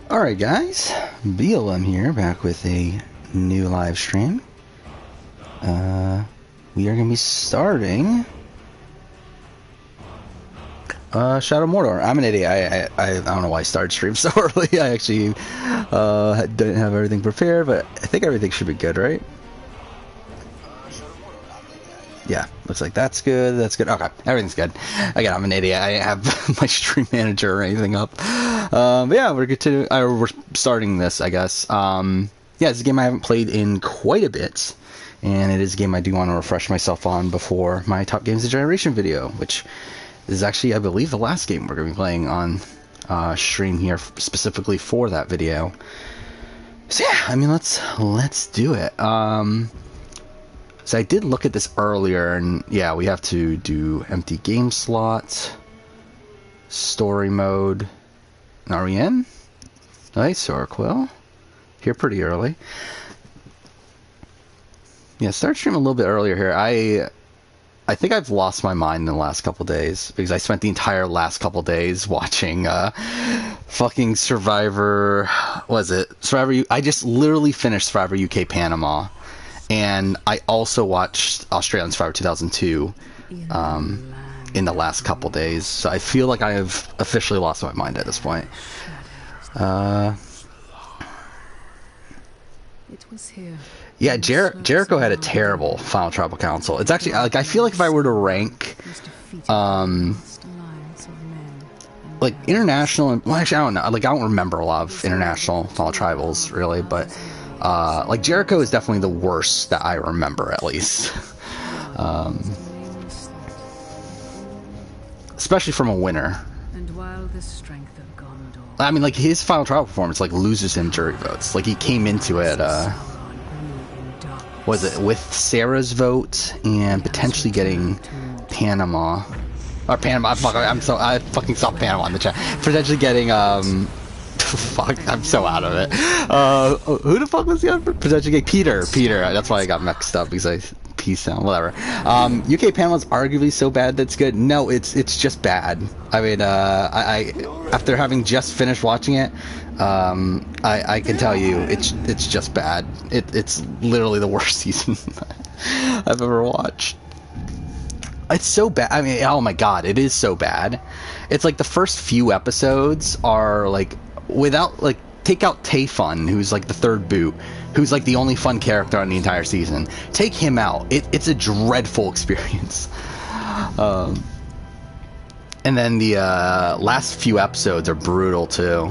Alright guys, BLM here, back with a new live stream. We are going to be starting Shadow Mordor. I'm an idiot. I don't know why I started stream so early. I actually didn't have everything prepared, but I think everything should be good, right? Yeah, looks like that's good. That's good. Okay, everything's good. Again, I'm an idiot. I have my stream manager or anything up. But yeah, we're starting this, I guess. Yeah, it's a game I haven't played in quite a bit, and it is a game I do want to refresh myself on before my Top Games of the Generation video, which is actually, I believe, the last game we're going to be playing on stream here specifically for that video. So yeah, I mean, let's do it. So I did look at this earlier, and yeah, we have to do empty game slot, story mode. Are we in? Nice, Orquill. Here pretty early. Yeah, start stream a little bit earlier here. I think I've lost my mind in the last couple days, because I spent the entire last couple days watching fucking Survivor. Was it Survivor? I just literally finished Survivor UK Panama. And I also watched Australian Survivor 2002 in the last couple days. So I feel like I have officially lost my mind at this point. Yeah, Jericho had a terrible Final Tribal Council. It's actually, like, I feel like if I were to rank, like, international, and, well, actually, I don't know. Like, I don't remember a lot of international Final Tribals, really, but like, Jericho is definitely the worst that I remember, at least. Especially from a winner. I mean, like, his Final Trial performance, like, loses him jury votes. Like, he came into it, was it with Sarah's vote and potentially getting Panama. Or Panama, I fucking saw Panama in the chat. Potentially getting, fuck, I'm so out of it. Who the fuck was the other? Potentially getting Peter. That's why I got mixed up, because I peace sound, whatever. UK Panama's arguably so bad that's good. No, it's just bad. I mean, I after having just finished watching it, I can tell you it's just bad. It's literally the worst season I've ever watched. It's so bad. I mean, oh my god, it is so bad. It's like the first few episodes are like, without, like, take out Tayfun, who's like the third boot, who's like the only fun character on the entire season. Take him out. It's a dreadful experience. And then the last few episodes are brutal too.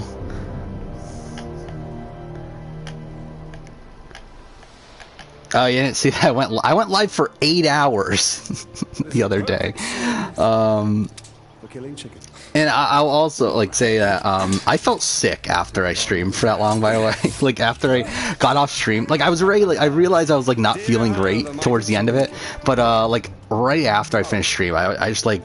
Oh, you didn't see that? I went live for 8 hours the other day. And I'll also, like, say that I felt sick after I streamed for that long, by the way. Like, after I got off stream, like, I was already, like, I realized I was, like, not feeling great towards the end of it. But, like, right after I finished stream, I just, like,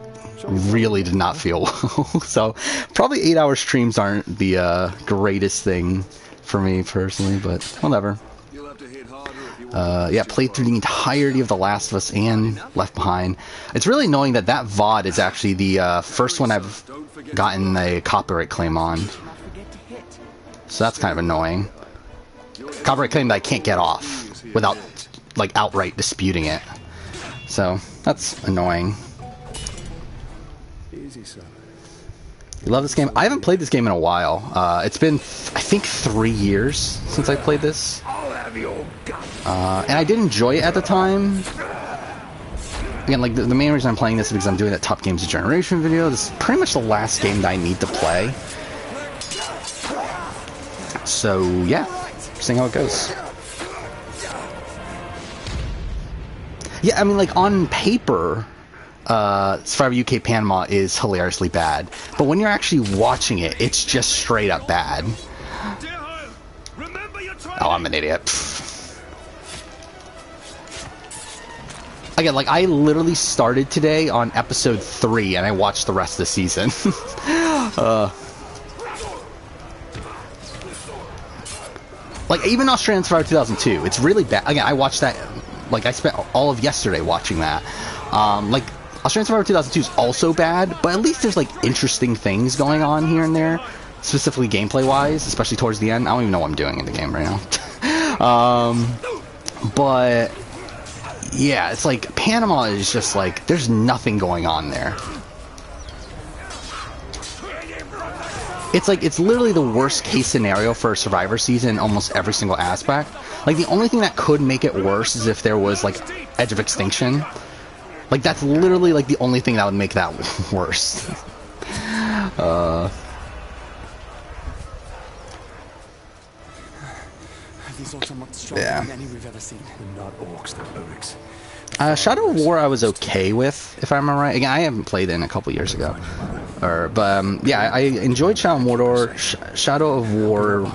really did not feel well. So, probably 8-hour streams aren't the greatest thing for me, personally, but whatever. Yeah, played through the entirety of The Last of Us and Left Behind. It's really annoying that VOD is actually the first one I've gotten a copyright claim on. So that's kind of annoying. Copyright claim that I can't get off without, like, outright disputing it. So that's annoying. You love this game? I haven't played this game in a while. It's been, I think, 3 years since I played this. And I did enjoy it at the time. Again, like, the main reason I'm playing this is because I'm doing that Top Games of Generation video. This is pretty much the last game that I need to play. So, yeah. Seeing how it goes. Yeah, I mean, like, on paper, Survivor UK Panama is hilariously bad. But when you're actually watching it, it's just straight up bad. Oh, I'm an idiot. Again, like, I literally started today on episode 3, and I watched the rest of the season. Like, even Australian Survivor 2002, it's really bad. Again, I watched that, like, I spent all of yesterday watching that. Like, Australian Survivor 2002 is also bad, but at least there's, like, interesting things going on here and there. specifically gameplay-wise, especially towards the end. I don't even know what I'm doing in the game right now. But yeah, it's like Panama is just like there's nothing going on there. It's like it's literally the worst case scenario for a Survivor season in almost every single aspect. Like the only thing that could make it worse is if there was like Edge of Extinction. Like that's literally like the only thing that would make that worse. Yeah. Shadow of War I was okay with, if I remember right. Again, I haven't played it in a couple years ago. But yeah, I enjoyed Shadow of Mordor. Shadow of War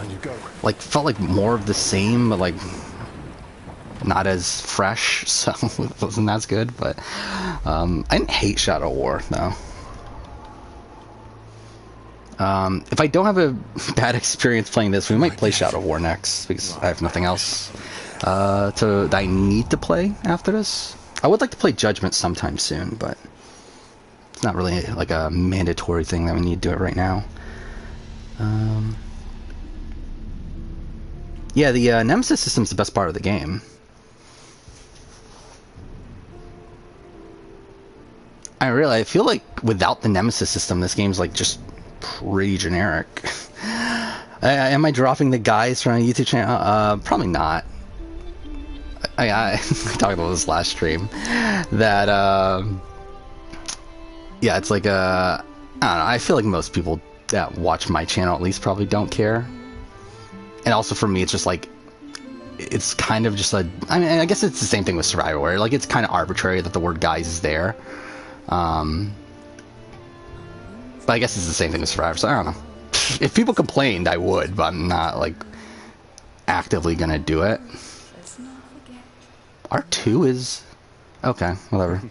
like felt like more of the same, but like not as fresh, so it wasn't as good. But I didn't hate Shadow of War though. If I don't have a bad experience playing this, we might play Shadow of War next, because I have nothing else that I need to play after this. I would like to play Judgment sometime soon, but it's not really like a mandatory thing that we need to do it right now. Yeah, the Nemesis system's the best part of the game. I feel like without the Nemesis system, this game's like just pretty generic. Am I dropping the guys from a YouTube channel? Probably not. I talked about this last stream. That yeah, it's like I don't know. I feel like most people that watch my channel at least probably don't care. And also for me, it's just like it's kind of just a. I mean, I guess it's the same thing with Survivor, where like it's kind of arbitrary that the word "guys" is there. But I guess it's the same thing with Survivor, so I don't know. If people complained, I would, but I'm not, like, actively gonna do it. R2 is... Okay, whatever.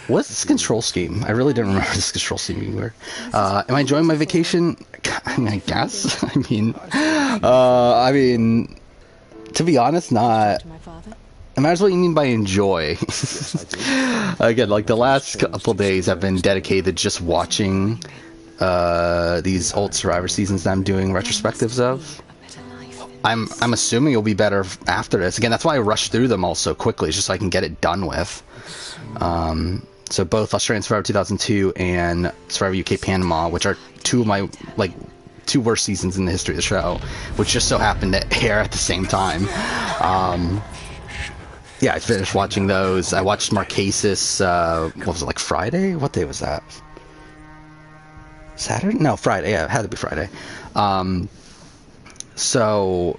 What's this control scheme? I really didn't remember this control scheme anywhere. Am I enjoying my vacation? I mean, I guess. I mean, to be honest, not... Imagine what you mean by enjoy. Again, like the last couple days I've been dedicated to just watching these old Survivor seasons that I'm doing retrospectives of. I'm assuming it'll be better after this. Again, that's why I rushed through them all so quickly, just so I can get it done with. So both Australian Survivor 2002 and Survivor UK Panama, which are two of my like two worst seasons in the history of the show, which just so happened to air at the same time. Yeah, I finished watching those. I watched Marquesas, what was it, like Friday? What day was that? Saturday? No, Friday. Yeah, it had to be Friday. So,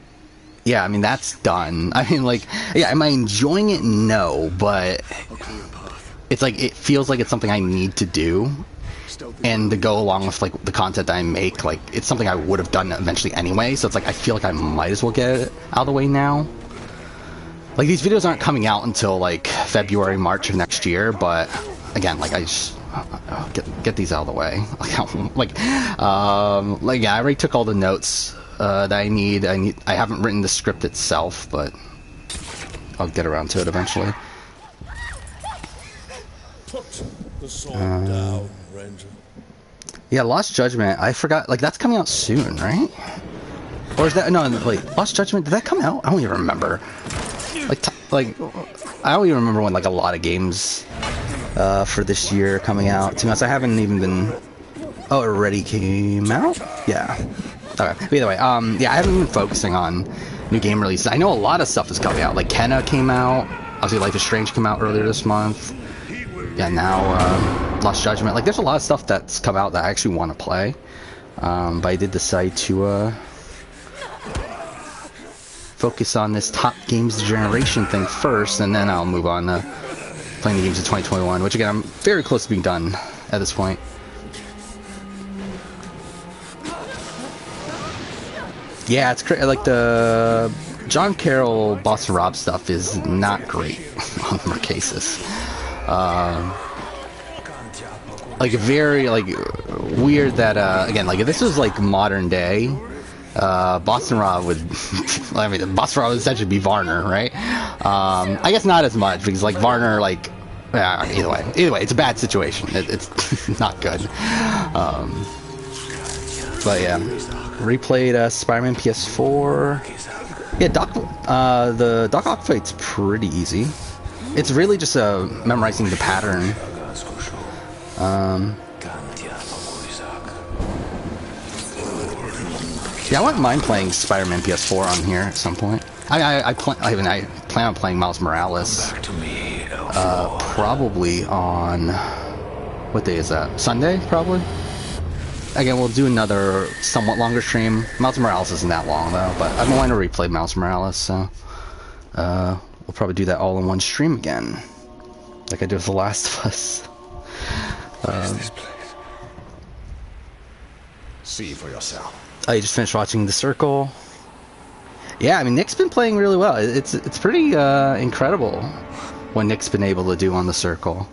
yeah, I mean, that's done. I mean, like, yeah, am I enjoying it? No, but it's like, it feels like it's something I need to do. And to go along with, like, the content that I make, like, it's something I would have done eventually anyway. So it's like, I feel like I might as well get it out of the way now. Like, these videos aren't coming out until, like, February, March of next year, but, again, like, I just... get these out of the way. Like, yeah, I already took all the notes that I need. I haven't written the script itself, but I'll get around to it eventually. Put the sword down, Ranger. Yeah, Lost Judgment, I forgot, like, that's coming out soon, right? Or is that... No, wait, Lost Judgment, did that come out? I don't even remember. Like, I don't even remember when, like, a lot of games for this year coming out. To be honest, I haven't even been... Oh, it already came out? Yeah. Okay. But either way, yeah, I haven't been focusing on new game releases. I know a lot of stuff is coming out. Like, Kenna came out. Obviously, Life is Strange came out earlier this month. Yeah, now, Lost Judgment. Like, there's a lot of stuff that's come out that I actually want to play. But I did decide to, focus on this top games generation thing first, and then I'll move on to playing the games of 2021, which again I'm very close to being done at this point. Yeah, it's like the John Carroll, Boston Rob stuff is not great on Marquesas. Like very like weird that again, like if this was like modern day. Boston Rob would, I mean, Boston Rob would essentially be Varner, right? I guess not as much, because, like, Varner, like, either way, it's a bad situation. It's not good. But yeah, replayed Spider-Man PS4. Yeah, the Doc Ock fight's pretty easy. It's really just memorizing the pattern. Yeah, I wouldn't mind playing Spider-Man PS4 on here at some point. I plan on playing Miles Morales. Probably on, what day is that? Sunday, probably. Again, we'll do another somewhat longer stream. Miles Morales isn't that long though, but I've been wanting to replay Miles Morales, so we'll probably do that all in one stream again, like I did with The Last of Us. What is this place? See for yourself. I just finished watching The Circle. Yeah, I mean Nick's been playing really well. It's pretty incredible what Nick's been able to do on The Circle.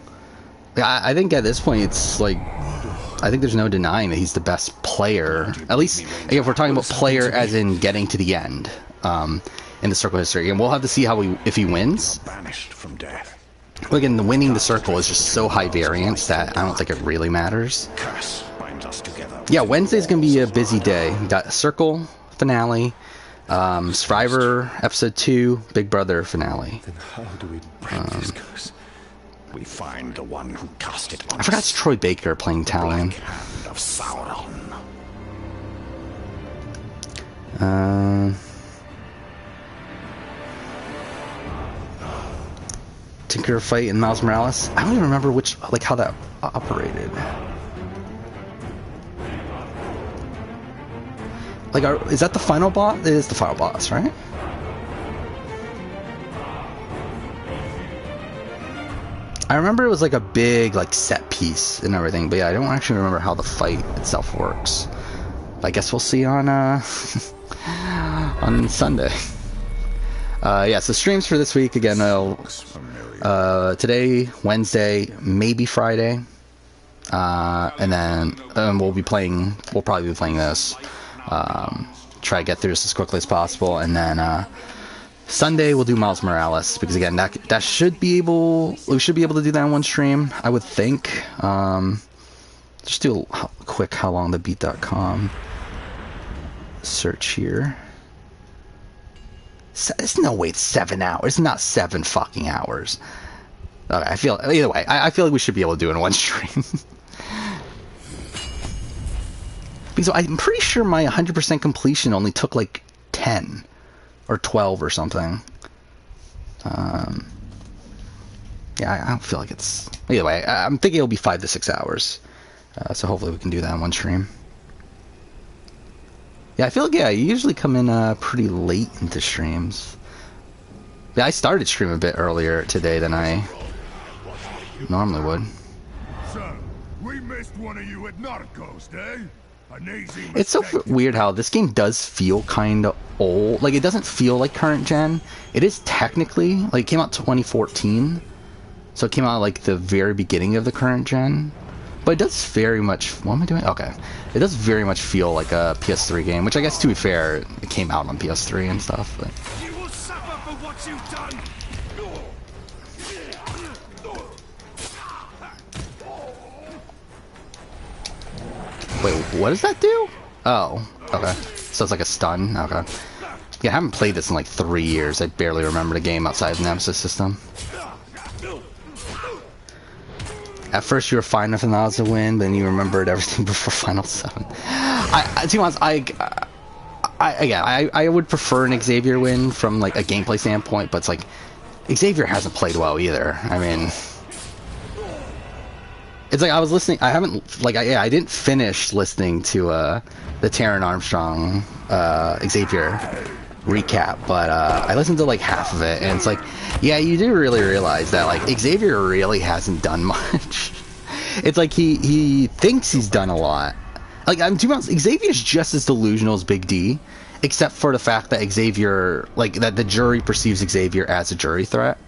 I think at this point it's like, I think there's no denying that he's the best player. At least if we're talking about player as in getting to the end in The Circle history, and we'll have to see if he wins. Banished from death. Again, the winning The Circle is just so high variance that I don't think it really matters. Curse binds us together. Yeah, Wednesday's gonna be a busy day. We got Circle finale, Survivor episode 2, Big Brother finale. Then how do we break this curse? We find the one who cast it on I forgot it's Troy Baker playing Talon. Black hand of Sauron. Tinker fight in Miles Morales. I don't even remember how that operated. Like, is that the final boss? It is the final boss, right? I remember it was like a big set piece and everything, but yeah, I don't actually remember how the fight itself works. I guess we'll see on on Sunday. Yeah, so streams for this week again. Today, Wednesday, maybe Friday, and then we'll probably be playing this. Try to get through this as quickly as possible, and then Sunday we'll do Miles Morales, because again we should be able to do that in one stream, I would think. Just do a quick howlongthebeat.com search here. There's no way it's 7 hours. It's not 7 fucking hours. Okay, I feel like we should be able to do it in one stream. Because I'm pretty sure my 100% completion only took like 10 or 12 or something. Yeah, I don't feel like it's... Either way, I'm thinking it'll be 5 to 6 hours. So hopefully we can do that in one stream. Yeah, I feel like, you usually come in pretty late into streams. Yeah, I started streaming a bit earlier today than I normally would. So, we missed one of you at Narcos, eh? An easy It's so mistake. weird how this game does feel kind of old. Like, it doesn't feel like current gen. It is technically, like, it came out 2014. So it came out, like, the very beginning of the current gen. But it does very much... What am I doing? Okay. It does very much feel like a PS3 game, which I guess, to be fair, it came out on PS3 and stuff, but... You will suffer for what you've done. Wait, what does that do? Oh, okay. So it's like a stun? Okay. Yeah, I haven't played this in like 3 years. I barely remember the game outside of the Nemesis system. At first you were fine with an odds to win, then you remembered everything before Final 7. To be honest, I would prefer an Xavier win from like a gameplay standpoint, but it's like Xavier hasn't played well either. I mean, it's like I was listening. I didn't finish listening to the Taron Armstrong Xavier recap, but I listened to like half of it, and it's like, yeah, you do really realize that like Xavier really hasn't done much. It's like he thinks he's done a lot. Like, to be honest, Xavier's just as delusional as Big D, except for the fact that Xavier, like, that the jury perceives Xavier as a jury threat.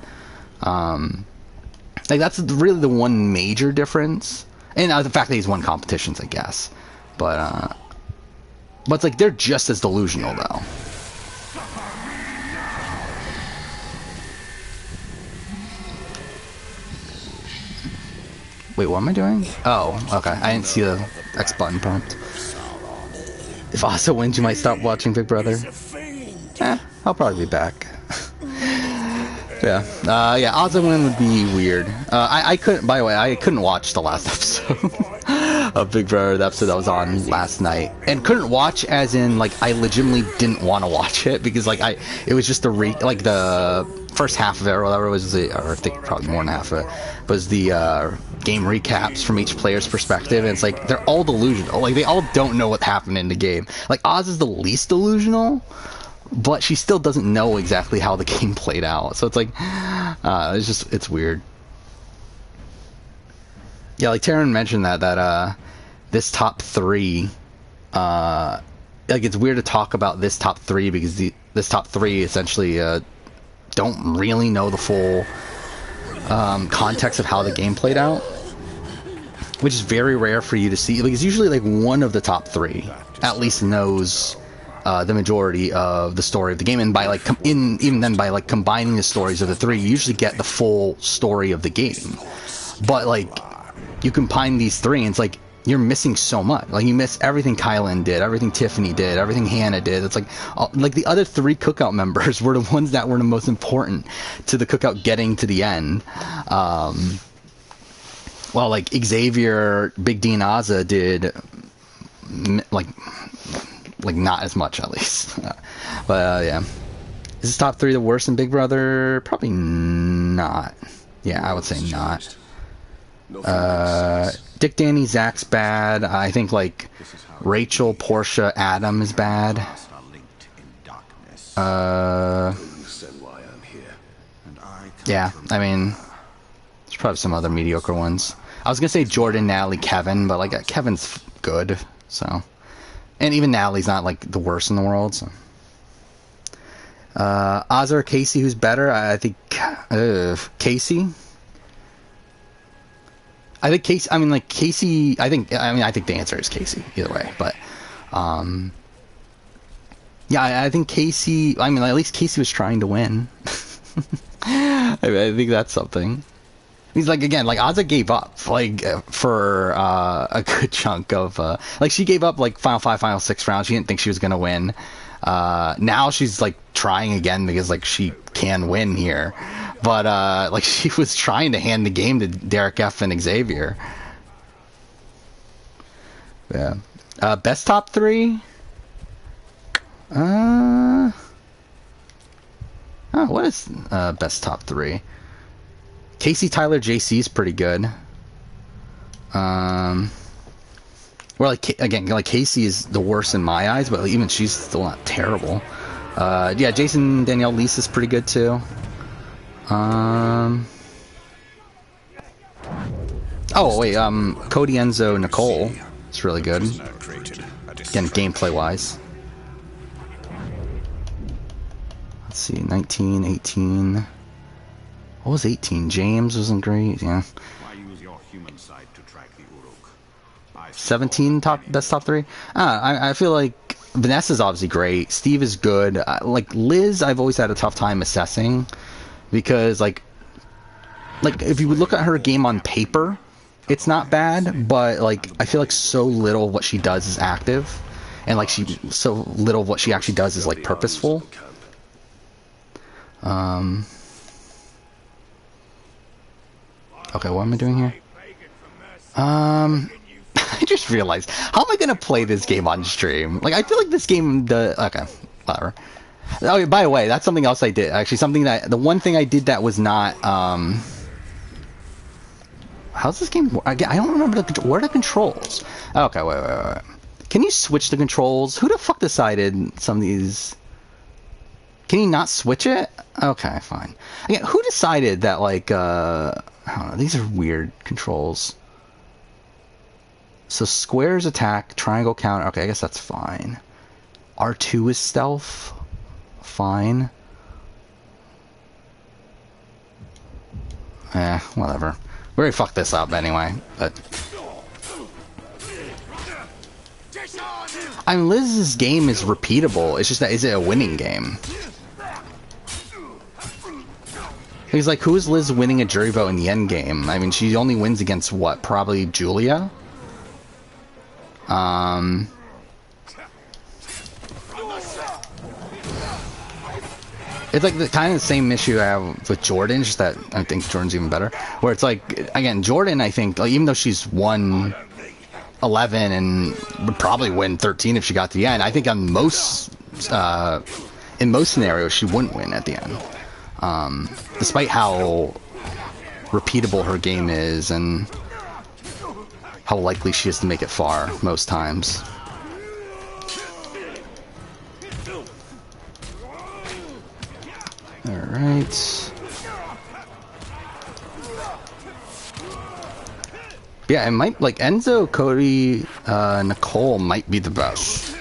Like, that's really the one major difference, and the fact that he's won competitions, I guess. But it's like they're just as delusional though. Wait, what am I doing? Oh, okay. I didn't see the X button prompt. If Asa wins, you might stop watching Big Brother. I'll probably be back. Yeah, Asa win would be weird. I couldn't. By the way, I couldn't watch the last episode of Big Brother, the episode that was on last night, and couldn't watch as in like I legitimately didn't want to watch it because like it was just the the first half of it or whatever was or I think probably more than half of it was the game recaps from each player's perspective, and it's like they're all delusional. Like they all don't know what happened in the game. Like Oz is the least delusional, but she still doesn't know exactly how the game played out. So it's like, it's weird. Yeah, like Taryn mentioned that this top three, like it's weird to talk about this top three because this top three essentially don't really know the full context of how the game played out, which is very rare for you to see. Like it's usually like one of the top three at least knows the majority of the story of the game, and by like even then by like combining the stories of the three, you usually get the full story of the game. But like you combine these three, and it's like you're missing so much. Like you miss everything Kylan did, everything Tiffany did, everything Hannah did. It's like the other three cookout members were the ones that were the most important to the cookout getting to the end. Well, like Xavier, Big D, and Azza did like not as much at least. But yeah, is this top three the worst in Big Brother? Probably not. Yeah, I would say not. Dick, Danny, Zach's bad. I think like Rachel, Portia, Adam is bad. Yeah, I mean, there's probably some other mediocre ones. I was gonna say Jordan, Natalie, Kevin, but like Kevin's good, so. And even Natalie's not like the worst in the world. So, Ozzy or Casey, who's better? I think Casey. I think Casey. I mean, like Casey. I think the answer is Casey either way. But, yeah, I think Casey. I mean, at least Casey was trying to win. I think that's something. He's like, again, like Ozzy gave up like for a good chunk of like she gave up like final 5, final 6 rounds. She didn't think she was gonna win. Now she's like trying again because like she can win here, but like she was trying to hand the game to Derek F and Xavier. Yeah. Best top three. What is best top three? Casey, Tyler, JC is pretty good. Well, like again, like Casey is the worst in my eyes, but even she's still not terrible. Yeah, Jason, Danielle, Lisa's pretty good too. Oh wait, Cody, Enzo, Nicole. It's really good. Again, gameplay wise. Let's see, 19, 18. What was 18? James wasn't great. Yeah. 17 best top three. I feel like Vanessa's obviously great. Steve is good. Like Liz, I've always had a tough time assessing because like if you would look at her game on paper, it's not bad, but like I feel like so little of what she does is active, and like so little of what she actually does is like purposeful. Okay, what am I doing here? I just realized, how am I gonna play this game on stream? Like, I feel like this game, okay, whatever. Oh, by the way, that's something else I did. Actually, the one thing I did that was not, how's this game work? I don't remember where are the controls? Okay, wait. Can you switch the controls? Who the fuck decided some of these? Can you not switch it? Okay, fine. Again, who decided that, like, I don't know, these are weird controls. So squares attack, triangle counter. Okay, I guess that's fine. R2 is stealth. Fine. Whatever. We already fucked this up anyway, but... I mean, Liz's game is repeatable. It's just that, is it a winning game? He's like, who is Liz winning a jury vote in the end game? I mean, she only wins against what? Probably Julia? It's like the kind of the same issue I have with Jordan, just that I think Jordan's even better. Where it's like, again, Jordan, I think, like, even though she's won 11 and would probably win 13 if she got to the end, I think on most in most scenarios she wouldn't win at the end, despite how repeatable her game is and how likely she is to make it far most times. Alright. Yeah, it might, like, Enzo, Cody, Nicole might be the best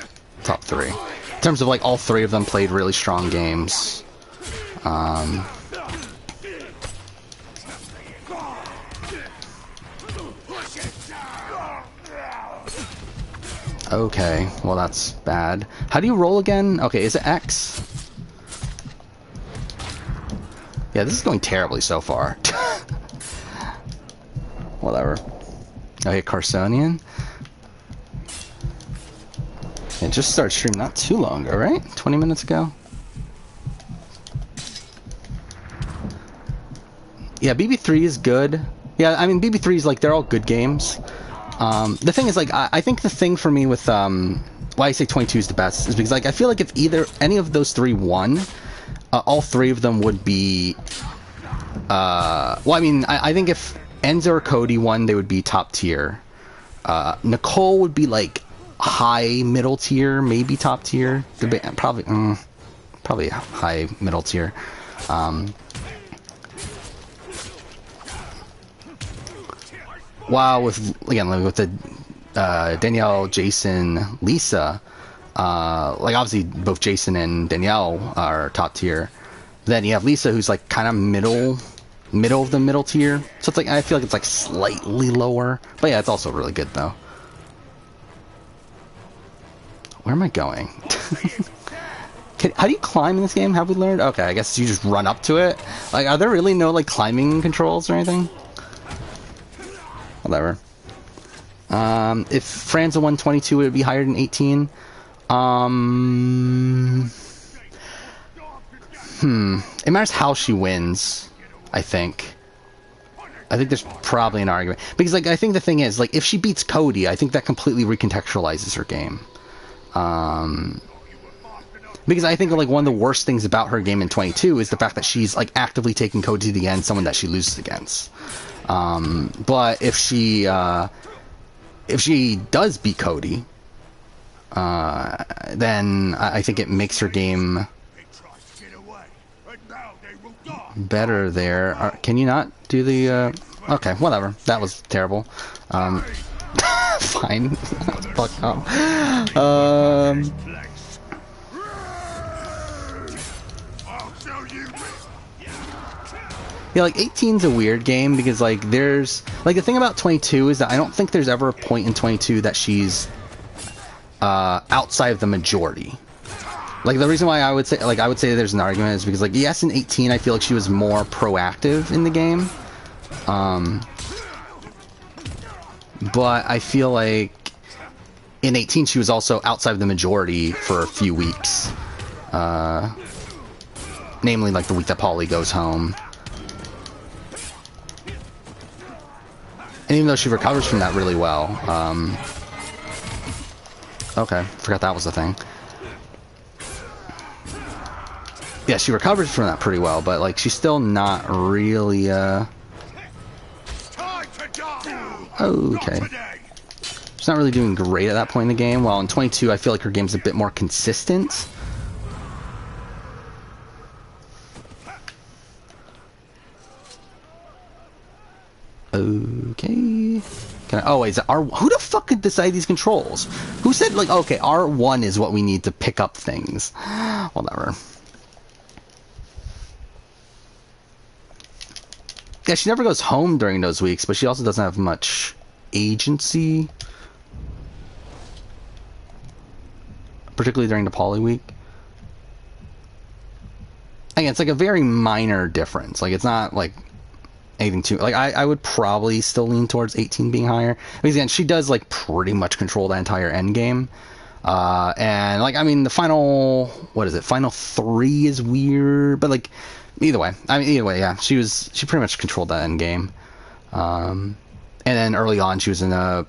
top 3. In terms of, like, all 3 of them played really strong games. Okay, well that's bad. How do you roll again? Okay, is it X? Yeah, this is going terribly so far. Whatever. Okay, Carsonian. It just started streaming not too long ago, right? 20 minutes ago? Yeah, BB3 is good. Yeah, I mean, BB3 is like, they're all good games. The thing is, like, I think the thing for me with, why I say 22 is the best is because, like, I feel like if any of those 3 won, all 3 of them would be, well, I mean, I think if Enzo or Cody won, they would be top tier. Nicole would be, like, high middle tier, maybe top tier. Probably high middle tier. Wow, with the Danielle, Jason, Lisa, like obviously both Jason and Danielle are top tier. Then you have Lisa, who's like kind of middle of the middle tier. So it's like, I feel like it's like slightly lower, but yeah, it's also really good though. Where am I going? How do you climb in this game? Have we learned? Okay, I guess you just run up to it. Like, are there really no like climbing controls or anything? Whatever. If Franza won 22, it would be higher than 18. It matters how she wins, I think. I think there's probably an argument. Because, like, I think the thing is, like, if she beats Cody, I think that completely recontextualizes her game. Because I think, like, one of the worst things about her game in 22 is the fact that she's, like, actively taking Cody to the end, someone that she loses against. But if she does beat Cody, then I think it makes her game better there. Can you not do the, okay, whatever. That was terrible. Fine. Fuck up. Yeah, like 18's a weird game because like there's like the thing about 22 is that I don't think there's ever a point in 22 that she's outside of the majority. Like the reason why I would say there's an argument is because like yes, in 18 I feel like she was more proactive in the game, but I feel like in 18 she was also outside of the majority for a few weeks, namely like the week that Polly goes home. And even though she recovers from that really well, okay, forgot that was the thing. Yeah, she recovers from that pretty well, but like she's still not really, okay. She's not really doing great at that point in the game. While in 22, I feel like her game's a bit more consistent. Okay. Oh, wait, is it R? Who the fuck could decide these controls? Who said, like, okay, R1 is what we need to pick up things? Whatever. Yeah, she never goes home during those weeks, but she also doesn't have much agency. Particularly during the Poly week. Again, it's like a very minor difference. Like, it's not, like, anything too... Like, I would probably still lean towards 18 being higher. Because, again, she does, like, pretty much control the entire end game. And like, I mean, the final, what is it? Final 3 is weird, but like, either way, yeah, she pretty much controlled that end game. And then early on, she was in a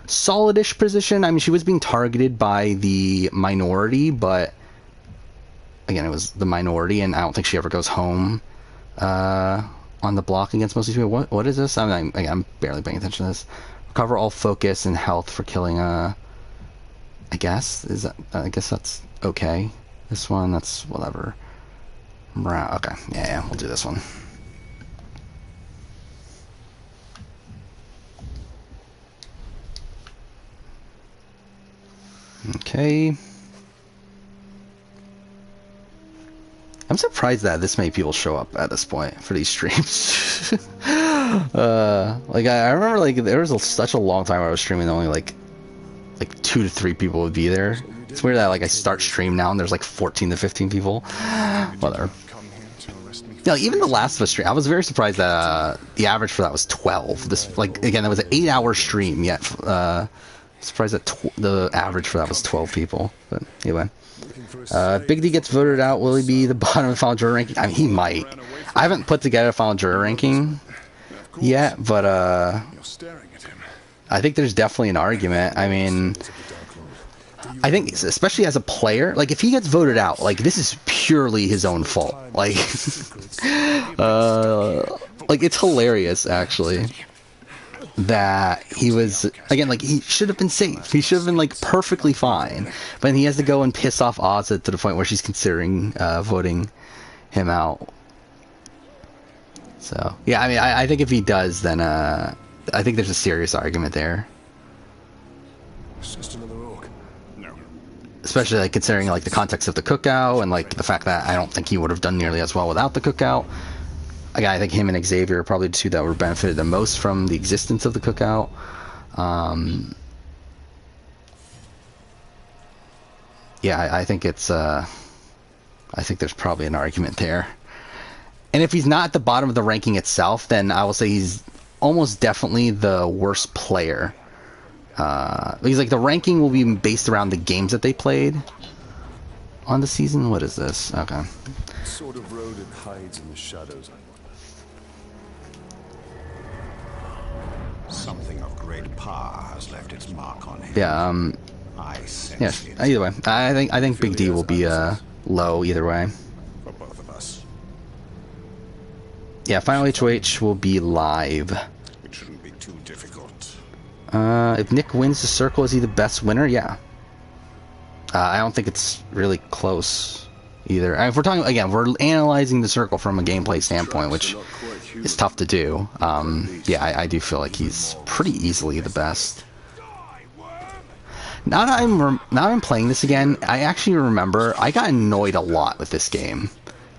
solid-ish position. I mean, she was being targeted by the minority, but again, it was the minority, and I don't think she ever goes home on the block against most of these people. What is this? I'm barely paying attention to this. Recover all focus and health for killing I guess that's okay. This one, that's whatever. Okay, yeah, we'll do this one. Okay. I'm surprised that this many people show up at this point for these streams. Like I remember, like there was such a long time I was streaming, only like 2 to 3 people would be there. It's weird that like I start stream now and there's like 14 to 15 people. Whatever. Yeah, even the Last of Us stream, I was very surprised that the average for that was 12. This, like, again, that was an 8-hour stream. Yet, surprised that the average for that was 12 people. But anyway, Big D gets voted out. Will he be the bottom of the final juror ranking? I mean, he might. I haven't put together a final juror ranking yet, but I think there's definitely an argument. I mean, I think, especially as a player, like if he gets voted out, like this is purely his own fault. Like, like it's hilarious actually that he was, again, like he should have been safe. He should have been like perfectly fine, but he has to go and piss off Ozzy to the point where she's considering voting him out. So yeah, I mean, I think if he does, then I think there's a serious argument there. It's just another orc. No. Especially like considering like the context of the cookout and like the fact that I don't think he would have done nearly as well without the cookout. Again, I think him and Xavier are probably the two that were benefited the most from the existence of the cookout. Yeah, I think it's I think there's probably an argument there. And if he's not at the bottom of the ranking itself, then I will say he's almost definitely the worst player. Because like the ranking will be based around the games that they played on the season. What is this? Okay. Sort of road it hides in the shadows, I wonder. Something of great power has left its mark on him. Yeah. I sense Yeah. it. Either way, I think Big D will be low either way. For both of us. Yeah. Final HOH will be live. It shouldn't be too difficult. If Nick wins the circle, is he the best winner? Yeah. I don't think it's really close either. If we're talking, again, we're analyzing the circle from a gameplay standpoint, which is tough to do. Yeah, I do feel like he's pretty easily the best. Now that I'm playing this again, I actually remember I got annoyed a lot with this game.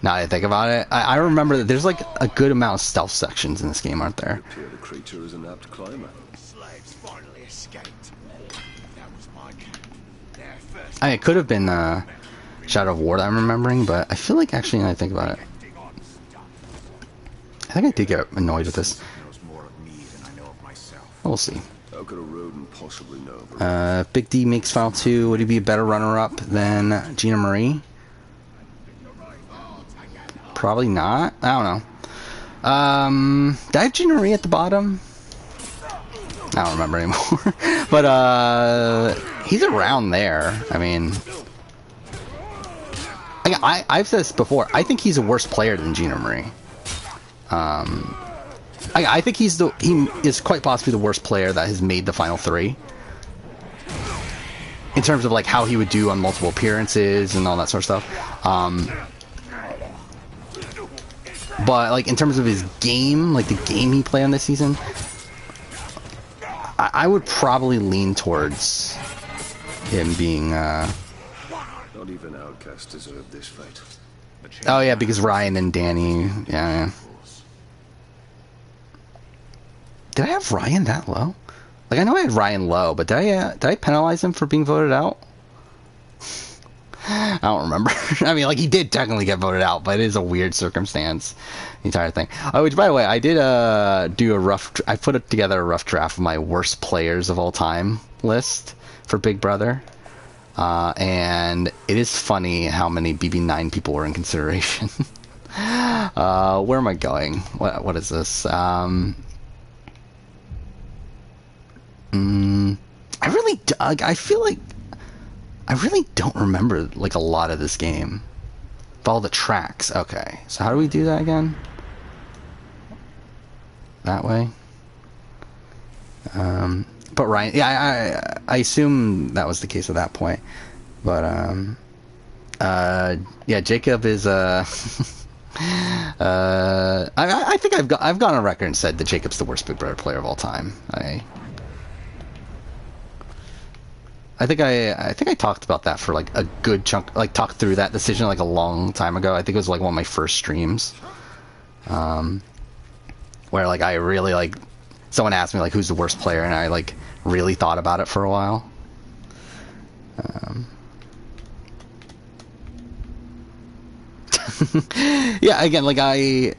Now that I think about it, I remember that there's like a good amount of stealth sections in this game, aren't there? The creature is an apt climber. Slaves finally escaped. That was my camp. Their first. I mean, it could have been Shadow of War that I'm remembering, but I feel like actually, when I think about it, I think I did get annoyed with this. Knows more of me than I know of myself. We'll see. How could a rodent possibly know? Big D makes Final 2. Would he be a better runner-up than Gina Marie? Probably not. I don't know. Did I have Gina Marie at the bottom? I don't remember anymore. But he's around there. I mean, I've said this before. I think he's a worse player than Gina Marie. I think he is quite possibly the worst player that has made the Final 3. In terms of like how he would do on multiple appearances and all that sort of stuff. But like in terms of his game, like the game he played on this season, I would probably lean towards him being Not even outcasts deserve this fate. oh yeah, because Ryan and Danny, yeah. Did I have Ryan that low? Like I know I had Ryan low, but did I penalize him for being voted out? I don't remember. I mean, like he did technically get voted out, but it is a weird circumstance, the entire thing. Oh, which by the way, I did do a rough. I put together a rough draft of my worst players of all time list for Big Brother. And it is funny how many BB9 people were in consideration. Where am I going? What is this? I feel like I really don't remember like a lot of this game. Follow the tracks. Okay, so how do we do that again? That way. But Ryan, yeah, I assume that was the case at that point. But yeah, Jacob is I think I've gone on record and said that Jacob's the worst Big Brother player of all time. I think I talked about that for like a good chunk, like talked through that decision like a long time ago. I think it was like one of my first streams, where like I really like someone asked me like who's the worst player, and I like really thought about it for a while. Yeah, again, like the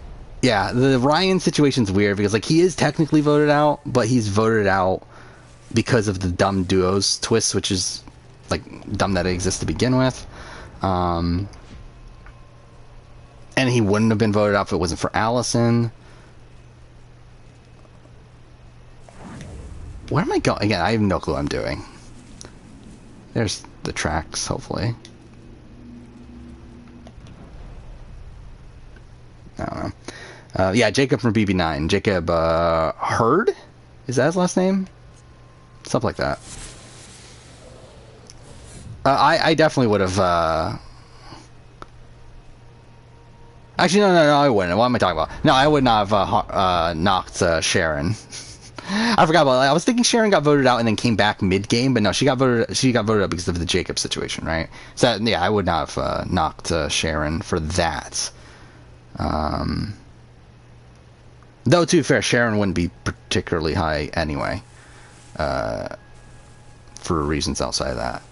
Ryan situation's weird because like he is technically voted out, but he's voted out because of the dumb duos twist, which is like dumb that it exists to begin with. And he wouldn't have been voted out if it wasn't for Allison. Where am I going? Again, I have no clue what I'm doing. There's the tracks, hopefully. I don't know. Yeah, Jacob from BB9. Jacob Hurd? Is that his last name? Stuff like that. I definitely would have. Actually, no, I wouldn't. What am I talking about? No, I would not have knocked Sharon. I forgot about that. I was thinking Sharon got voted out and then came back mid-game, but no, she got voted out because of the Jacob situation, right? So yeah, I would not have knocked Sharon for that. Though, to be fair, Sharon wouldn't be particularly high anyway. For reasons outside of that.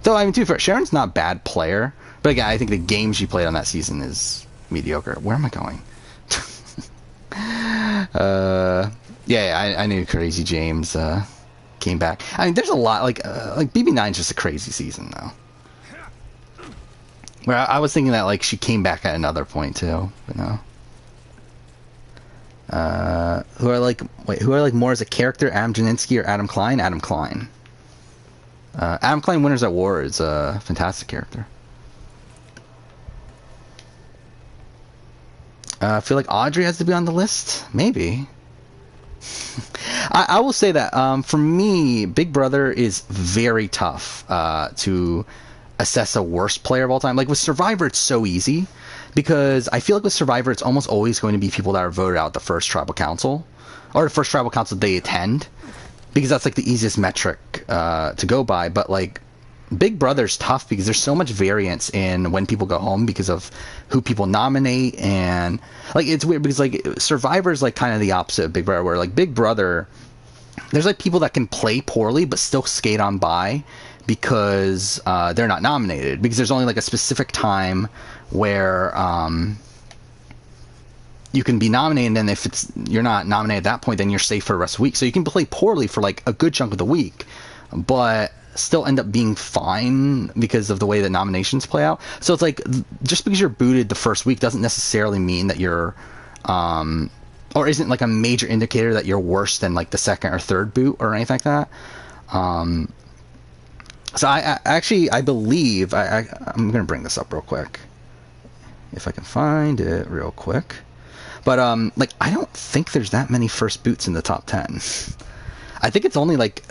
Though, I mean, to be fair, Sharon's not a bad player, but again, I think the game she played on that season is mediocre. Where am I going? Yeah, I knew Crazy James came back. I mean, there's a lot, like BB9's just a crazy season, though. Where I was thinking that, like, she came back at another point, too, but no. Who are like more as a character, Adam Janinsky or Adam Klein? Adam Klein. Adam Klein, Winners at War, is a fantastic character. I feel like Audrey has to be on the list. Maybe. I will say that for me, Big Brother is very tough to assess a worst player of all time. Like with Survivor, it's so easy. Because I feel like with Survivor, it's almost always going to be people that are voted out the first tribal council, or the first tribal council they attend, because that's like the easiest metric to go by. But like Big Brother's tough because there's so much variance in when people go home because of who people nominate, and like it's weird because like Survivor's like kind of the opposite of Big Brother, where like Big Brother, there's like people that can play poorly but still skate on by because they're not nominated, because there's only like a specific time where you can be nominated, and if you're not nominated at that point, then you're safe for the rest of the week. So you can play poorly for like a good chunk of the week, but still end up being fine because of the way that nominations play out. So it's like just because you're booted the first week doesn't necessarily mean that you're or isn't like a major indicator that you're worse than like the second or third boot or anything like that. So I believe I'm gonna bring this up real quick if I can find it real quick. But like I don't think there's that many first boots in the top 10. I think it's only like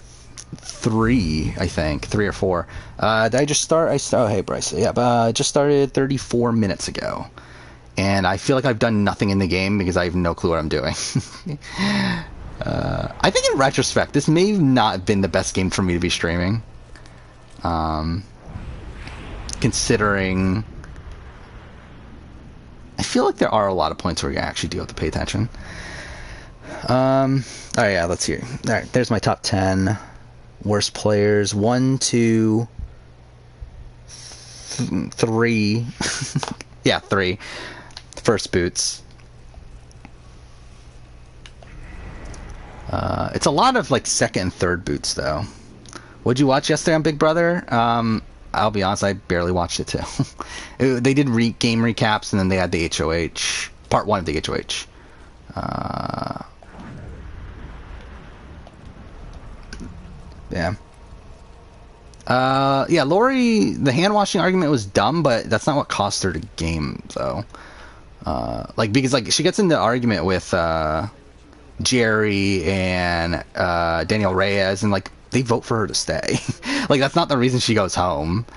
3 or 4. Did I just start? Oh, hey Bryce. Yeah, but I just started 34 minutes ago, and I feel like I've done nothing in the game because I have no clue what I'm doing. I think in retrospect, this may have not been the best game for me to be streaming. Considering I feel like there are a lot of points where you actually do have to pay attention. Alright, yeah, let's hear. Alright, there's my top 10 worst players. 1, 2, 3. Yeah, 3. First boots. It's a lot of like second and third boots though, What'd you watch yesterday on Big Brother? I'll be honest, I barely watched it too. They did game recaps, and then they had the HOH, part 1 of the HOH. Yeah. Yeah, Lori, the hand-washing argument was dumb, but that's not what cost her the game, though. Like, because, like, she gets into argument with, Jerry and, Daniel Reyes, and, like, they vote for her to stay. Like, that's not the reason she goes home.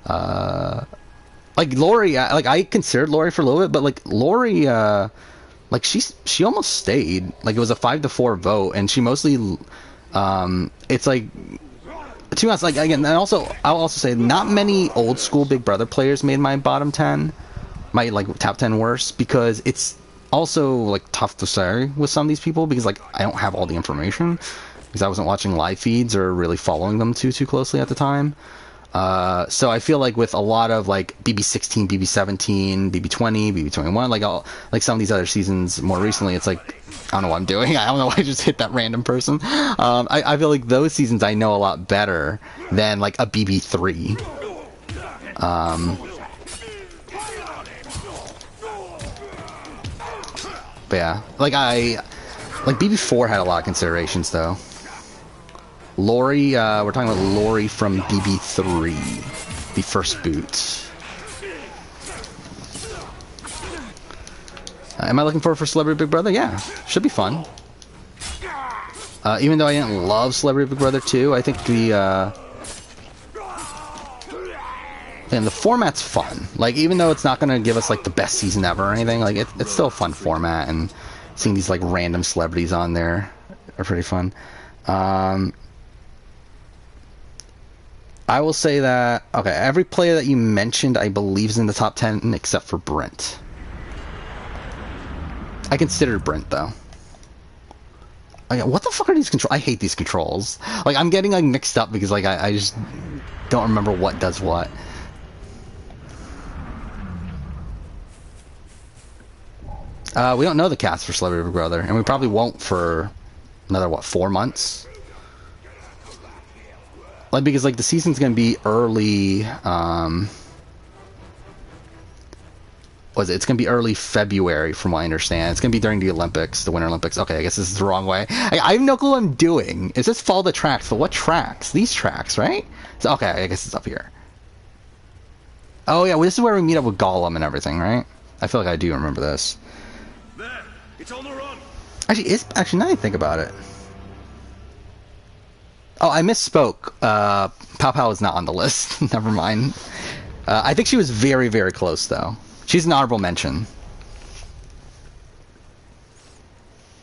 Like, Lori, like, I considered Lori for a little bit, but, like, Lori, like, she almost stayed. Like, it was a 5-4 vote, and she mostly, it's like, to be honest, like, again, and also, I'll also say, not many old school Big Brother players made my bottom 10, my, like, top 10 worst, because it's also, like, tough to say with some of these people, because, like, I don't have all the information, because I wasn't watching live feeds or really following them too closely at the time. So I feel like with a lot of, like, BB16, BB17, BB20, BB21, like some of these other seasons more recently, it's like, I don't know what I'm doing. I don't know why I just hit that random person. I feel like those seasons I know a lot better than, like, a BB3. But yeah, like BB4 had a lot of considerations, though. Lori, we're talking about Lori from BB3, the first boot. Am I looking forward for Celebrity Big Brother? Yeah, should be fun. Even though I didn't love Celebrity Big Brother 2, I think the format's fun. Like, even though it's not going to give us, like, the best season ever or anything, like, it's still a fun format, and seeing these, like, random celebrities on there are pretty fun. I will say that, okay, every player that you mentioned, I believe, is in the top 10, except for Brent. I considered Brent, though. Okay, what the fuck are these controls? I hate these controls. Like, I'm getting, like, mixed up because, like, I just don't remember what does what. We don't know the cast for Celebrity Big Brother, and we probably won't for another, what, 4 months? Like, because, like, the season's gonna be early, it's gonna be early February, from what I understand. It's gonna be during the Olympics, the Winter Olympics. Okay, I guess this is the wrong way. I have no clue what I'm doing. Is this follow the tracks? But what tracks? These tracks, right? So, okay, I guess it's up here. Oh, yeah, well, this is where we meet up with Gollum and everything, right? I feel like I do remember this. There, it's on the run. Actually, now I think about it. Oh, I misspoke. Pow Pow is not on the list. Never mind. I think she was very, very close, though. She's an honorable mention.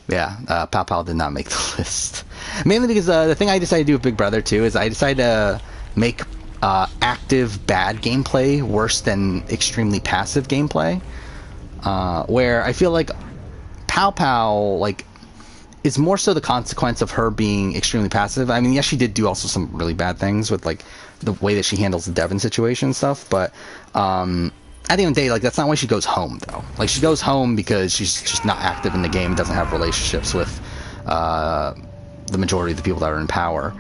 Yeah, Pow Pow did not make the list. Mainly because the thing I decided to do with Big Brother, too, is I decided to make active bad gameplay worse than extremely passive gameplay. Where I feel like Pow Pow, like, is more so the consequence of her being extremely passive. I mean, yes, she did do also some really bad things with, like, the way that she handles the Devon situation and stuff, but at the end of the day, like, that's not why she goes home, though. Like, she goes home because she's just not active in the game, doesn't have relationships with the majority of the people that are in power.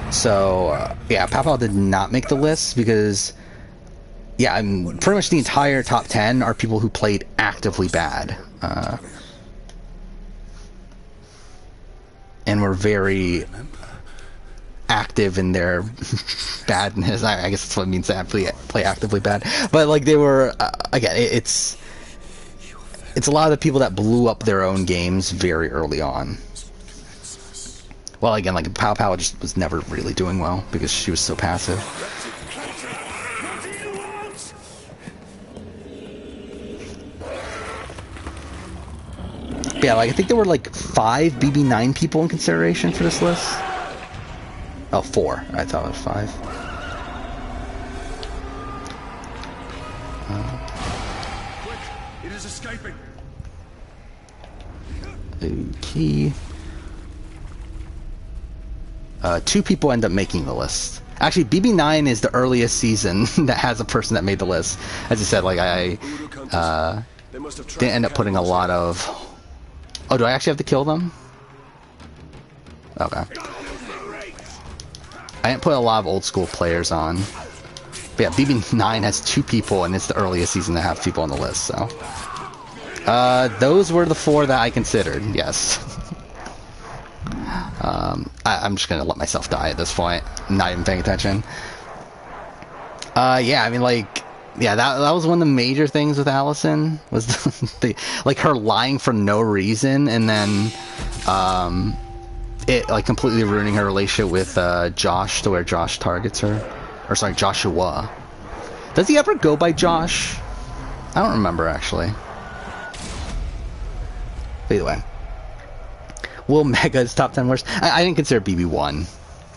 So, yeah, Pow Pow did not make the list because, yeah, pretty much the entire top 10 are people who played actively bad. And were very active in their badness. I guess that's what it means to play actively bad. But, like, they were, again, it's a lot of the people that blew up their own games very early on. Well, again, like, Pow Pow just was never really doing well because she was so passive. Yeah, like, I think there were, like, 5 BB9 people in consideration for this list. Oh, 4. I thought it was 5. Quick, it is escaping. Okay. 2 people end up making the list. Actually, BB9 is the earliest season that has a person that made the list. As I said, like, I didn't end up putting a lot of... Oh, do I actually have to kill them? Okay. I didn't put a lot of old school players on. But yeah, BB9 has 2 people, and it's the earliest season to have people on the list, so. Those were the 4 that I considered, yes. I'm just gonna let myself die at this point. I'm not even paying attention. Yeah, I mean, like, yeah, that was one of the major things with Allison, was like, her lying for no reason, and then, it, like, completely ruining her relationship with, Josh, to where Josh targets her. Or, sorry, Joshua. Does he ever go by Josh? I don't remember, actually. But either way. Will Mega's top 10 worst? I didn't consider BB1.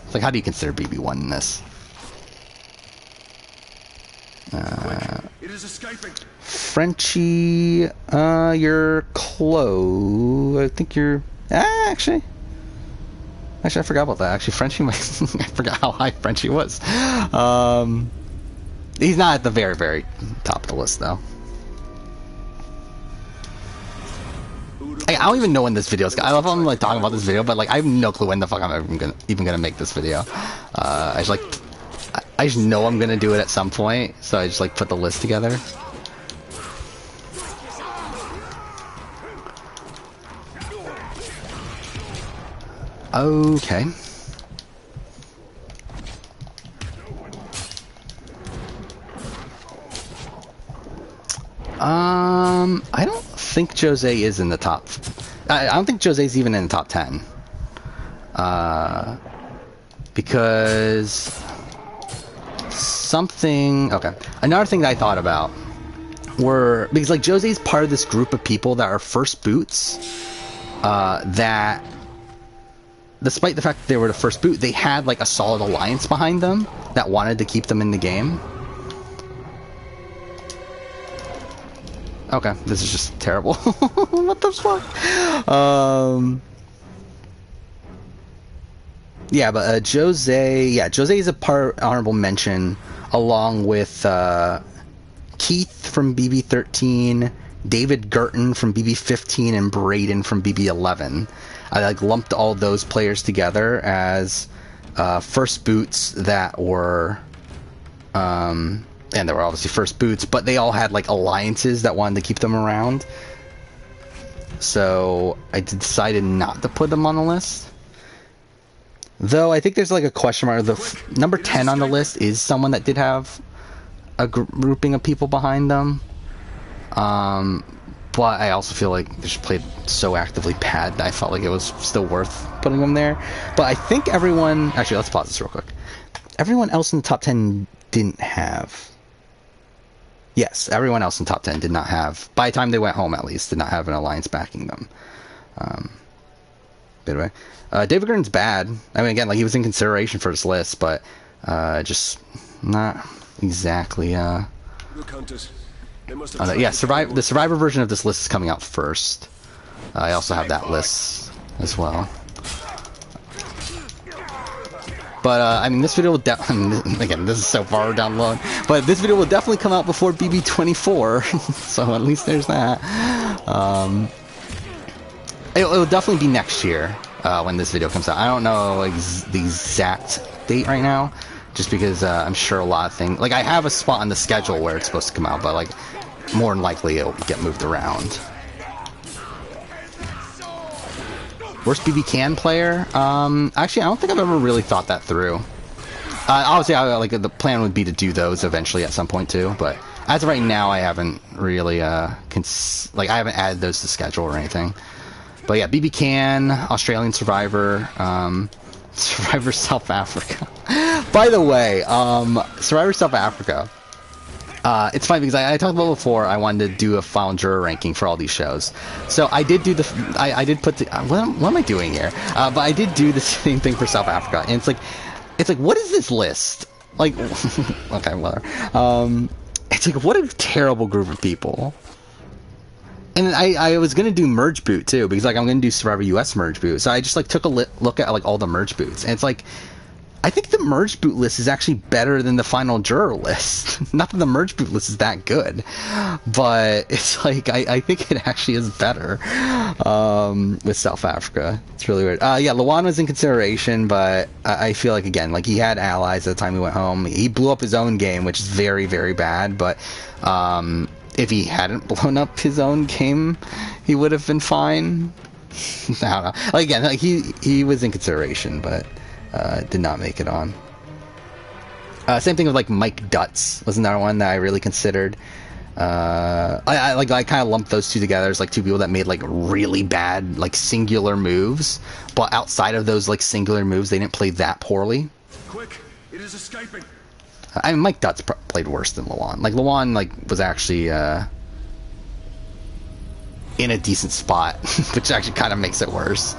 It's like, how do you consider BB1 in this? It is escaping. Frenchie, you're close. I think you're... Actually, I forgot about that. Actually, Frenchie, I forgot how high Frenchie was. He's not at the very, very top of the list, though. I don't even know when this video is. I love how I'm like talking about this video, but like I have no clue when the fuck I'm even gonna make this video. I just know I'm gonna do it at some point, so I just like put the list together. Okay. I don't think Jose is in the top. I don't think Jose's even in the top 10. Because something. Okay. Another thing that I thought about were because like Jose's part of this group of people that are first boots. That, despite the fact that they were the first boot, they had like a solid alliance behind them that wanted to keep them in the game. Okay, this is just terrible. What the fuck? Yeah, but Jose... Yeah, Jose is a honorable mention, along with Keith from BB13, David Gurton from BB15, and Braden from BB11. I like lumped all those players together as first boots that were... and they were obviously first boots, but they all had like alliances that wanted to keep them around. So I decided not to put them on the list. Though I think there's like a question mark. The number 10 on the list is someone that did have a grouping of people behind them. But I also feel like they just played so actively bad that I felt like it was still worth putting them there. But I think everyone... Actually, let's pause this real quick. Everyone else in the top 10 didn't have... Yes, everyone else in top 10 did not have, by the time they went home at least, did not have an alliance backing them. Anyway, David Gurn's bad. I mean, again, like he was in consideration for this list, but just not exactly. Look, hunters. They must have Yeah, the Survivor version of this list is coming out first. I also have that list as well. But, I mean, this video will again, this is so far down the road, but this video will definitely come out before BB24, so at least there's that. It will definitely be next year, when this video comes out. I don't know the exact date right now, just because, I'm sure a lot of things, like, I have a spot on the schedule where it's supposed to come out, but, like, more than likely it'll get moved around. Worst BB Can player? Actually, I don't think I've ever really thought that through. Obviously, like the plan would be to do those eventually at some point too, but as of right now, I haven't really I haven't added those to schedule or anything. But yeah, BB Can, Australian Survivor, Survivor South Africa. By the way, Survivor South Africa. It's funny because I talked about before I wanted to do a final juror ranking for all these shows. So I did do I did put the... What am I doing here? But I did do the same thing for South Africa. And it's like, what is this list? Like, okay, whatever. It's like, what a terrible group of people. And I was going to do Merge Boot too, because like I'm going to do Survivor US Merge Boot. So I just like took a look at like all the Merge Boots. And it's like, I think the merge boot list is actually better than the final juror list. Not that the merge boot list is that good, but it's like I think it actually is better with South Africa. It's really weird. Yeah, Lawan was in consideration, but I feel like, again, like, he had allies at the time he went home. He blew up his own game, which is very, very bad, but if he hadn't blown up his own game, he would have been fine. I don't know. Like, again, like, he was in consideration, but did not make it on. Same thing with, like, Mike Dutz was another one that I really considered. I kind of lumped those two together as, like, two people that made, like, really bad, like, singular moves, but outside of those, like, singular moves, they didn't play that poorly. Quick, it is escaping. I mean, Mike Dutz played worse than Lawan. Like, Lawan, like, was actually in a decent spot, which actually kind of makes it worse.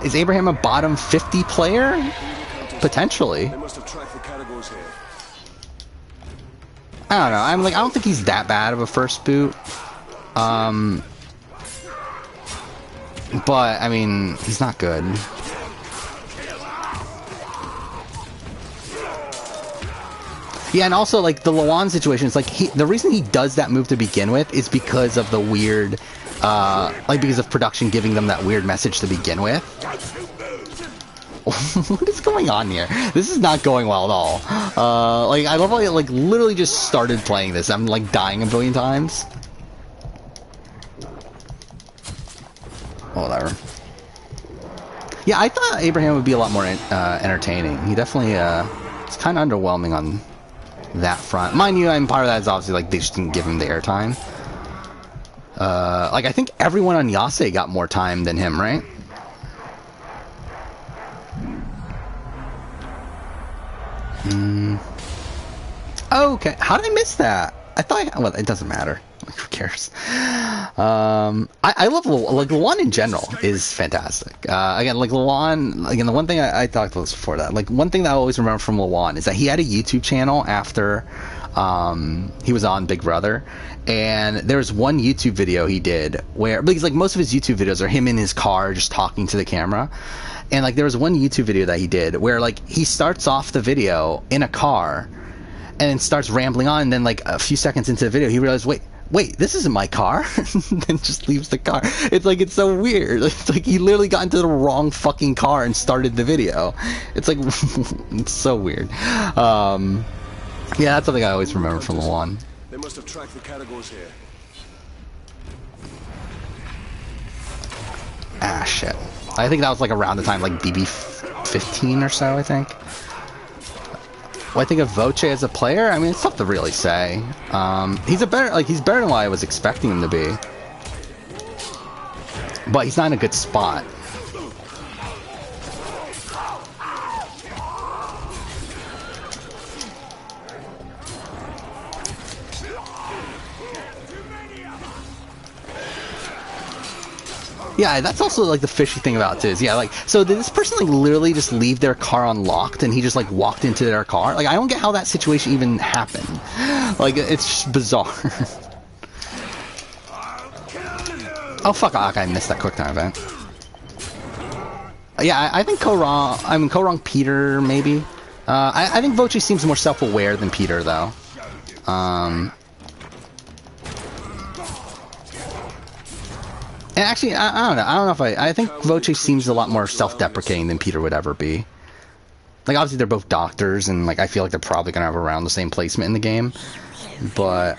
Is Abraham a bottom 50 player? Potentially. They must have tracked the categories here. I don't know. I don't think he's that bad of a first boot. But I mean, he's not good. Yeah, and also, like, the Lawan situation is, like, the reason he does that move to begin with is because of the weird, like, because of production giving them that weird message to begin with. What is going on here? This is not going well at all. Like, I love how I, like, literally just started playing this. I'm, like, dying a billion times. Whatever. Yeah, I thought Abraham would be a lot more entertaining. He definitely, it's kind of underwhelming on that front. Mind you, and part of that is obviously, like, they just didn't give him the airtime. Like, I think everyone on Yase got more time than him, right? Okay, how did I miss that? I thought well, it doesn't matter. Like, who cares? I love like Lawan in general is fantastic. Again, like Lawan, again, the one thing I talked about this before that, like, one thing that I always remember from Lawan is that he had a YouTube channel after he was on Big Brother, and there's one YouTube video he did where, because, like, most of his YouTube videos are him in his car just talking to the camera, and, like, there was one YouTube video that he did where, like, he starts off the video in a car and then starts rambling on, and then, like, a few seconds into the video he realized, wait, this isn't my car. Then just leaves the car. It's like, it's so weird. It's like he literally got into the wrong fucking car and started the video. It's like, it's so weird. Yeah, that's something I always remember from Lawan. They must have tracked the categories here. Ah, shit. I think that was, like, around the time, like, BB 15 or so, I think. What I think of Voce as a player? I mean, it's tough to really say. He's better than what I was expecting him to be. But he's not in a good spot. Yeah, that's also, like, the fishy thing about it is, yeah, like, so did this person, like, literally just leave their car unlocked and he just, like, walked into their car? Like, I don't get how that situation even happened. Like, it's just bizarre. Oh, fuck, I missed that quick time event. Yeah, I think Korong Peter, maybe. I think Voce seems more self-aware than Peter, though. And actually, I don't know. I don't know if I think Voce seems a lot more self-deprecating than Peter would ever be. Like, obviously they're both doctors, and, like, I feel like they're probably gonna have around the same placement in the game. But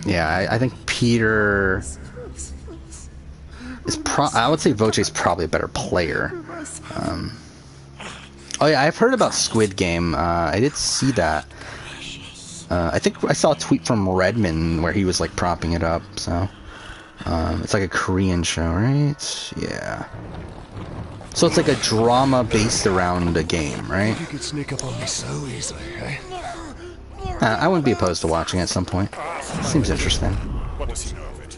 yeah, I think Peter is I would say Voce is probably a better player. Oh yeah, I've heard about Squid Game. I did see that. I think I saw a tweet from Redman where he was, like, propping it up, so it's like a Korean show, right? Yeah. So it's like a drama based around a game, right? You could sneak up on me so easily, eh? I wouldn't be opposed to watching at some point. Seems interesting. What does he know of it?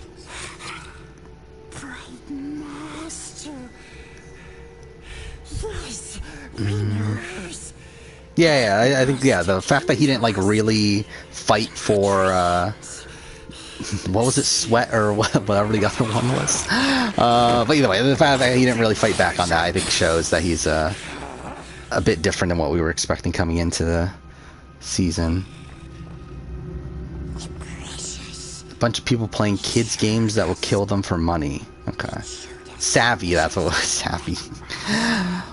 Yeah, I think, yeah, the fact that he didn't, like, really fight for what was it, Sweat or whatever the other one was. But either way, the fact that he didn't really fight back on that, I think shows that he's a bit different than what we were expecting coming into the season. A bunch of people playing kids games that will kill them for money. Okay. Savvy, that's what it was. Savvy.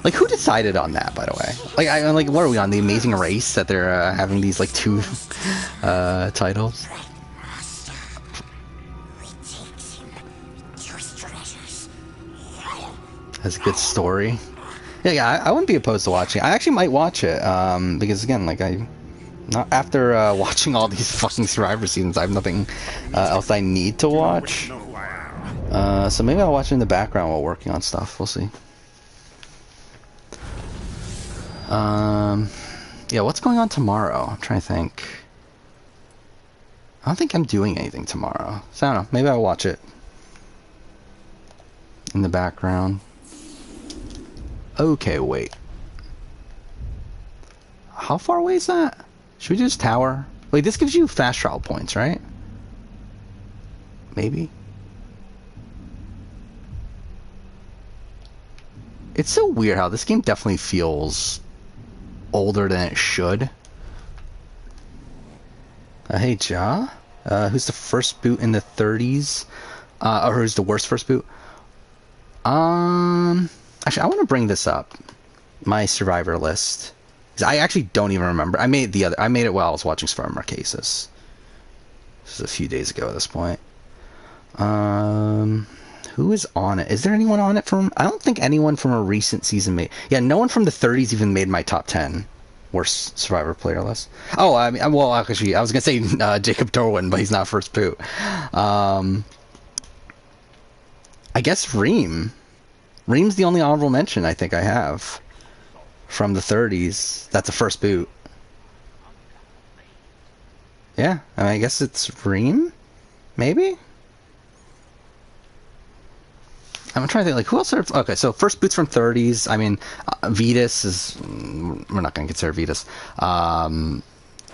Like, who decided on that, by the way? Like, what are we on? The Amazing Race that they're having these like 2 titles. That's a good story. Yeah, I wouldn't be opposed to watching. I actually might watch it because again, like not after watching all these fucking Survivor seasons, I have nothing else I need to watch. So maybe I'll watch it in the background while working on stuff. We'll see. Yeah, what's going on tomorrow? I'm trying to think. I don't think I'm doing anything tomorrow. So I don't know. Maybe I'll watch it in the background. Okay, wait. How far away is that? Should we do this tower? Wait, this gives you fast travel points, right? Maybe? It's so weird how this game definitely feels older than it should. Hey, Ja? Who's the first boot in the 30s? Or who's the worst first boot? Actually, I want to bring this up. My Survivor list. I actually don't even remember. I made it while I was watching Survivor Marquesas. This is a few days ago at this point. Who is on it? Is there anyone on it from... I don't think anyone from a recent season made... Yeah, no one from the 30s even made my top 10 worst Survivor player list. Oh, I mean, well, actually, I was going to say Jacob Dorwin, but he's not first boot. I guess Reem. Reem's the only honorable mention I think I have from the 30s. That's a first boot. Yeah, I mean, I guess it's Reem? Maybe? I'm trying to think, like, who else are... Okay, so first boots from 30s. I mean, Vetus is... We're not going to consider Vetus.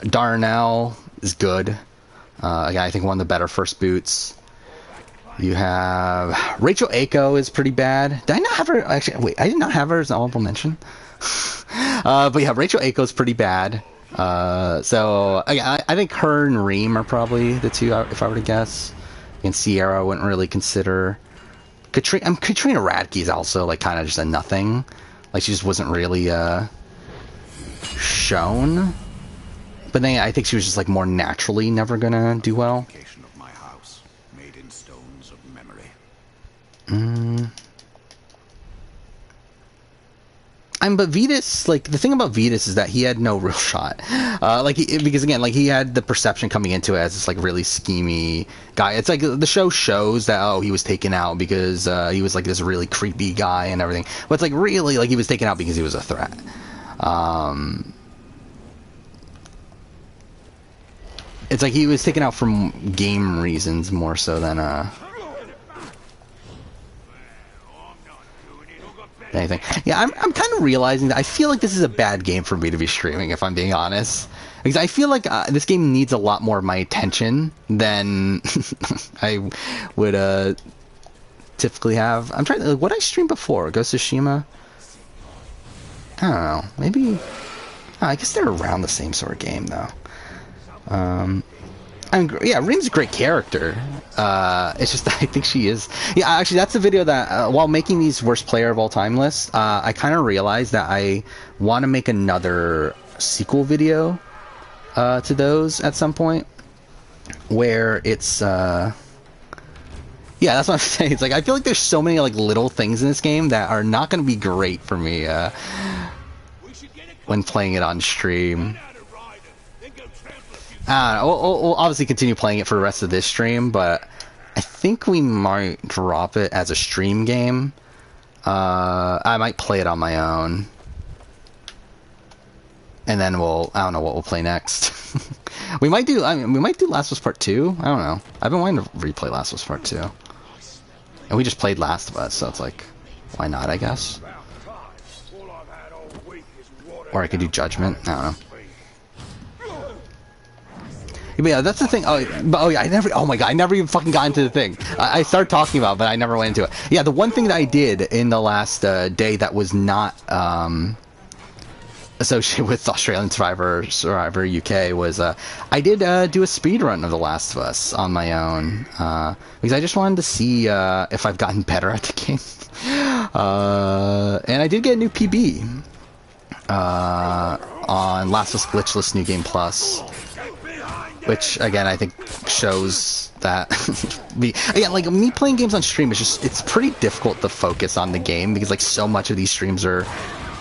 Darnell is good. Again, I think one of the better first boots. You have... Rachel Ako is pretty bad. Did I not have her... Actually, wait, I did not have her as an honorable mention. But yeah, Rachel Ako is pretty bad. So, I think her and Reem are probably the two, if I were to guess. And Sierra I wouldn't really consider... Katrina Radke is also like kind of just a nothing. Like she just wasn't really shown. But then I think she was just like more naturally never gonna do well. Of my house, made in stones of memory. But Vetus, like the thing about Vetus is that he had no real shot. Because again, like he had the perception coming into it as this like really schemy guy. It's like the show shows that he was taken out because he was like this really creepy guy and everything. But it's like really like he was taken out because he was a threat. It's like he was taken out from game reasons more so than anything. Yeah, I'm kind of realizing that I feel like this is a bad game for me to be streaming, if I'm being honest. Because I feel like this game needs a lot more of my attention than I would typically have. I'm trying to... Like, what did I stream before? Ghost of Tsushima? I don't know. Maybe... I guess they're around the same sort of game, though. Yeah, Reem's a great character. It's just that I think she is... Yeah, actually, that's the video that... while making these worst player of all time lists, I kind of realized that I want to make another sequel video to those at some point. Where it's... Yeah, that's what I'm saying. It's like, I feel like there's so many like little things in this game that are not going to be great for me when playing it on stream. I don't know, we'll obviously continue playing it for the rest of this stream, but I think we might drop it as a stream game. I might play it on my own. And then I don't know what we'll play next. we might do Last of Us Part 2? I don't know. I've been wanting to replay Last of Us Part 2. And we just played Last of Us, so it's like, why not, I guess? Or I could do Judgment, I don't know. Yeah, that's the thing. Oh yeah, oh my god, I never even fucking got into the thing. I started talking about it, but I never went into it. Yeah, the one thing that I did in the last day that was not associated with Australian Survivor UK was I did do a speed run of The Last of Us on my own because I just wanted to see if I've gotten better at the game. And I did get a new PB on Last of Us Glitchless New Game Plus, which again I think shows that again, like me playing games on stream is just, it's pretty difficult to focus on the game because like so much of these streams are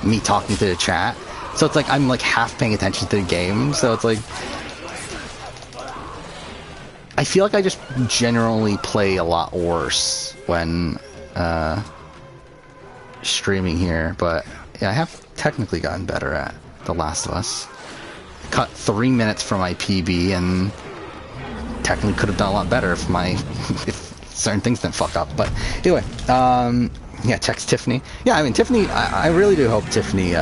me talking to the chat. So it's like I'm like half paying attention to the game, so it's like I feel like I just generally play a lot worse when streaming here, but yeah, I have technically gotten better at The Last of Us. Cut 3 minutes from my PB and technically could have done a lot better if if certain things didn't fuck up. But anyway, yeah, text Tiffany. Yeah, I mean Tiffany, I really do hope Tiffany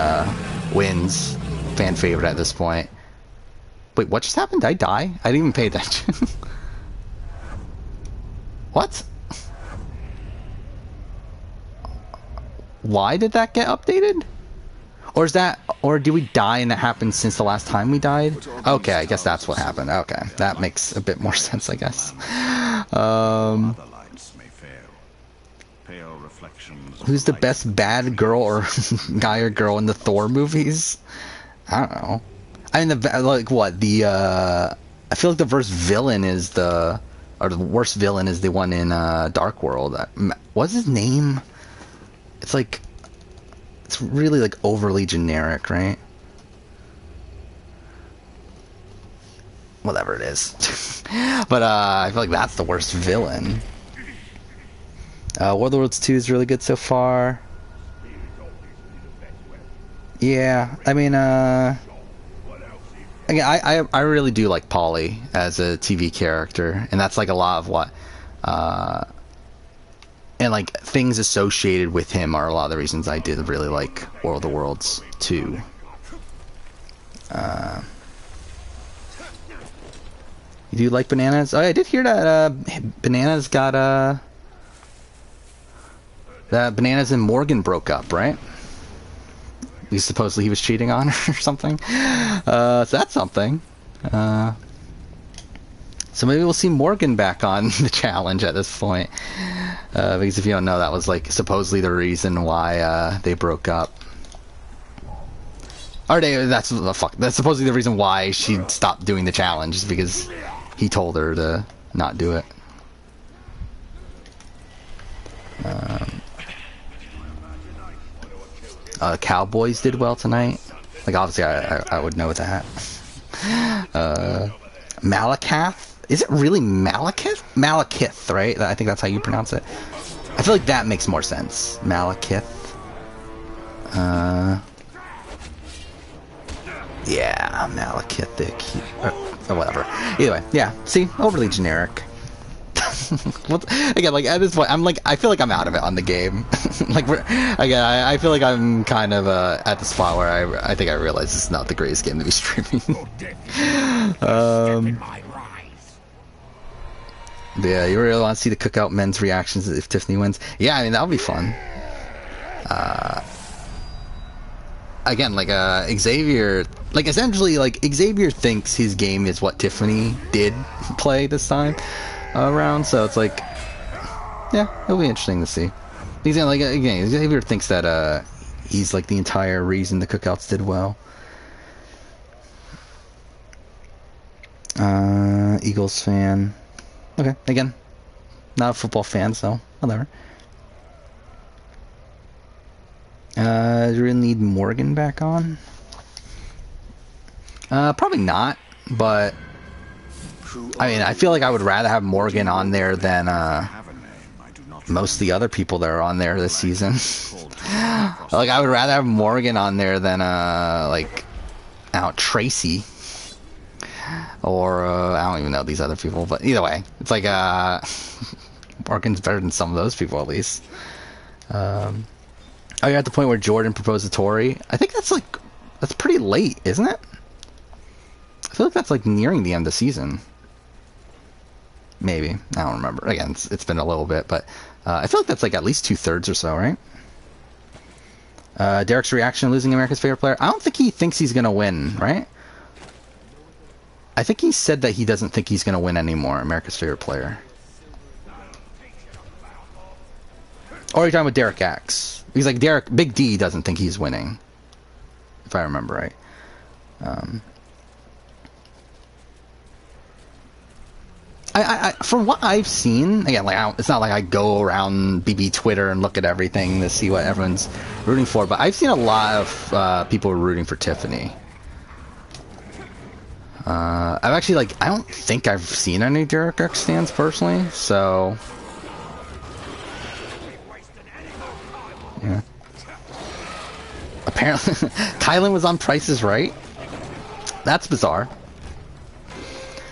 wins. Fan favorite at this point. Wait, what just happened? Did I die? I didn't even pay attention. What? Why did that get updated? Or is that, or did we die and that happened since the last time we died? Okay, I guess that's what happened. Okay, that makes a bit more sense, I guess. Who's the best bad girl or guy or girl in the Thor movies? I don't know. I mean, like what the I feel like the worst villain is the worst villain is the one in Dark World. What's his name? It's like, it's really like overly generic, right? Whatever it is. But I feel like that's the worst villain. War of the Worlds 2 is really good so far. Yeah, I mean, again, I really do like Polly as a TV character, and that's like a lot of what, and like things associated with him are a lot of the reasons I did really like War of the Worlds 2. You do like Bananas? Oh, yeah, I did hear that Bananas got that Bananas and Morgan broke up, right? Supposedly he was cheating on her or something. So that's something. So maybe we'll see Morgan back on the challenge at this point. Because if you don't know, that was like supposedly the reason why they broke up. Or that's supposedly the reason why she stopped doing the challenge, is because he told her to not do it. Cowboys did well tonight. Like, obviously, I would know that. Malakath? Is it really Malakith? Malakith, right? I think that's how you pronounce it. I feel like that makes more sense. Malakith. Yeah, Malakithic. Or whatever. Either way, yeah. See? Overly generic. Again, like at this point, I feel like I'm out of it on the game. Like, I feel like I'm kind of at the spot where I think I realize it's not the greatest game to be streaming. Yeah, you really want to see the Cookout men's reactions if Tiffany wins? Yeah, I mean that would be fun. Again, like Xavier, like essentially, like Xavier thinks his game is what Tiffany did play this time around, so it's like, yeah, it'll be interesting to see. He's like, again, Xavier thinks that he's like the entire reason the Cookouts did well. Eagles fan. Okay, again, not a football fan, so whatever. Do we really need Morgan back on? Probably not, but I mean, I feel like I would rather have Morgan on there than most of the other people that are on there this season. Like, I would rather have Morgan on there than like, Tracy. Or I don't even know these other people, but either way, it's like Morgan's better than some of those people at least. Oh, you're at the point where Jordan proposed to Tori. I think that's pretty late, isn't it? I feel like that's like nearing the end of the season. Maybe. I don't remember. Again, it's been a little bit, but I feel like that's like at least 2/3 or so, right? Derek's reaction losing America's favorite player. I don't think he thinks he's going to win, right? I think he said that he doesn't think he's going to win anymore, America's favorite player. Or are you talking about Derek X? He's like, Big D doesn't think he's winning, if I remember right. I from what I've seen, again, like it's not like I go around BB Twitter and look at everything to see what everyone's rooting for, but I've seen a lot of people rooting for Tiffany. I've actually, like, I don't think I've seen any Derek X stands personally, so yeah. Apparently, Kylan was on Price is Right. That's bizarre.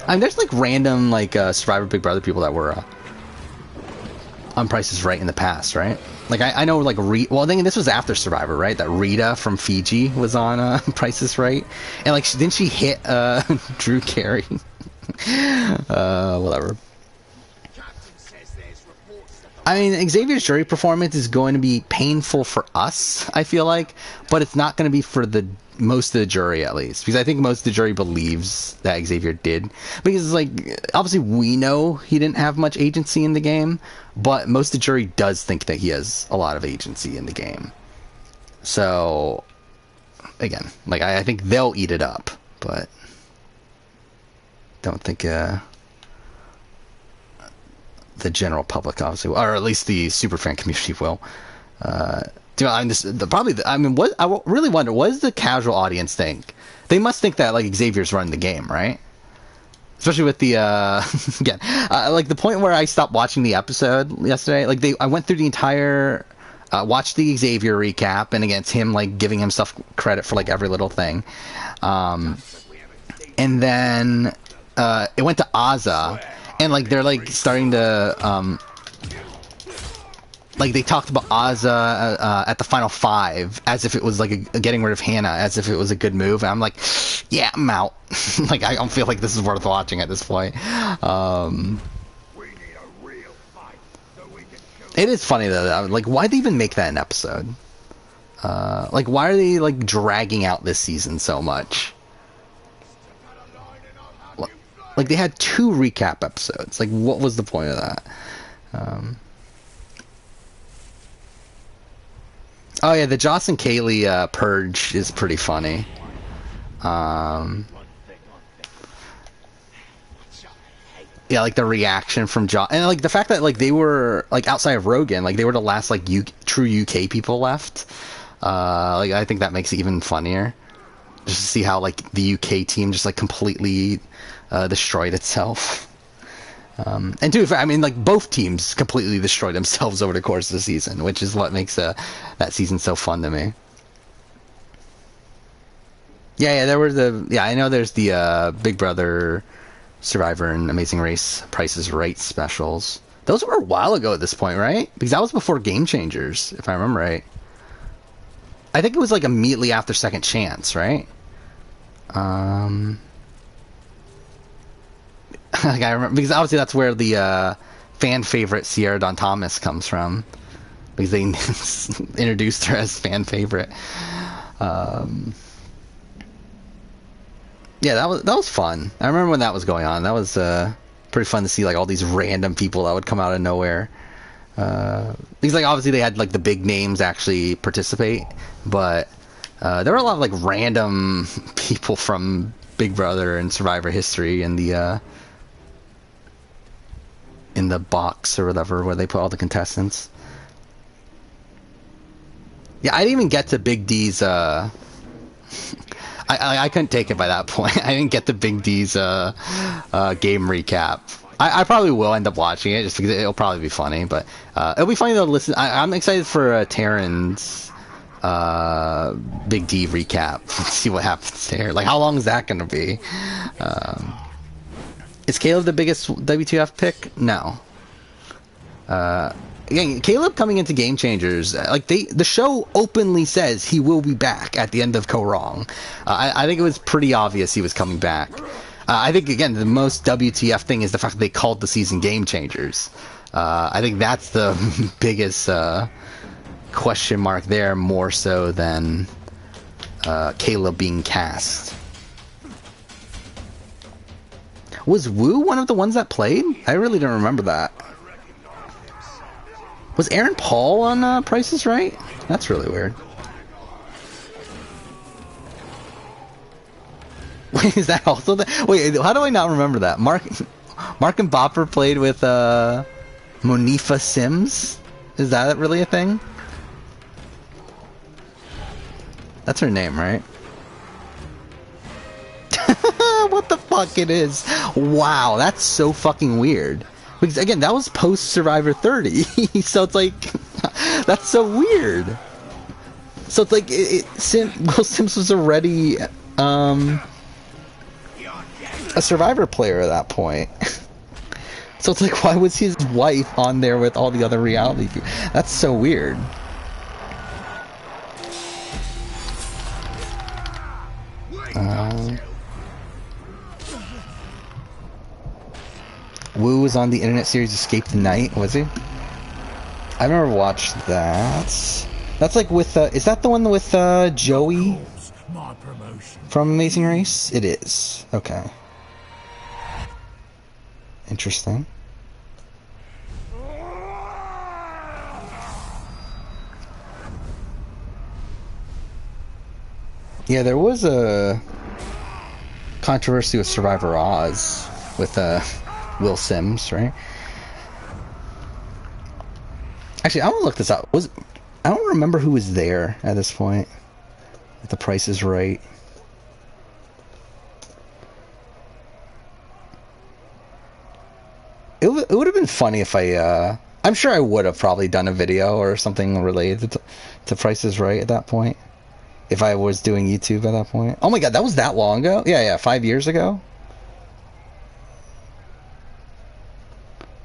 I mean, there's like random like Survivor Big Brother people that were on Price is Right in the past, right? Like I know like well, I think this was after Survivor, right? That Rita from Fiji was on Price is Right, and like didn't she hit Drew Carey? Whatever. I mean, Xavier's jury performance is going to be painful for us, I feel like, but it's not going to be for the most of the jury, at least, because I think most of the jury believes that Xavier did, because like obviously we know he didn't have much agency in the game, but most of the jury does think that he has a lot of agency in the game. So again, like I think they'll eat it up, but don't think the general public obviously will, or at least the superfan community will. What I really wonder, what does the casual audience think? They must think that like Xavier's running the game, right? Especially with the again, like the point where I stopped watching the episode yesterday. Like I went through the entire, watched the Xavier recap, and again, it's him like giving himself credit for like every little thing, and then it went to Azza, and like they're like starting to like they talked about Azza at the final 5 as if it was like a getting rid of Hannah, as if it was a good move. And I'm like, yeah, I'm out. Like I don't feel like this is worth watching at this point. It is funny though. Like, why'd they even make that an episode? Like, why are they like dragging out this season so much? Like they had 2 recap episodes. Like, what was the point of that? Oh yeah, the Joss and Kaylee purge is pretty funny. Yeah, like the reaction from Joss, and like the fact that like they were like outside of Rogan, like they were the last like true UK people left. Like I think that makes it even funnier, just to see how like the UK team just like completely destroyed itself. And to be fair, I mean, like both teams completely destroyed themselves over the course of the season, which is what makes that season so fun to me. Yeah, there were I know there's the Big Brother, Survivor, and Amazing Race Price is Right specials. Those were a while ago at this point, right? Because that was before Game Changers, if I remember right. I think it was like immediately after Second Chance, right? Like I remember, because obviously that's where the fan favorite Sierra Dawn Thomas comes from, because they introduced her as fan favorite. Yeah, that was fun. I remember when that was going on. That was pretty fun to see like all these random people that would come out of nowhere. Because like obviously they had like the big names actually participate, but there were a lot of like random people from Big Brother and Survivor history in the box or whatever where they put all the contestants. Yeah, I didn't even get to Big D's. I couldn't take it by that point. I didn't get to Big D's game recap. I probably will end up watching it just because it'll probably be funny. But it'll be funny to listen. I'm excited for Taryn's Big D recap. See what happens there. Like, how long is that going to be? Is Caleb the biggest WTF pick? No. again, Caleb coming into Game Changers, like the show openly says he will be back at the end of Go Wrong. I think it was pretty obvious he was coming back. I think, again, the most WTF thing is the fact that they called the season Game Changers. I think that's the biggest question mark there, more so than Caleb being cast. Was Wu one of the ones that played? I really don't remember that. Was Aaron Paul on Price is Right? That's really weird. Wait, is that also the... Wait, how do I not remember that? Mark and Bopper played with Monifa Sims? Is that really a thing? That's her name, right? What the fuck it is? Wow, that's so fucking weird. Because again, that was post Survivor 30, so it's like that's so weird. So it's like Will Sims was already a Survivor player at that point. So it's like, why was his wife on there with all the other reality people? That's so weird. Wu was on the internet series Escape the Night, was he? I never watched that. That's like with, is that the one with Joey from Amazing Race? It is. Okay. Interesting. Yeah, there was a controversy with Survivor Oz with Will Sims, right? Actually, I want to look this up. I don't remember who was there at this point. If the Price is Right. It would have been funny if I'm sure I would have probably done a video or something related to Price is Right at that point. If I was doing YouTube at that point. Oh my god, that was that long ago? Yeah, 5 years ago?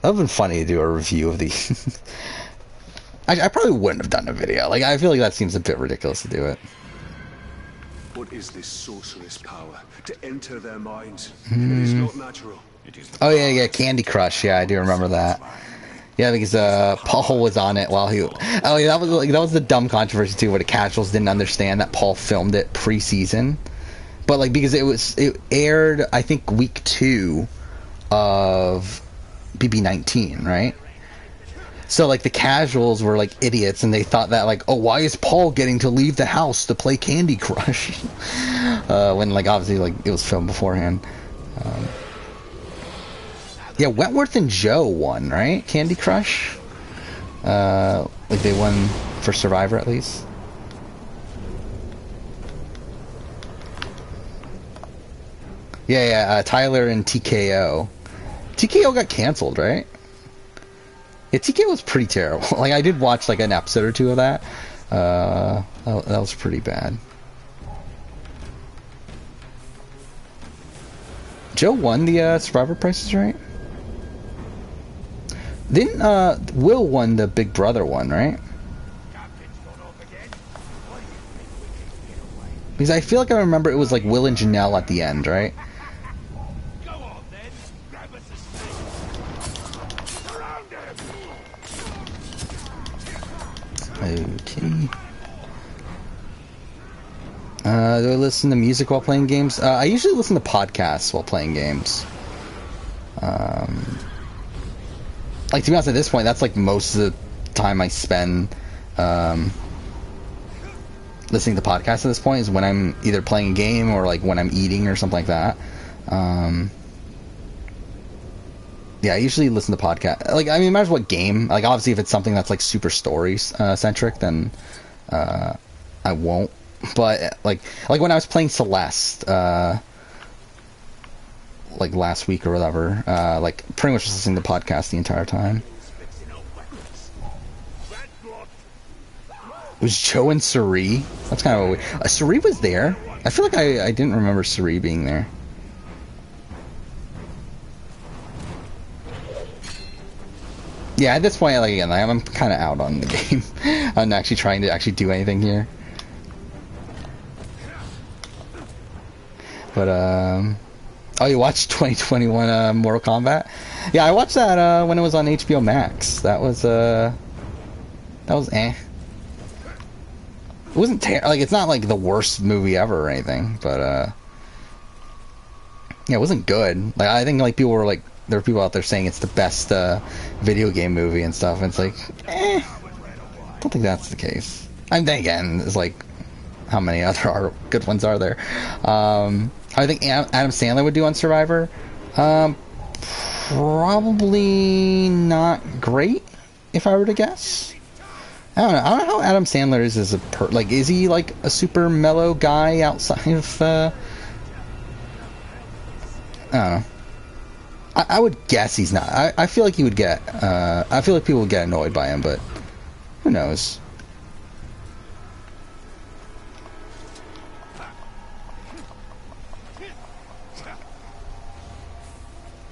That would have been funny to do a review of the... I probably wouldn't have done a video. Like, I feel like that seems a bit ridiculous to do it. What is this sorceress power? To enter their minds? It is not natural. It is oh yeah, Candy Crush. Yeah, I do remember that. Yeah, because Paul was on it while he... Oh yeah, that was the dumb controversy too, where the casuals didn't understand that Paul filmed it pre-season. But like, because it aired, I think, week 2 of BB19, right? So like the casuals were like idiots, and they thought that like, oh, why is Paul getting to leave the house to play Candy Crush? When like obviously like it was filmed beforehand. Yeah, Wentworth and Joe won, right? Candy Crush. Like they won for Survivor at least. Yeah, Tyler and TKO. TKO got canceled, right? Yeah, TKO was pretty terrible. Like, I did watch, like, an episode or 2 of that. That was pretty bad. Joe won the Survivor Prices, right? Didn't, Will won the Big Brother one, right? Because I feel like I remember it was, like, Will and Janelle at the end, right? Okay. Do I listen to music while playing games? I usually listen to podcasts while playing games. Like, to be honest, at this point, that's like most of the time I spend listening to podcasts at this point is when I'm either playing a game or like when I'm eating or something like that. Yeah, I usually listen to podcasts. Like, I mean, no matter what game. Like, obviously, if it's something that's, like, super story-centric, then I won't. But, like when I was playing Celeste, like, last week or whatever, like, pretty much just listening to podcasts the entire time. It was Joe and Suri. That's kind of weird. Suri was there. I feel like I didn't remember Suri being there. Yeah, at this point, like again, like, I'm kind of out on the game. I'm actually trying to actually do anything here. But oh, you watched 2021 Mortal Kombat? Yeah, I watched that when it was on HBO Max. That was eh. It wasn't like it's not like the worst movie ever or anything, but yeah, it wasn't good. Like I think like people were like there were people out there saying it's the best video game movie and stuff, and it's like I don't think that's the case. And then again, it's like how many other good ones are there? I think Adam Sandler would do on Survivor. Probably not great, if I were to guess. I don't know how Adam Sandler is as a like. Is he like a super mellow guy outside of? I don't know. I would guess he's not. I feel like he would get. I feel like people would get annoyed by him, but who knows?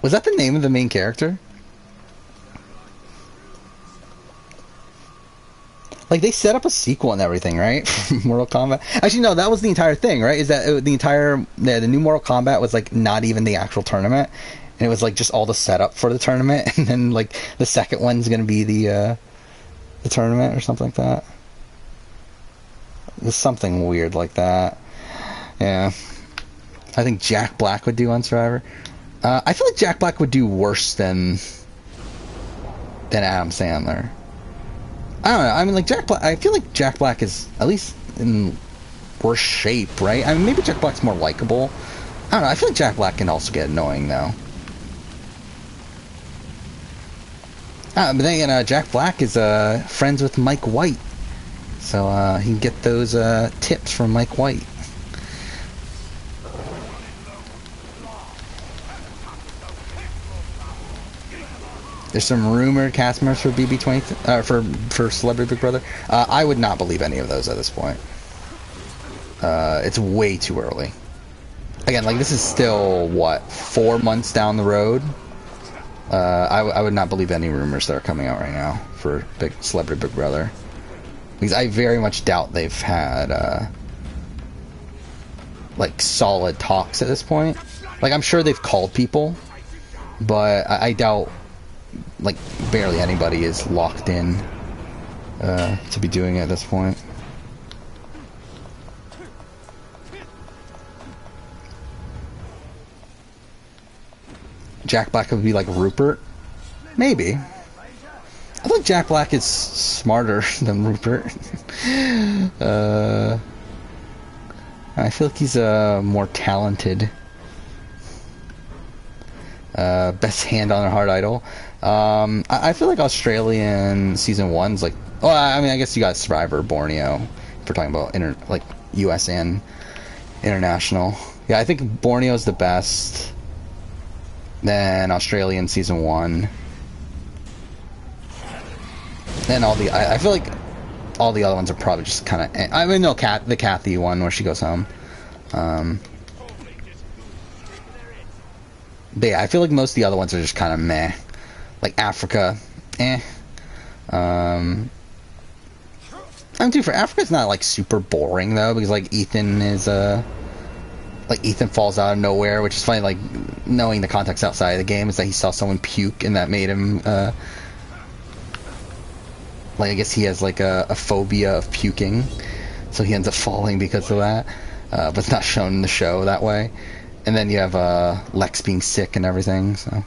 Was that the name of the main character? Like, they set up a sequel and everything, right? Mortal Kombat. Actually, no, that was the entire thing, right? Is that the new Mortal Kombat was, like, not even the actual tournament. And it was, like, just all the setup for the tournament. And then, like, the second one's going to be the tournament or something like that. There's something weird like that. Yeah. I think Jack Black would do on Survivor. I feel like Jack Black would do worse than Adam Sandler. I don't know. I mean, like Jack Black. I feel like Jack Black is at least in worse shape, right? I mean, maybe Jack Black's more likable. I don't know. I feel like Jack Black can also get annoying, though. But then again, Jack Black is friends with Mike White, so he can get those tips from Mike White. There's some rumored cast members for BB20 for Celebrity Big Brother. I would not believe any of those at this point. It's way too early. Again, like this is still what 4 months down the road. I would not believe any rumors that are coming out right now for Celebrity Big Brother, because I very much doubt they've had like solid talks at this point. Like I'm sure they've called people, but I doubt. Like barely anybody is locked in to be doing it at this point. Jack Black would be like Rupert, maybe. I think Jack Black is smarter than Rupert. I feel like he's more talented. Best hand on a hard idol. I feel like Australian season 1's like. Oh, I mean, I guess you got Survivor, Borneo. If we're talking about like U.S. and international. Yeah, I think Borneo's the best. Then Australian season 1. Then I feel like all the other ones are probably just kind of. I mean, no, the Kathy one where she goes home. But yeah, I feel like most of the other ones are just kind of meh. Like Africa, eh. I mean, dude, for Africa, it's not like super boring though, because like Ethan is like Ethan falls out of nowhere, which is funny. Like knowing the context outside of the game is that he saw someone puke, and that made him like I guess he has like a phobia of puking, so he ends up falling because of that. But it's not shown in the show that way. And then you have Lex being sick and everything, so.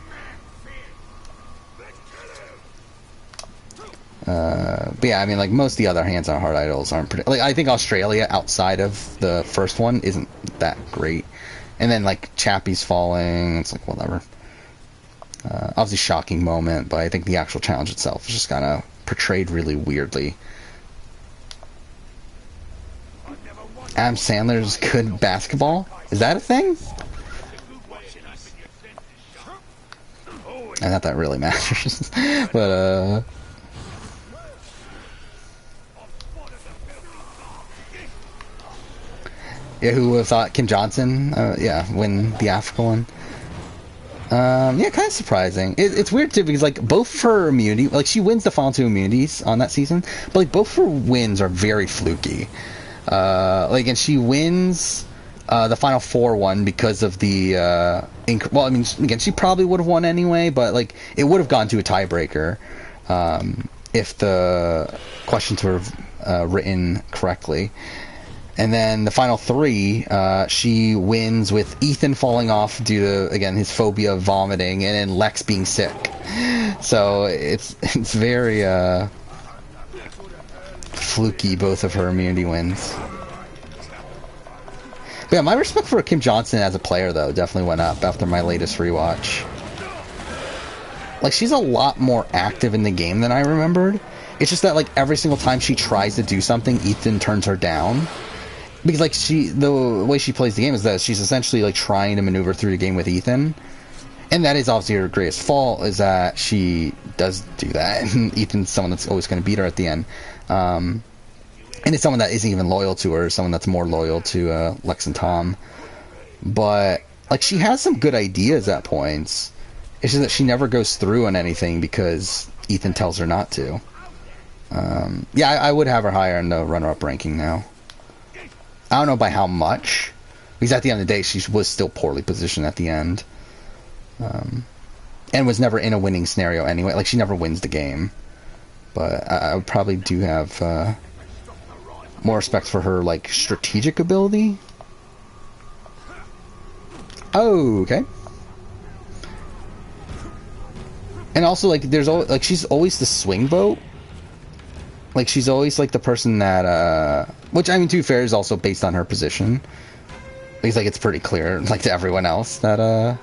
But yeah, I mean, like most of the other hands on hard idols aren't pretty. Like I think Australia outside of the first one isn't that great, and then like Chappie's falling. It's like whatever. Obviously, shocking moment, but I think the actual challenge itself is just kind of portrayed really weirdly. Adam Sandler's good basketball? Is that a thing? And not that really matters, but yeah, who would have thought Kim Johnson? Yeah, win the Africa one. Yeah, kind of surprising. It's weird too because like both her immunity, like she wins the final 2 immunities on that season, but like both her wins are very fluky. Like, and she wins the final 4 one because of the well, I mean, again, she probably would have won anyway, but like it would have gone to a tiebreaker if the questions were written correctly. And then the final 3, she wins with Ethan falling off due to, again, his phobia of vomiting, and then Lex being sick. So it's very fluky, both of her immunity wins. But yeah, my respect for Kim Johnson as a player, though, definitely went up after my latest rewatch. Like, she's a lot more active in the game than I remembered. It's just that, like, every single time she tries to do something, Ethan turns her down. Because, like, the way she plays the game is that she's essentially, like, trying to maneuver through the game with Ethan. And that is obviously her greatest fault, is that she does do that. And Ethan's someone that's always going to beat her at the end. And it's someone that isn't even loyal to her, someone that's more loyal to Lex and Tom. But, like, she has some good ideas at points. It's just that she never goes through on anything because Ethan tells her not to. Yeah, I would have her higher in the runner-up ranking now. I don't know by how much, because at the end of the day, she was still poorly positioned at the end. And was never in a winning scenario anyway. Like, she never wins the game. But I would probably do have more respect for her, like, strategic ability. Oh, okay. And also, like, there's always, like, she's always the swing vote. Like, she's always, like, the person that, which, I mean, to be fair, is also based on her position. Because, like, it's pretty clear, like, to everyone else that,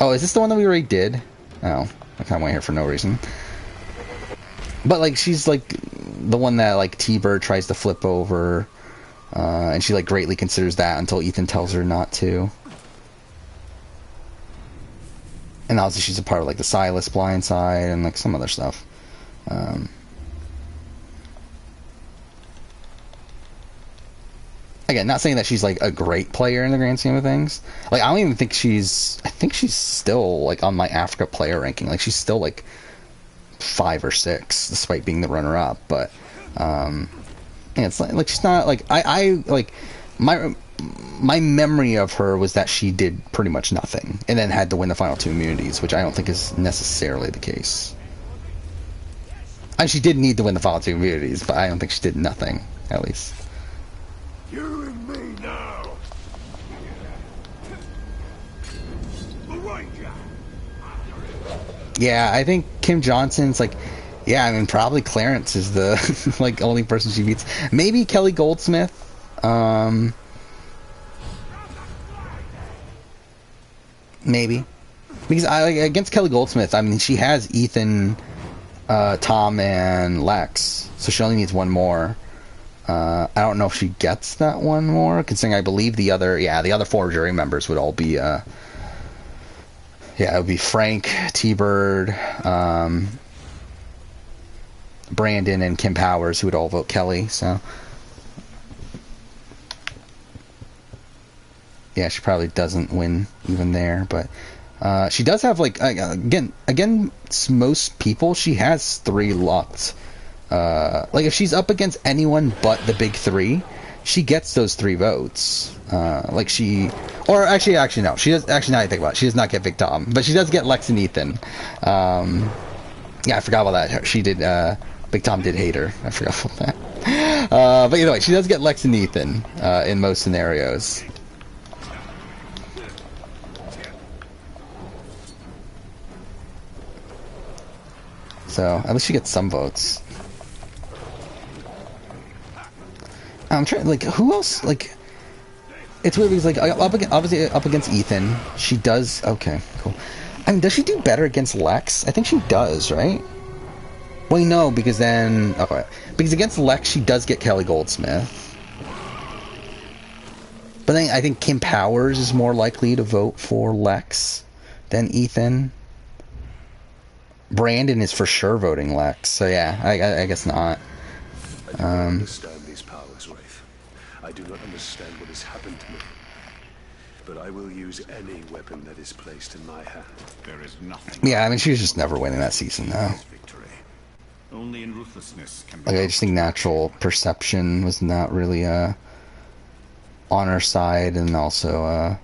Oh, is this the one that we already did? Oh, I kind of went here for no reason. But, like, she's, like, the one that, like, T-Bird tries to flip over. And she, like, greatly considers that until Ethan tells her not to. And obviously she's a part of, like, the Silas blind side and, like, some other stuff. Again, not saying that she's, like, a great player in the grand scheme of things. Like, I don't even think she's... I think she's still, like, on my Africa player ranking. Like, she's still, like, 5 or 6, despite being the runner-up. But, yeah, it's like she's not, like... I like, my memory of her was that she did pretty much nothing. And then had to win the final 2 immunities, which I don't think is necessarily the case. And she did need to win the final 2 immunities, but I don't think she did nothing, at least. You and me now. The Ranger. Yeah, I think Kim Johnson's like, yeah, I mean, probably Clarence is the like only person she beats. Maybe Kelly Goldsmith. Maybe because against Kelly Goldsmith, I mean, she has Ethan, Tom, and Lex, so she only needs one more. I don't know if she gets that one more, considering I believe the other 4 jury members would all be, it would be Frank, T-Bird, Brandon, and Kim Powers, who would all vote Kelly, so. Yeah, she probably doesn't win even there, but she does have, like, again, most people, she has 3 locked. Like, if she's up against anyone but the big 3, she gets those 3 votes. Like, or actually, no. She does, actually, now I think about it, she does not get Big Tom, but she does get Lex and Ethan. Yeah, I forgot about that. She did, Big Tom did hate her. I forgot about that. But either way, she does get Lex and Ethan, in most scenarios. So, at least she gets some votes. I'm trying, like, who else, like, it's weird because, like, obviously up against Ethan, she does, okay, cool. I mean, does she do better against Lex? I think she does, right? Well, no, because then, okay, because against Lex, she does get Kelly Goldsmith. But then I think Kim Powers is more likely to vote for Lex than Ethan. Brandon is for sure voting Lex, so yeah, I guess not. I do not understand these powers, Wraith. I do not understand what has happened to me. but I will use any weapon that is placed in my hand. There is nothing. Yeah, I mean, she was just never winning that season, though. Victory. Only in ruthlessness can be. Like, I just think natural perception was not really on her side, and also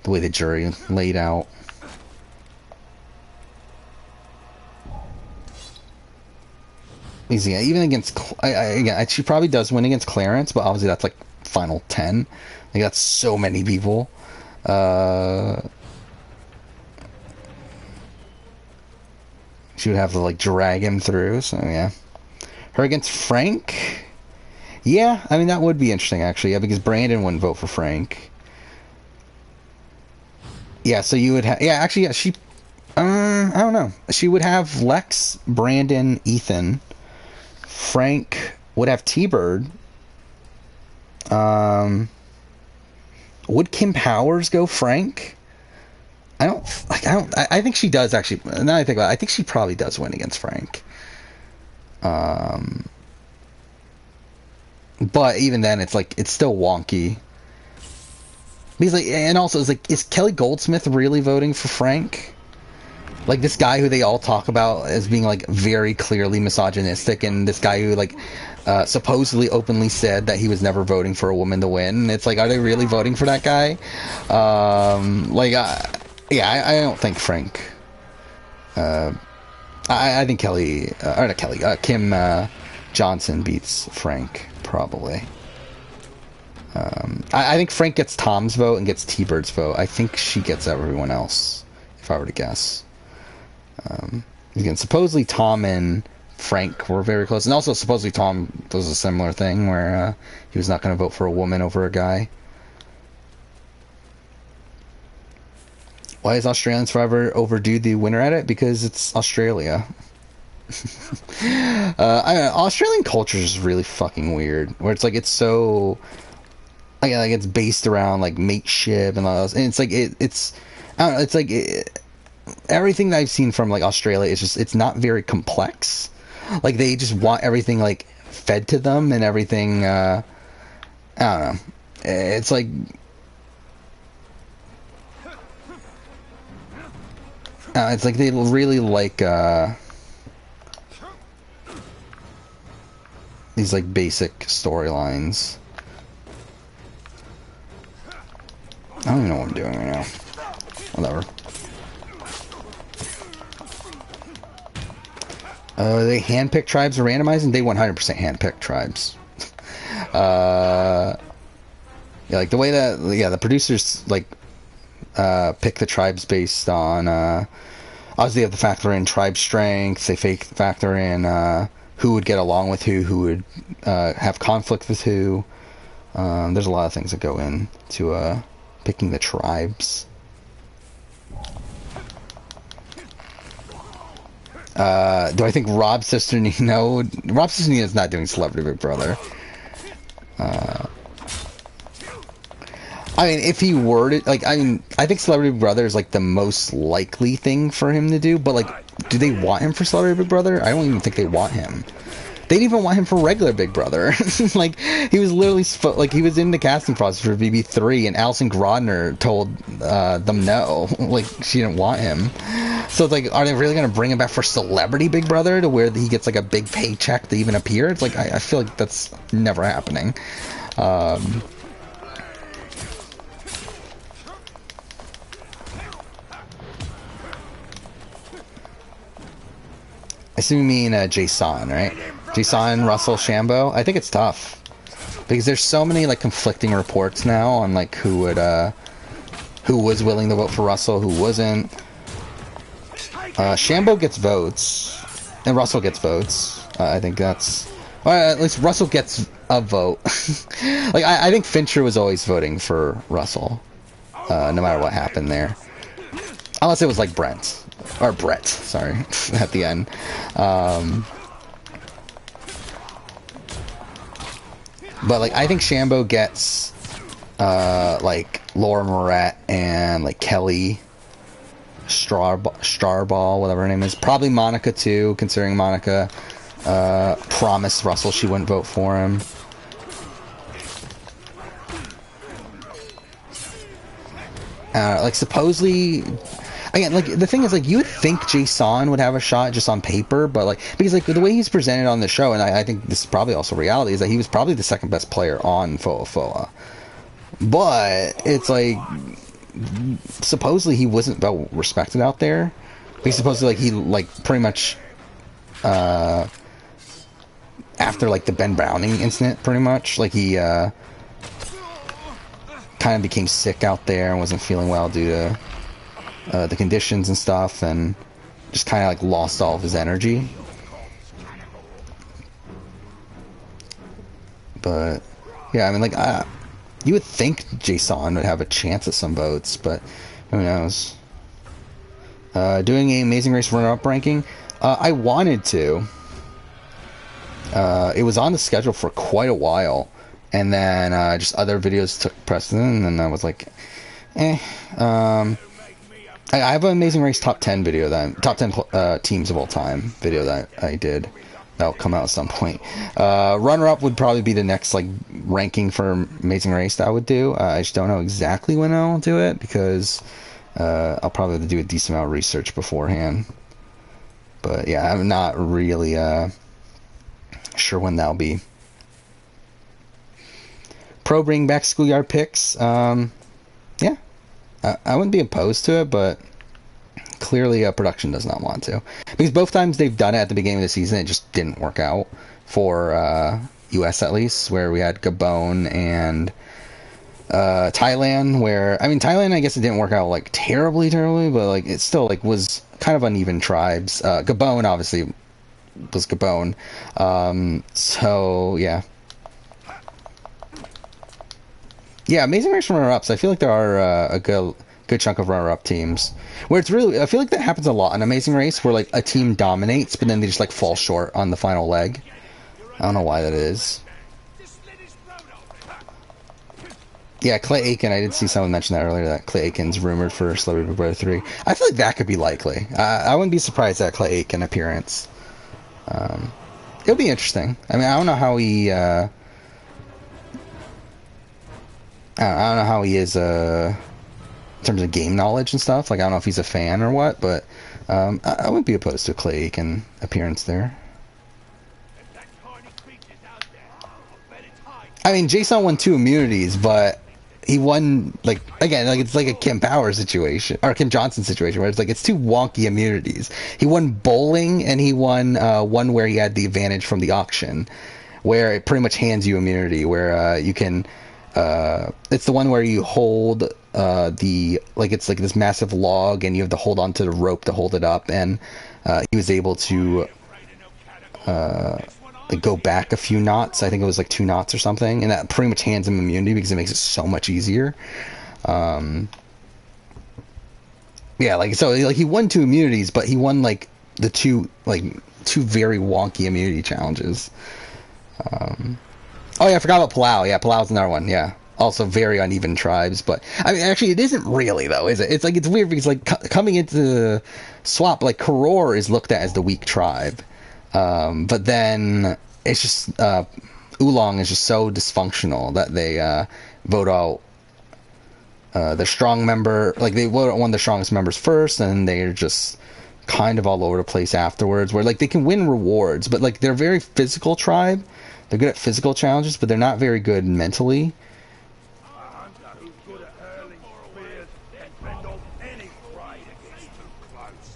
the way the jury laid out. Easy, yeah, even against again, she probably does win against Clarence, but obviously that's like final 10. Like, that's so many people. She would have to like drag him through, so yeah. Her against Frank? Yeah, I mean, that would be interesting, actually. Yeah, because Brandon wouldn't vote for Frank. Yeah, so you would have... Yeah, actually, yeah, she... I don't know. She would have Lex, Brandon, Ethan. Frank would have T-Bird. Would Kim Powers go Frank? I think she does, actually. Now that I think about it, I think she probably does win against Frank. But even then, it's like, it's still wonky. Because like, and also it's like, is Kelly Goldsmith really voting for Frank? Like, this guy who they all talk about as being like very clearly misogynistic, and this guy who like supposedly openly said that he was never voting for a woman to win. It's like, are they really voting for that guy? Yeah, I don't think Frank. I think Kelly, or not Kelly, Kim Johnson beats Frank, probably. I think Frank gets Tom's vote and gets T-Bird's vote. I think she gets everyone else, if I were to guess. Again, supposedly Tom and Frank were very close. And also, supposedly Tom does a similar thing where he was not going to vote for a woman over a guy. Why is Australian Survivor overdue the winner edit? Because it's Australia. I don't know, Australian culture is really fucking weird. Where it's like, it's so... Like it's based around like mateship and all those. And it's like, it's... I don't know, it's like... everything that I've seen from like Australia is just, it's not very complex. Like, they just want everything like fed to them and everything, I don't know. It's like... it's like they really like these like basic storylines. I don't even know what I'm doing right now. Whatever. They handpick tribes are randomizing? They 100% handpick tribes. Yeah, like the way that, yeah, the producers like pick the tribes based on obviously they have to factor in tribe strength, they factor in who would get along with who would have conflict with who. There's a lot of things that go into picking the tribes. Do I think Rob Sister Nina? No, Rob Sister Nina is not doing Celebrity Big Brother. I mean, if he were to, like, I mean, I think Celebrity Big Brother is, like, the most likely thing for him to do, but, like, do they want him for Celebrity Big Brother? I don't even think they want him. They didn't even want him for regular Big Brother. Like, he was literally, like, he was in the casting process for BB3, and Alison Grodner told them no. Like, she didn't want him. So it's like, are they really going to bring him back for Celebrity Big Brother to where he gets, like, a big paycheck to even appear? It's like, I feel like that's never happening. I assume you mean Jason, right? Jason, Russell, Shambo. I think it's tough because there's so many like conflicting reports now on like who was willing to vote for Russell, who wasn't. Shambo gets votes, and Russell gets votes. I think that's, or at least Russell gets a vote. Like I think Fincher was always voting for Russell, no matter what happened there, unless it was like Brett, sorry, at the end. But like I think Shambo gets like Laura Moret and like Kelly Starball, whatever her name is. Probably Monica too, considering Monica promised Russell she wouldn't vote for him. like supposedly, again, like the thing is, like you would think Jason would have a shot just on paper, but like because like the way he's presented on the show, and I think this is probably also reality, is that he was probably the second best player on Foa. But it's like supposedly he wasn't well respected out there. Because supposedly like he like pretty much after like the Ben Browning incident, pretty much like he kind of became sick out there and wasn't feeling well due to the conditions and stuff, and just kind of like lost all of his energy. But yeah, I mean, like you would think Jason would have a chance at some votes, but who knows? Doing an Amazing Race runner-up ranking, I wanted to. It was on the schedule for quite a while, and then just other videos took precedent, and I was like, I have an Amazing Race top 10 video, top 10 teams of all time video that I did. That'll come out at some point. Runner-up would probably be the next like ranking for Amazing Race that I would do. I just don't know exactly when I'll do it, because I'll probably have to do a decent amount of research beforehand. But yeah, I'm not really sure when that'll be. Pro bring back schoolyard picks. Yeah, I wouldn't be opposed to it, but clearly production does not want to, because both times they've done it at the beginning of the season, it just didn't work out for US at least, where we had Gabon and Thailand, where I mean Thailand, I guess it didn't work out like terribly, but like it still like was kind of uneven tribes. Gabon obviously was Gabon, so yeah. Yeah, Amazing Race runner-ups, I feel like there are a good chunk of runner-up teams where it's really, I feel like that happens a lot in Amazing Race, where like a team dominates but then they just like fall short on the final leg. I don't know why that is. Yeah, Clay Aiken, I did see someone mention that earlier, that Clay Aiken's rumored for Celebrity Big Brother 3. I feel like that could be likely. I wouldn't be surprised at Clay Aiken appearance. It'll be interesting. I mean, I don't know how he I don't know how he is in terms of game knowledge and stuff. Like, I don't know if he's a fan or what, but I wouldn't be opposed to a Clay Aiken appearance there. I mean, Jason won 2 immunities, but he won, like, again, like it's like a Kim Power situation, or Kim Johnson situation, where it's like it's 2 wonky immunities. He won bowling, and he won one where he had the advantage from the auction, where it pretty much hands you immunity, where you can... it's the one where you hold it's like this massive log, and you have to hold onto the rope to hold it up, and he was able to like go back a few knots. I think it was like 2 knots or something, and that pretty much hands him immunity because it makes it so much easier. Yeah, like, so like he won 2 immunities, but he won like the two very wonky immunity challenges. Oh yeah, I forgot about Palau. Yeah, Palau's another one. Yeah, also very uneven tribes. But I mean, actually, it isn't really though, is it? It's like, it's weird because like coming into the swap, like Karor is looked at as the weak tribe, but then it's just Oolong is just so dysfunctional that they vote out the strong member. Like they vote out one of the strongest members first, and they're just kind of all over the place afterwards. Where like they can win rewards, but like they're a very physical tribe. They're good at physical challenges, but they're not very good mentally.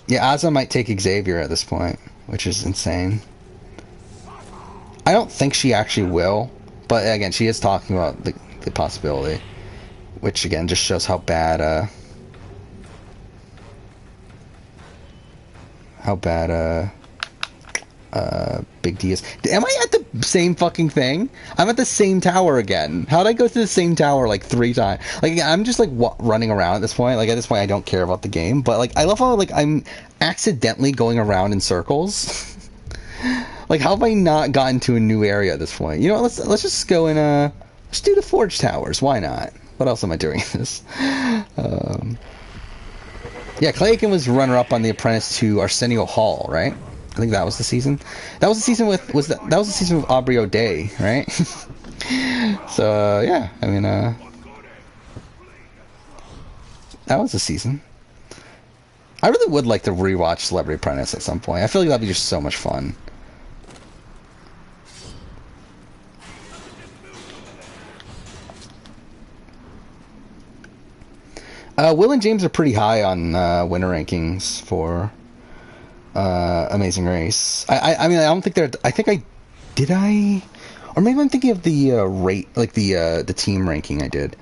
Yeah, Asa might take Xavier at this point, which is insane. I don't think she actually will, but again, she is talking about the possibility, which again just shows how bad Big D is. Am I at the same fucking thing? I'm at the same tower again. How'd I go to the same tower like 3 times? Like, I'm just like running around at this point. Like, at this point, I don't care about the game. But like, I love how like I'm accidentally going around in circles. Like, how have I not gotten to a new area at this point? You know what? Let's just go and let's do the Forge Towers. Why not? What else am I doing this? Yeah, Clay Aiken was runner-up on The Apprentice to Arsenio Hall, right? I think that was the season. That was the season with that was the season with Aubrey O'Day, right? So yeah, I mean, That was a season. I really would like to rewatch Celebrity Apprentice at some point. I feel like that'd be just so much fun. Will and James are pretty high on winner rankings for Amazing Race. I mean, I don't think they're. I think I did. Or maybe I'm thinking of the rate, like the team ranking I did.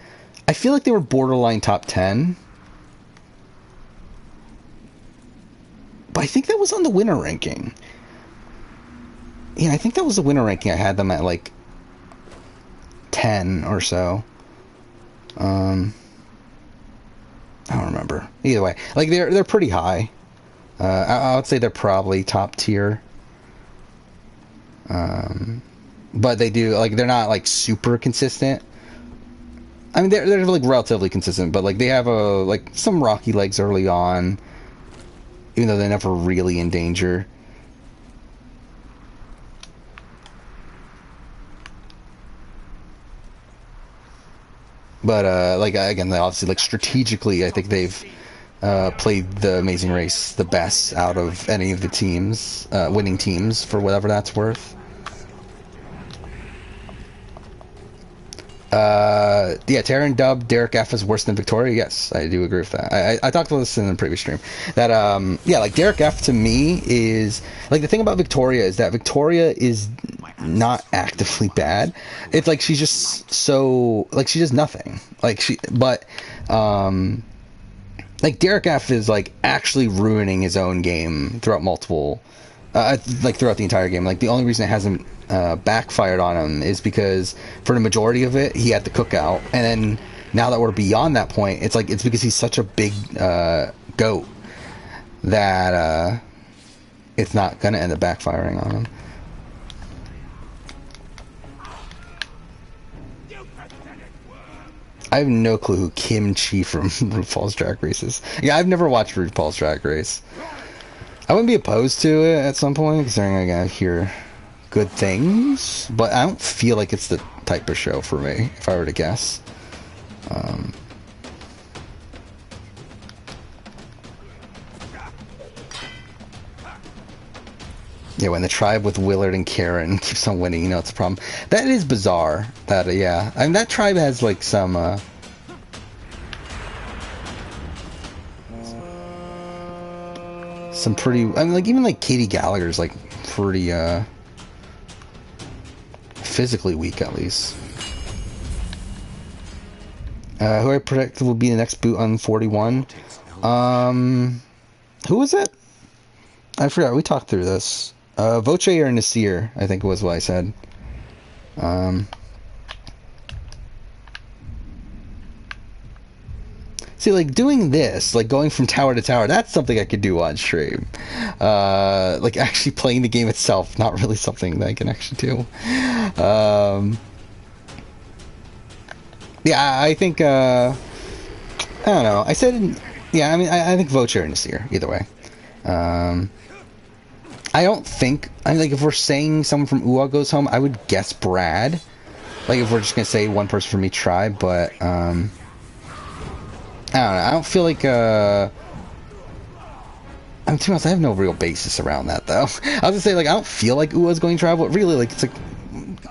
I feel like they were borderline top 10. But I think that was on the winner ranking. Yeah, I think that was the winner ranking. I had them at like 10 or so. I don't remember. Either way, like they're pretty high. I would say they're probably top tier. But they do, like, they're not like super consistent. I mean, they're like relatively consistent, but like they have like some rocky legs early on, even though they're never really in danger. But like again, they obviously, like, strategically, I think they've played the Amazing Race the best out of any of the teams, winning teams, for whatever that's worth. Yeah, Terran dubbed Derek F is worse than Victoria. Yes, I do agree with that. I talked about this in the previous stream. That yeah, like Derek F to me is like, the thing about Victoria is that Victoria is not actively bad. It's like she's just so, like, she does nothing. Like like Derek F is like actually ruining his own game throughout multiple, like throughout the entire game. Like the only reason it hasn't backfired on him is because for the majority of it he had the cookout, and then now that we're beyond that point, it's like it's because he's such a big goat that it's not gonna end up backfiring on him. I have no clue who Kim Chi from RuPaul's Drag Race is. Yeah, I've never watched RuPaul's Drag Race. I wouldn't be opposed to it at some point, considering I gotta hear good things, but I don't feel like it's the type of show for me, if I were to guess. Yeah, when the tribe with Willard and Karen keeps on winning, you know, it's a problem. That is bizarre. That, yeah. I mean, that tribe has, like, some pretty... I mean, like, even, like, Katie Gallagher's, like, pretty, physically weak, at least. Who I predict will be the next boot on 41? Who was it? I forgot. We talked through this. Voce or Nasir, I think was what I said. See, like, doing this, like, going from tower to tower, that's something I could do on stream. Like, actually playing the game itself, not really something that I can actually do. Yeah, I think, I don't know. I said, yeah, I mean, I think Voce or Nasir, either way. I don't think, I mean, like, if we're saying someone from UA goes home, I would guess Brad. Like, if we're just gonna say one person from each tribe, but, I don't know, I don't feel like, I mean, to be honest, I have no real basis around that, though. I was gonna say, like, I don't feel like UA's going travel, but really, like, it's like,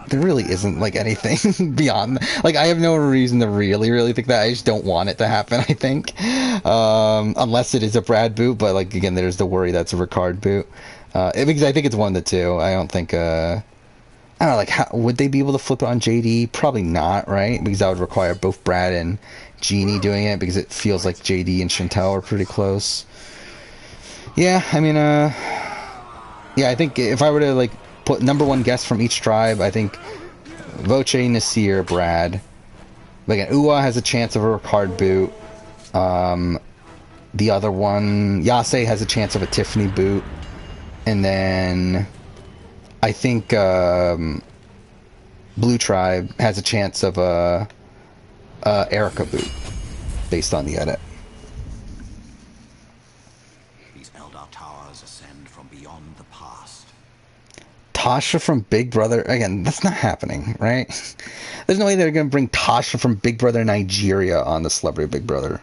there really isn't, like, anything beyond, like, I have no reason to really think that. I just don't want it to happen, I think. Unless it is a Brad boot, but, like, again, there's the worry that's a Ricard boot. Because I think it's one of the two. I don't think, I don't know, like, how, would they be able to flip it on JD? Probably not, right? Because that would require both Brad and Jeannie doing it, because it feels like JD and Chantel are pretty close. Yeah, I mean, yeah, I think if I were to, like, put number one guess from each tribe, I think Voce, Nasir, Brad. But again, Uwa has a chance of a Ricard boot. The other one, Yase has a chance of a Tiffany boot. And then I think Blue Tribe has a chance of a Erica boot, based on the edit. These Eldar towers ascend from beyond the past. Tasha from Big Brother, again, that's not happening, right? There's no way they're going to bring Tasha from Big Brother Nigeria on the Celebrity Big Brother.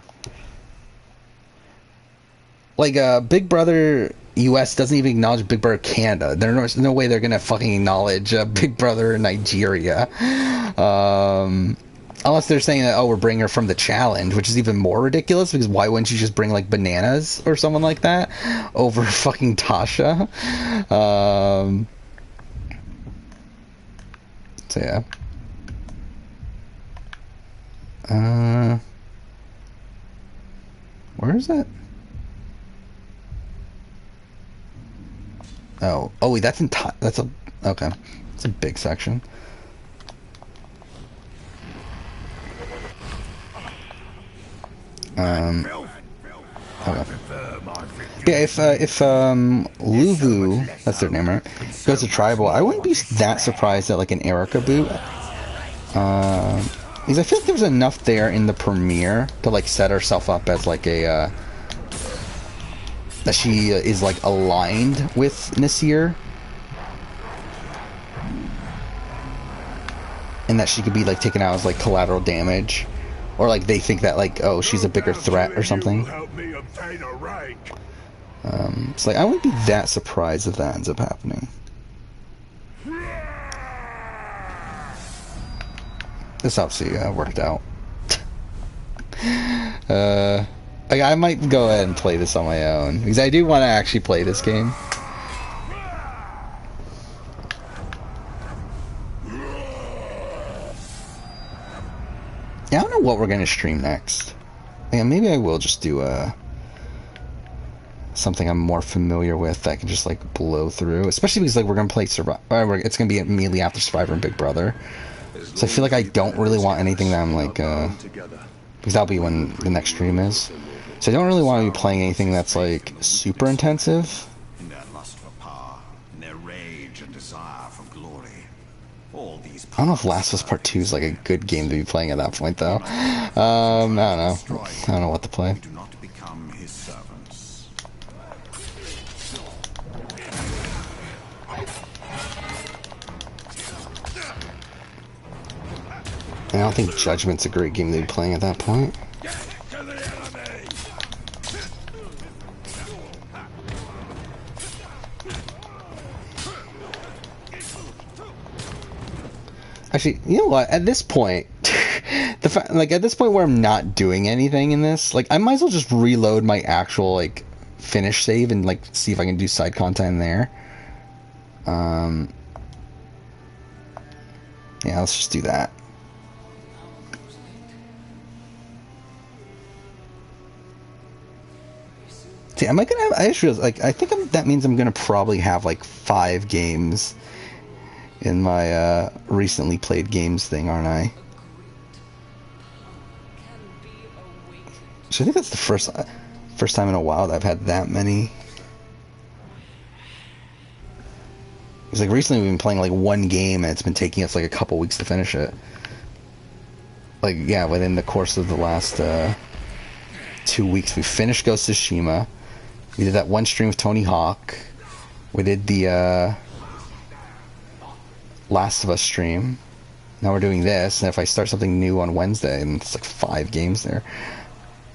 Like, Big Brother US doesn't even acknowledge Big Brother Canada. There's no way they're gonna fucking acknowledge Big Brother Nigeria. Unless they're saying that, oh, we're bringing her from the challenge, which is even more ridiculous, because why wouldn't you just bring, like, Bananas or someone like that over fucking Tasha? So, yeah. Where is it? Oh, wait, that's okay. It's a big section. Okay. Yeah, if Luvu, that's their name, right, goes to tribal, I wouldn't be that surprised at like an Erica boot. Because I feel like there's enough there in the premiere to like set herself up as like a that she is like aligned with Nasir, and that she could be like taken out as like collateral damage. Or, like, they think that, like, oh, she's a bigger threat or something. It's like, I wouldn't be that surprised if that ends up happening. This obviously worked out. Like, I might go ahead and play this on my own. Because I do want to actually play this game. Yeah, I don't know what we're going to stream next. Yeah, maybe I will just do something I'm more familiar with that I can just like blow through. Especially because like we're going to play Survivor. It's going to be immediately after Survivor and Big Brother. So I feel like I don't really want anything that I'm like... because that'll be when the next stream is. So I don't really want to be playing anything that's like super intensive. In their lust for power, in their rage and desire for glory. All these I don't know if Last of Us Part 2 is like a good game to be playing at that point, though. I don't know. I don't know what to play. do not become his servants. I don't think Judgment's a great game to be playing at that point. Actually, you know what? At this point, at this point where I'm not doing anything in this, like, I might as well just reload my actual, like, finish save and, like, see if I can do side content there. Yeah, let's just do that. See, am I gonna have, I just realized, like, I think that means I'm gonna probably have, like, 5 games in my recently played games thing, aren't I? So I think that's the first time in a while that I've had that many. It's like recently we've been playing like one game and it's been taking us like a couple weeks to finish it. Like, yeah, within the course of the last 2 weeks we finished Ghost of Tsushima. We did that one stream with Tony Hawk. We did the Last of Us stream. Now we're doing this, and if I start something new on Wednesday, and it's like 5 games there.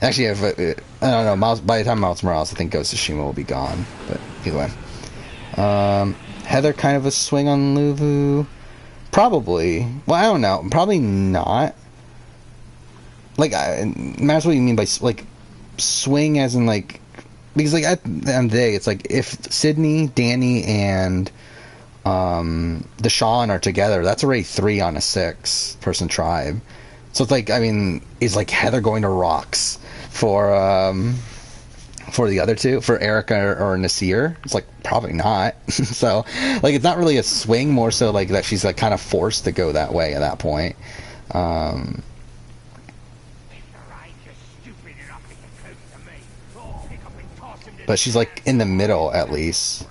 Actually, I don't know. By the time Miles Morales, I think Ghost of Tsushima will be gone. But either way, Heather kind of a swing on Luvu. Probably. Well, I don't know. Probably not. Like, matters what you mean by like swing, as in like, because like at the end of the day, it's like if Sydney, Danny, and Deshaun are together, that's already 3 on a 6-person tribe. So it's like, I mean, is like Heather going to Rocks for the other two, for Erica or Nasir? It's like probably not. So like it's not really a swing, more so like that she's like kind of forced to go that way at that point. But she's like in the middle at least.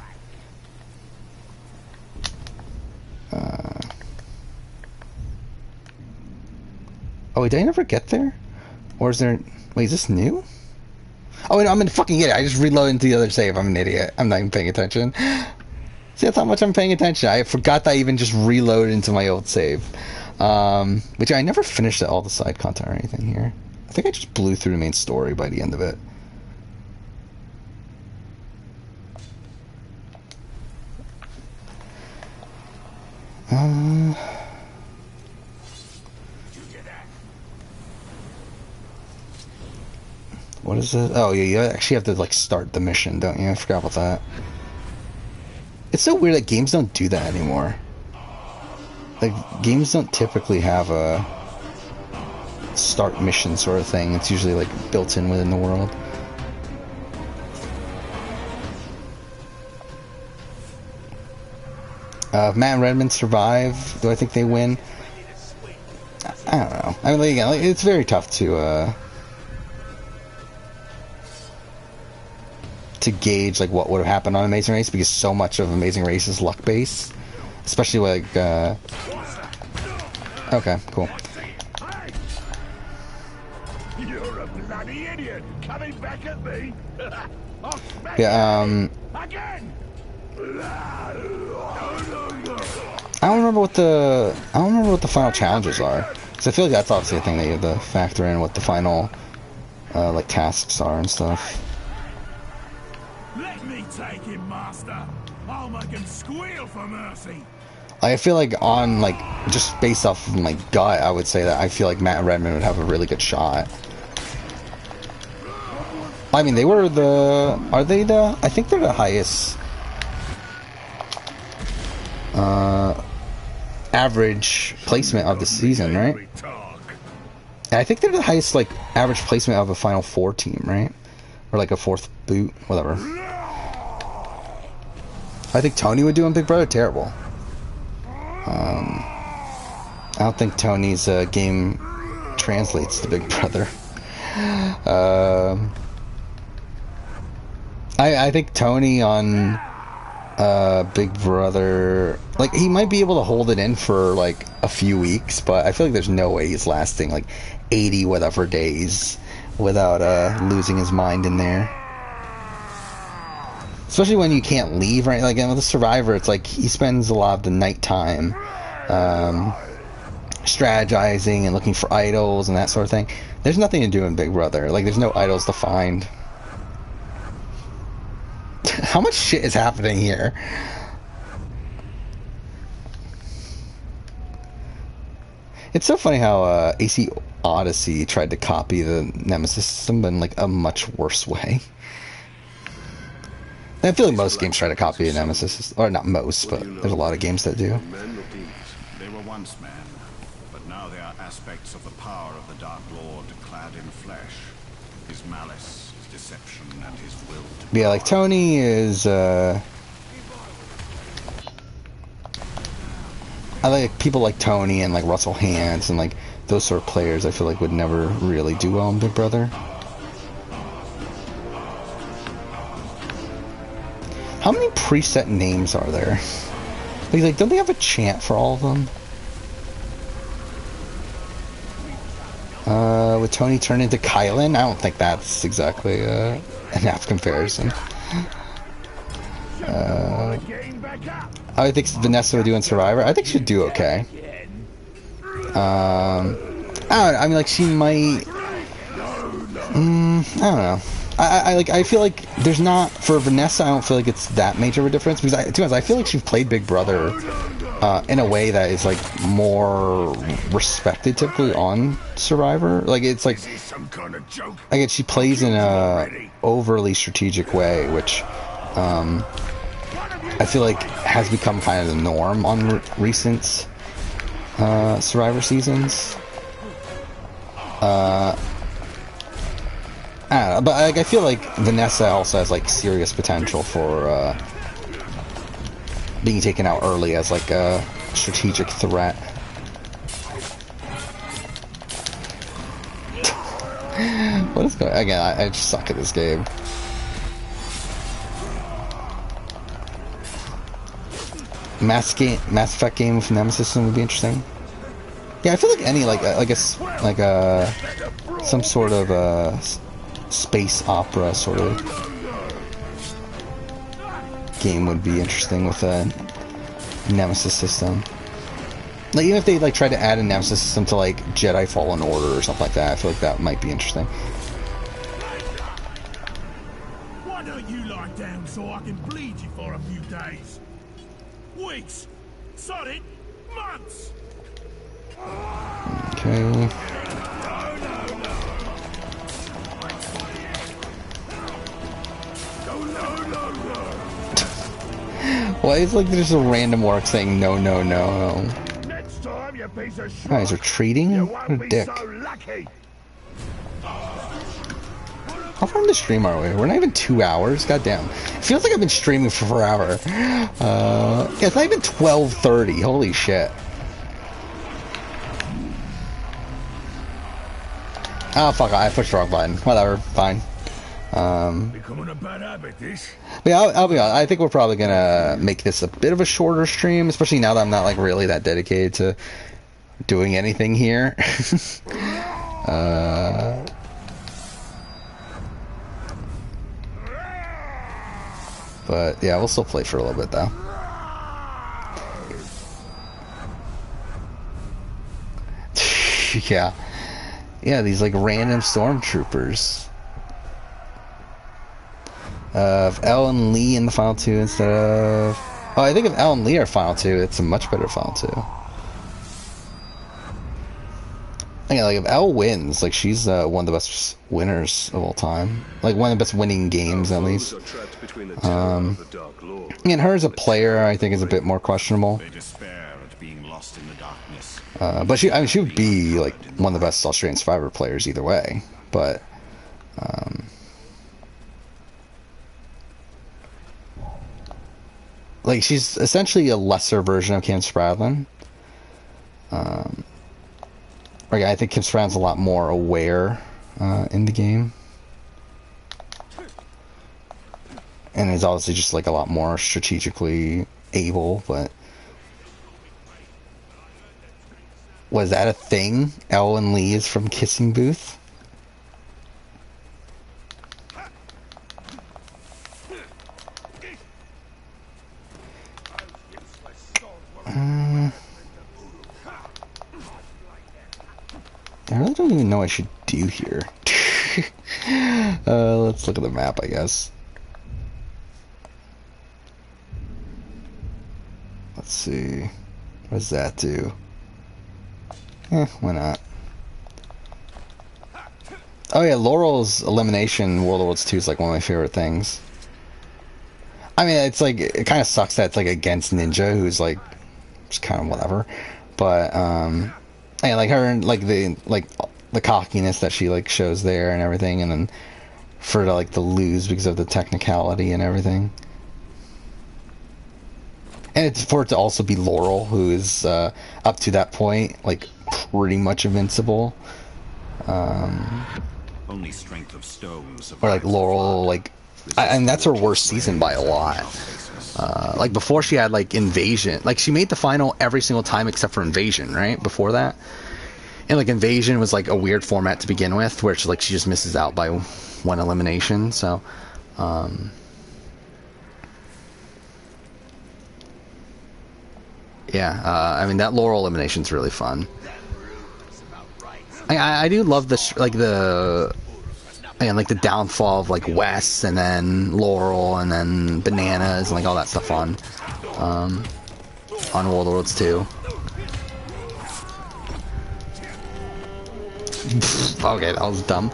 Oh wait, did I never get there? Or is there... Wait, is this new? Oh wait, no, I'm an fucking idiot. I just reloaded into the other save. I'm an idiot. I'm not even paying attention. See, that's how much I'm paying attention. I forgot that I even just reloaded into my old save. Which I never finished all the side content or anything here. I think I just blew through the main story by the end of it. What is it? Oh yeah, you actually have to like start the mission, don't you? I forgot about that. It's so weird that games don't do that anymore. Like games don't typically have a start mission sort of thing. It's usually like built in within the world. If Matt and Redmond survive, do I think they win? I don't know. I mean, like, again, like, it's very tough to gauge like what would have happened on Amazing Race, because so much of Amazing Race is luck based, especially like. Okay, cool. You're a bloody idiot! Coming back at me! Yeah. Again! I don't remember what the final challenges are, because I feel like that's obviously a thing that you have to factor in what the final like tasks are and stuff. Let me take him, master. I'll make him squeal for mercy. I feel like on like just based off of my gut, I would say that I feel like Matt and Redmond would have a really good shot. I mean, they were are they the? I think they're the highest average placement of the season, right? And I think they're the highest like average placement of a Final Four team, right? Or like a fourth boot, whatever. I think Tony would do in Big Brother terrible. I don't think Tony's game translates to Big Brother. I think Tony on Big Brother, like, he might be able to hold it in for like a few weeks, but I feel like there's no way he's lasting like 80 whatever days without losing his mind in there. Especially when you can't leave, right? Like, with a Survivor, it's like he spends a lot of the nighttime strategizing and looking for idols and that sort of thing. There's nothing to do in Big Brother. Like, there's no idols to find. How much shit is happening here? It's so funny how AC Odyssey tried to copy the Nemesis system, but in like a much worse way. I feel like most games try to copy a Nemesis, or not most, but there's a lot of games that do. They were once men, but now they are aspects of the power of the Dark Lord clad in flesh. His malice, his deception, and his will to Yeah, like Tony is, I like people like Tony and like Russell Hantz and like those sort of players I feel like would never really do well in Big Brother. How many preset names are there? Like, don't they have a chant for all of them? Would Tony turn into Kylan? I don't think that's exactly an apt comparison. I think Vanessa would do in Survivor. I think she'd do okay. I don't know. I mean, like, she might. I don't know. I feel like there's not, for Vanessa, I don't feel like it's that major of a difference, because to be honest, I feel like she's played Big Brother in a way that is like more respected typically on Survivor. Like, it's like, I guess she plays in a overly strategic way, which I feel like has become kind of the norm on recent Survivor seasons. I don't know, but like, I feel like Vanessa also has like serious potential for being taken out early as like a strategic threat. What is going on? Again, I just suck at this game. Mass Effect game with Nemesis system would be interesting. Yeah, I feel like any some sort of space opera sort of game would be interesting with a Nemesis system. Like, even if they like try to add a Nemesis system to like Jedi Fallen Order or something like that, I feel like that might be interesting. Why don't you lie down so I can bleed you for a few days? Weeks. Sod it. once. Okay. Why is like there's a random orc saying no, no, no? Next time, you piece of shit. Guys, retreating? You What won't a be dick. so lucky. How far in the stream are we? We're not even 2 hours? Goddamn. It feels like I've been streaming for forever. Yeah, it's not even 12:30. Holy shit. Oh, fuck. I pushed the wrong button. Whatever. Fine. Becoming a bad habit, this. Yeah, I'll be honest. I think we're probably gonna make this a bit of a shorter stream, especially now that I'm not like really that dedicated to doing anything here. But yeah, we'll still play for a little bit though. Yeah, these like random stormtroopers. If Elle and Lee in the final two instead of... Oh, I think if Elle and Lee are final two, it's a much better final two. Yeah, like if Elle wins, like she's one of the best winners of all time. Like one of the best winning games, at least. And her as a player, I think, is a bit more questionable. They despair at being lost in the darkness. But she would be like one of the best Australian Survivor players either way. But like she's essentially a lesser version of Kim Spradlin. Like I think Kim Spradlin's a lot more aware in the game, and is obviously just like a lot more strategically able. But was that a thing? Elle and Lee is from Kissing Booth. I really don't even know what I should do here. Let's look at the map, I guess. Let's see. What does that do? Why not? Oh yeah, Laurel's elimination in World of Worlds 2 is like one of my favorite things. I mean, it's like, it kind of sucks that it's like against Ninja, who's like, just kind of whatever. But, yeah, like her and like the cockiness that she like shows there and everything, and then for her to like to lose because of the technicality and everything. And it's for it to also be Laurel, who is up to that point like pretty much invincible. Only strength of stone. Or like Laurel, like, and that's her worst season by a lot. Like before she had like Invasion, like she made the final every single time except for Invasion, right? Before that, and like Invasion was like a weird format to begin with, where it's like she just misses out by one elimination. So, yeah, I mean that Laurel elimination is really fun. I do love this, like the. And like the downfall of like Wes, and then Laurel, and then Bananas, and like all that stuff on World of Worlds 2. Okay, that was dumb.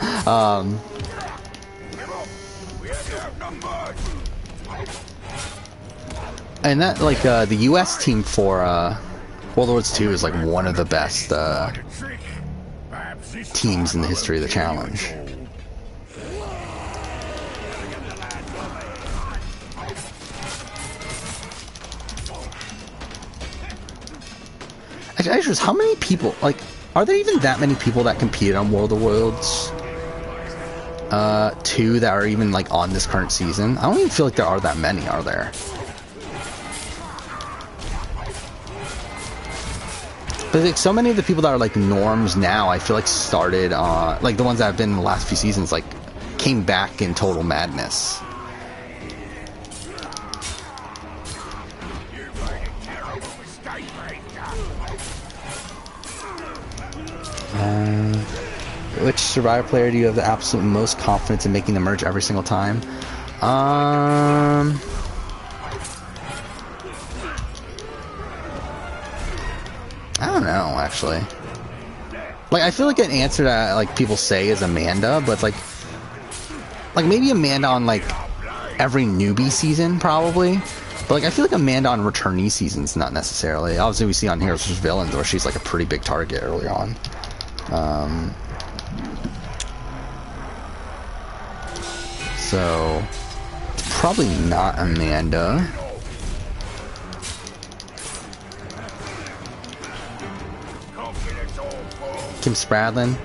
And that like the US team for World of Worlds 2 is like one of the best teams in the history of the challenge. Actually, how many people, like, are there even that many people that competed on World of Worlds 2 that are even, like, on this current season? I don't even feel like there are that many, are there? But, like, so many of the people that are, like, norms now, I feel like started, like, the ones that have been in the last few seasons, like, came back in Total Madness. Which Survivor player do you have the absolute most confidence in making the merge every single time? actually. Like, I feel like an answer that, like, people say is Amanda, but it's like maybe Amanda on, like, every newbie season, probably. But, like, I feel like Amanda on returnee seasons, not necessarily. Obviously, we see on Heroes vs. Villains where she's, like, a pretty big target early on. So, probably not Amanda. Kim Spradlin.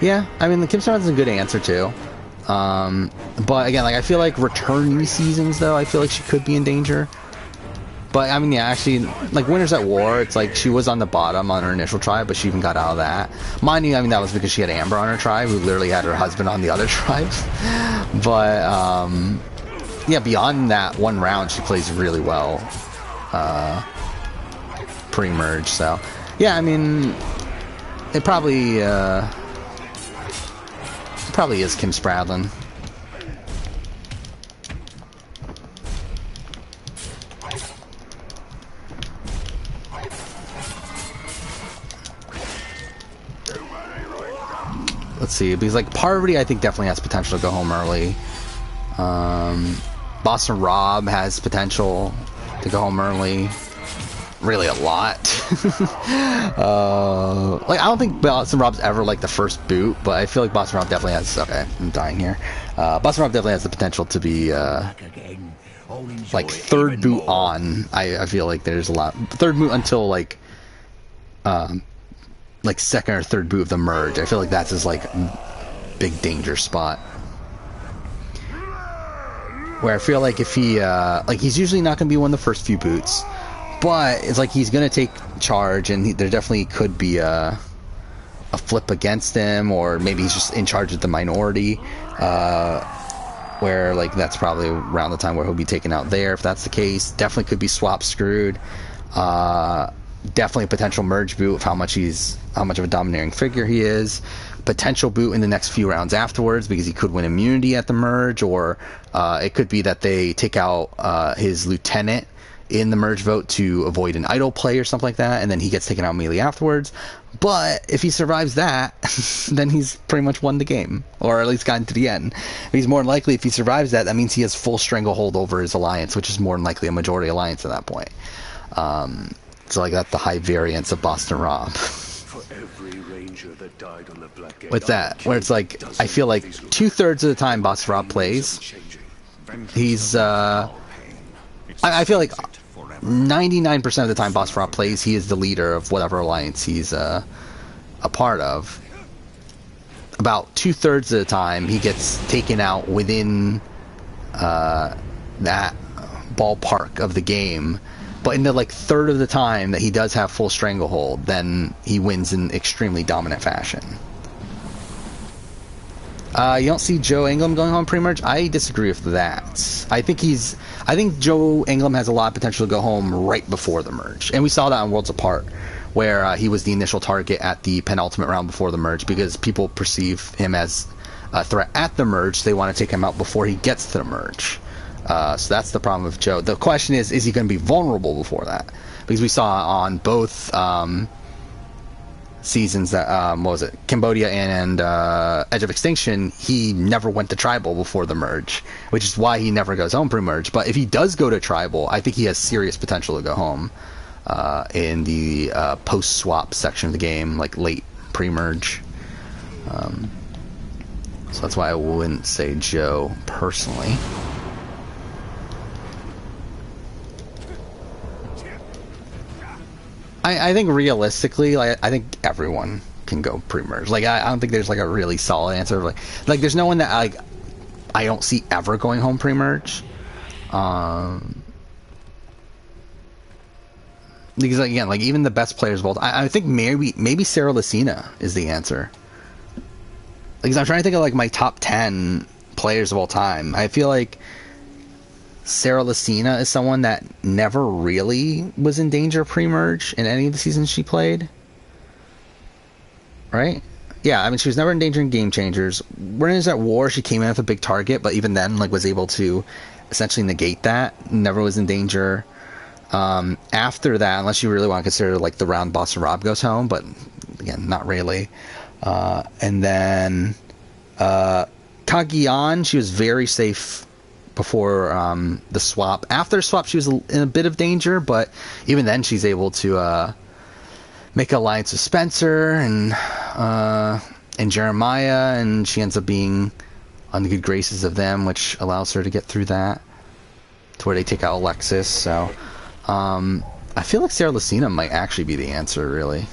Yeah, I mean, the Kim Spradlin's a good answer, too. But again, like, I feel like returnee seasons, though, I feel like she could be in danger. But, I mean, yeah, actually, like, Winners at War, it's like she was on the bottom on her initial tribe, but she even got out of that. Mind you, I mean, that was because she had Amber on her tribe, who literally had her husband on the other tribe. But, yeah, beyond that one round, she plays really well pre-merge, so. Yeah, I mean, it probably is Kim Spradlin. Let's see, because like Parvati, I think definitely has potential to go home early. Boston Rob has potential to go home early. Really a lot. Like, I don't think Boston Rob's ever like the first boot, but I feel like Boston Rob definitely has. Okay, I'm dying here. Boston Rob definitely has the potential to be like third boot on. I feel like there's a lot third boot until like second or third boot of the merge. I feel like that's his like big danger spot. Where I feel like if he like he's usually not going to be one of the first few boots, but it's like he's going to take charge, and there definitely could be a flip against him, or maybe he's just in charge of the minority. Where like that's probably around the time where he'll be taken out there. If that's the case, definitely could be swap screwed. Definitely a potential merge boot of how much of a domineering figure he is. Potential boot in the next few rounds afterwards because he could win immunity at the merge, or it could be that they take out his lieutenant in the merge vote to avoid an idle play or something like that, and then he gets taken out immediately afterwards. But if he survives that, then he's pretty much won the game, or at least gotten to the end. He's more than likely, if he survives that, that means he has full stranglehold over his alliance, which is more than likely a majority alliance at that point. So like that's the high variance of Boston Rob. For every ranger that died on the Black Gate, With that, where it's like, I feel like 2/3 of the time Boston Rob plays, he's I feel like 99% of the time Boston Rob plays, he is the leader of whatever alliance he's a part of. About 2/3 of the time he gets taken out within that ballpark of the game. But in the like third of the time that he does have full stranglehold, then he wins in extremely dominant fashion. You don't see Joe Ingram going home pre-merge? I disagree with that. I think Joe Ingram has a lot of potential to go home right before the merge. And we saw that on Worlds Apart, where he was the initial target at the penultimate round before the merge, because people perceive him as a threat at the merge. They want to take him out before he gets to the merge. So that's the problem with Joe. The question is he going to be vulnerable before that? Because we saw on both seasons that what was it, Cambodia and Edge of Extinction, he never went to tribal before the merge, which is why he never goes home pre-merge. But if he does go to tribal, I think he has serious potential to go home in the post-swap section of the game, like late pre-merge. So that's why I wouldn't say Joe personally. I think realistically, like, I think everyone can go pre-merge. Like, I don't think there's like a really solid answer. Like there's no one that I don't see ever going home pre-merge. Because again, like even the best players of all time, I think maybe Sarah Lucina is the answer. Because I'm trying to think of like my top 10 players of all time. I feel like Sarah Lucina is someone that never really was in danger pre-merge in any of the seasons she played. Right? Yeah, I mean, she was never in danger in Game Changers. Winners at War, she came in with a big target, but even then, like, was able to essentially negate that. Never was in danger. After that, unless you really want to consider like the round boss and Rob goes home, but again, not really. And then Kagiyan, she was very safe before the swap. After the swap, she was in a bit of danger, but even then, she's able to make an alliance with Spencer and Jeremiah, and she ends up being on the good graces of them, which allows her to get through that to where they take out Alexis. So I feel like Sarah Lucina might actually be the answer, really.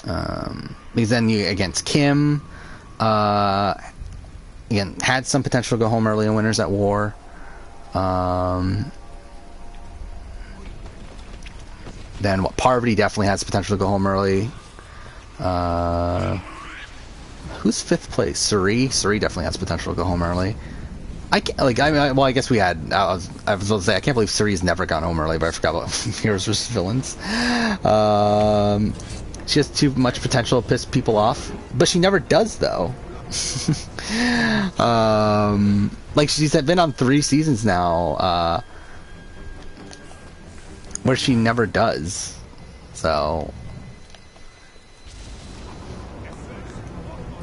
Because then you against Kim, again, had some potential to go home early in Winners at War. Then Parvati definitely has potential to go home early. Who's 5th place? Suri. Suri definitely has potential to go home early. I guess we had. I was going to say I can't believe Suri's never gone home early, but I forgot about Heroes vs. Villains. She has too much potential to piss people off, but she never does though. Like she's been on 3 seasons now, where she never does. So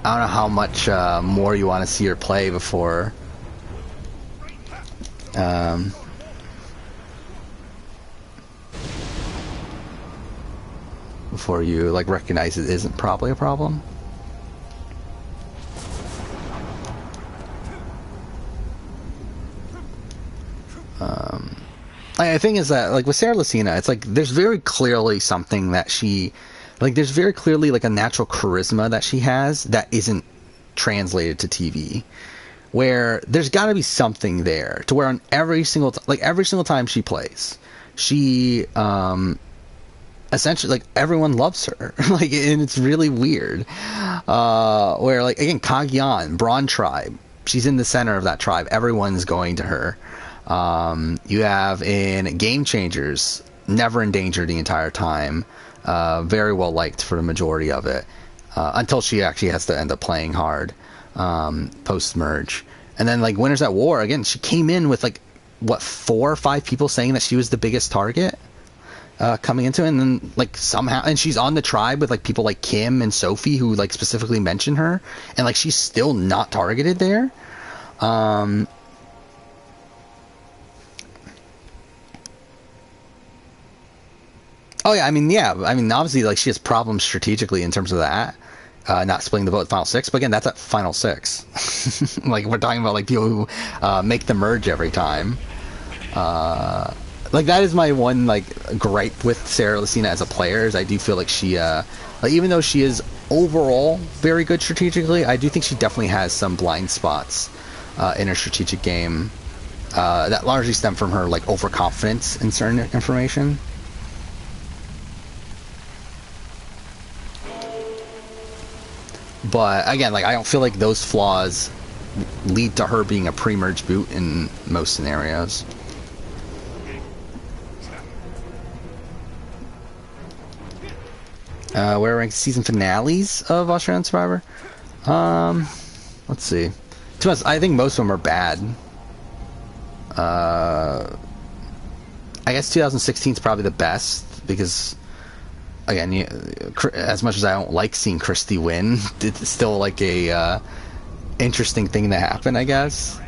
I don't know how much more you want to see her play before you like recognize it isn't probably a problem. The thing is that like with Sarah Lucina, it's like there's very clearly something that she like there's very clearly like a natural charisma that she has that isn't translated to TV, where there's got to be something there to where on every single time she plays, she essentially like everyone loves her. Like, and it's really weird, where like again Kagiyan, Braun tribe, she's in the center of that tribe, everyone's going to her. You have in Game Changers, never in danger the entire time, very well liked for the majority of it, until she actually has to end up playing hard post merge. And then like Winners at War, again, she came in with like what 4 or 5 people saying that she was the biggest target coming into it, and then like somehow, and she's on the tribe with like people like Kim and Sophie who like specifically mention her, and like she's still not targeted there. Oh yeah, I mean obviously like she has problems strategically in terms of that, not splitting the vote at Final 6, but again, that's at Final 6. Like we're talking about like people who make the merge every time. Like that is my one like gripe with Sarah Lucina as a player, is I do feel like she like even though she is overall very good strategically, I do think she definitely has some blind spots in her strategic game that largely stem from her like overconfidence in certain information. But again, like I don't feel like those flaws lead to her being a pre-merge boot in most scenarios. Where ranked season finales of Australian Survivor? Let's see. To be honest, I think most of them are bad. I guess 2016 is probably the best because, again, as much as I don't like seeing Christy win, it's still like a interesting thing to happen, I guess.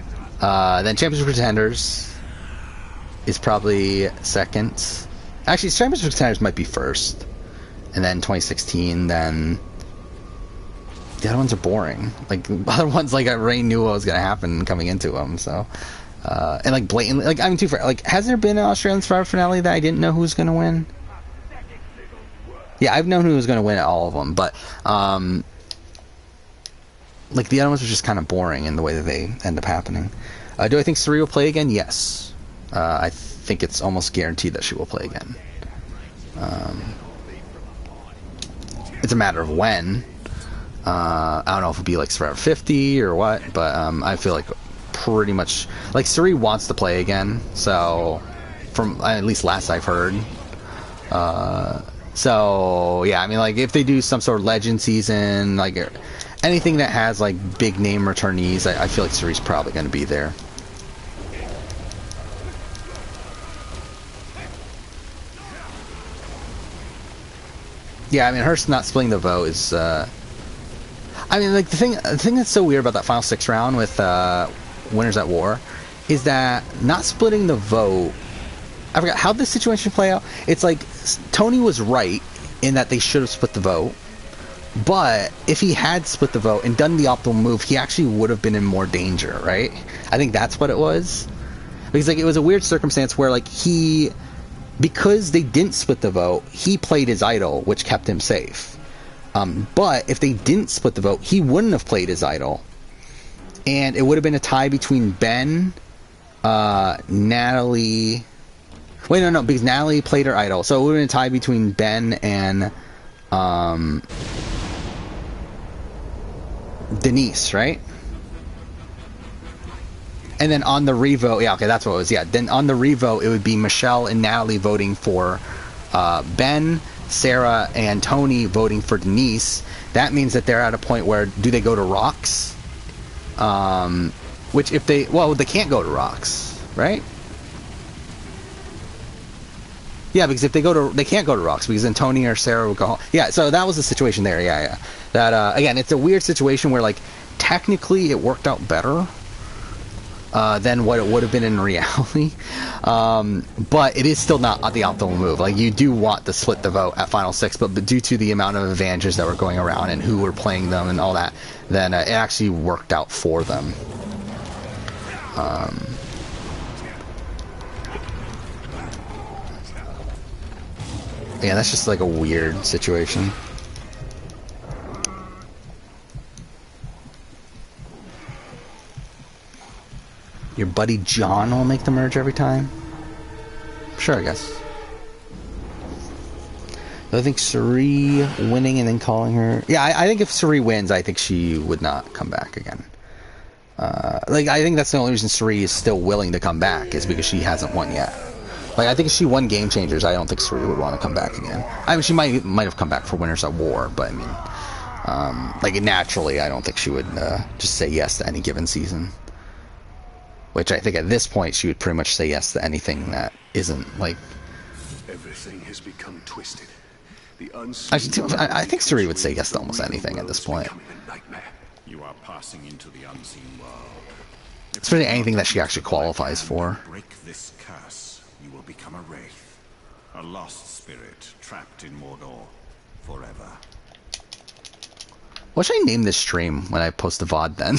Then Championship Pretenders is probably second. Actually, Championship Pretenders might be first. And then 2016, then the other ones are boring. Like the other ones, like I already knew what was going to happen coming into them. So, and like blatantly, like I mean, too far. Like, has there been an Australian Survivor finale that I didn't know who was going to win? Yeah, I've known who was going to win at all of them, but like the other ones were just kind of boring in the way that they end up happening. Do I think Suri will play again? Yes, I think it's almost guaranteed that she will play again. It's a matter of when. I don't know if it'll be like Survivor 50 or what, but I feel like pretty much like Suri wants to play again. So from at least last I've heard. So yeah, I mean like if they do some sort of legend season, like anything that has like big name returnees, I feel like Suri's probably going to be there. Yeah, I mean, her not splitting the vote is. I mean, like the thing that's so weird about that final 6 round with Winners at War is that not splitting the vote. I forgot how this situation play out. It's like Tony was right in that they should have split the vote, but if he had split the vote and done the optimal move, he actually would have been in more danger, right? I think that's what it was. Because like it was a weird circumstance where like because they didn't split the vote, he played his idol, which kept him safe. But if they didn't split the vote, he wouldn't have played his idol, and it would have been a tie between Ben, Natalie. Wait, no, because Natalie played her idol, so it would have been a tie between Ben and Denise, right? And then on the revote, yeah, okay, that's what it was. Yeah, then on the revote, it would be Michelle and Natalie voting for Ben, Sarah and Tony voting for Denise. That means that they're at a point where do they go to Rocks? Which if they can't go to Rocks, right? Yeah, because if they can't go to Rocks because then Tony or Sarah would go home. Yeah, so that was the situation there. Yeah. That again, it's a weird situation where like technically it worked out better than what it would have been in reality, but it is still not the optimal move. Like you do want to split the vote at final 6, but due to the amount of advantages that were going around and who were playing them and all that, then it actually worked out for them. Yeah, that's just like a weird situation. Your buddy John will make the merge every time? Sure, I guess. I think Suri winning and then calling her... Yeah, I think if Suri wins, I think she would not come back again. Like, I think that's the only reason Suri is still willing to come back, is because she hasn't won yet. Like, I think if she won Game Changers, I don't think Suri would want to come back again. I mean, she might have come back for Winners at War, but I mean... like, naturally, I don't think she would just say yes to any given season. Which I think at this point, she would pretty much say yes to anything that isn't, like... Everything has become twisted. Actually, I think Suri would say yes to almost anything at this point. You are passing into the unseen world. Especially anything that she actually qualifies for. Break this curse, you will become a wraith, a lost spirit trapped in Mordor forever. What should I name this stream when I post the VOD then?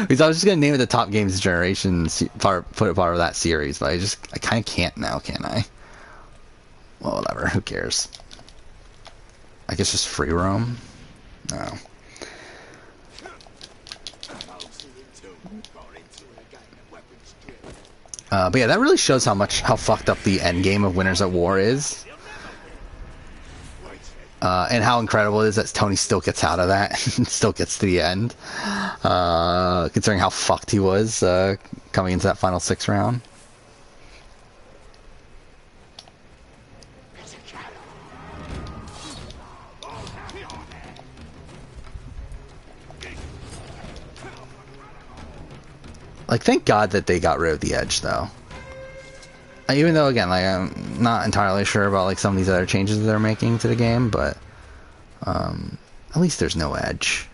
Because I was just gonna name it the Top Games Generation part of that series, but I kind of can't now, can I? Well, whatever. Who cares? I guess just free roam. No. But yeah, that really shows how fucked up the end game of Winners at War is. And how incredible it is that Tony still gets out of that and still gets to the end. Considering how fucked he was coming into that final 6 round. Like, thank God that they got rid of the edge, though. Even though, again, like, I'm not entirely sure about, like, some of these other changes that they're making to the game, but, at least there's no edge.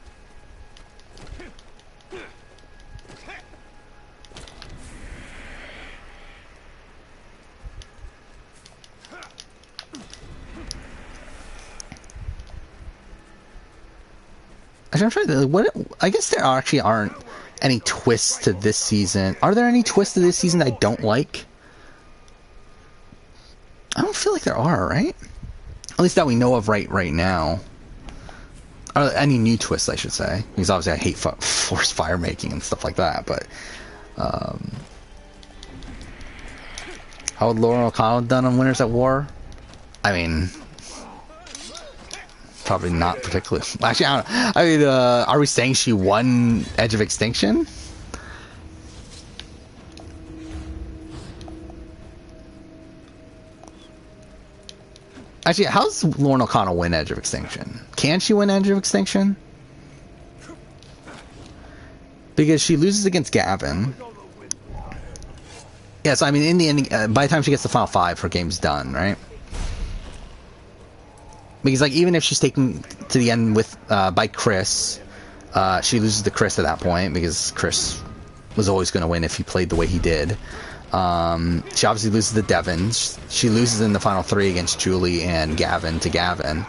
Actually, I'm trying to, I guess there actually aren't any twists to this season. Are there any twists to this season that I don't like? I don't feel like there are, right? At least that we know of right now. Or any new twists, I should say. Because obviously I hate forced fire making and stuff like that, but... how would Lauren O'Connell have done on Winners at War? I mean... probably not particularly. Actually, I don't know. I mean, are we saying she won Edge of Extinction? Actually, how's Lauren O'Connell win Edge of Extinction? Can she win Edge of Extinction? Because she loses against Gavin. Yes, I mean, in the ending, by the time she gets to Final 5, her game's done, right? Because like even if she's taken to the end with by Chris, she loses to Chris at that point because Chris was always going to win if he played the way he did. She obviously loses to Devin. She loses in the final 3 against Julie and Gavin to Gavin,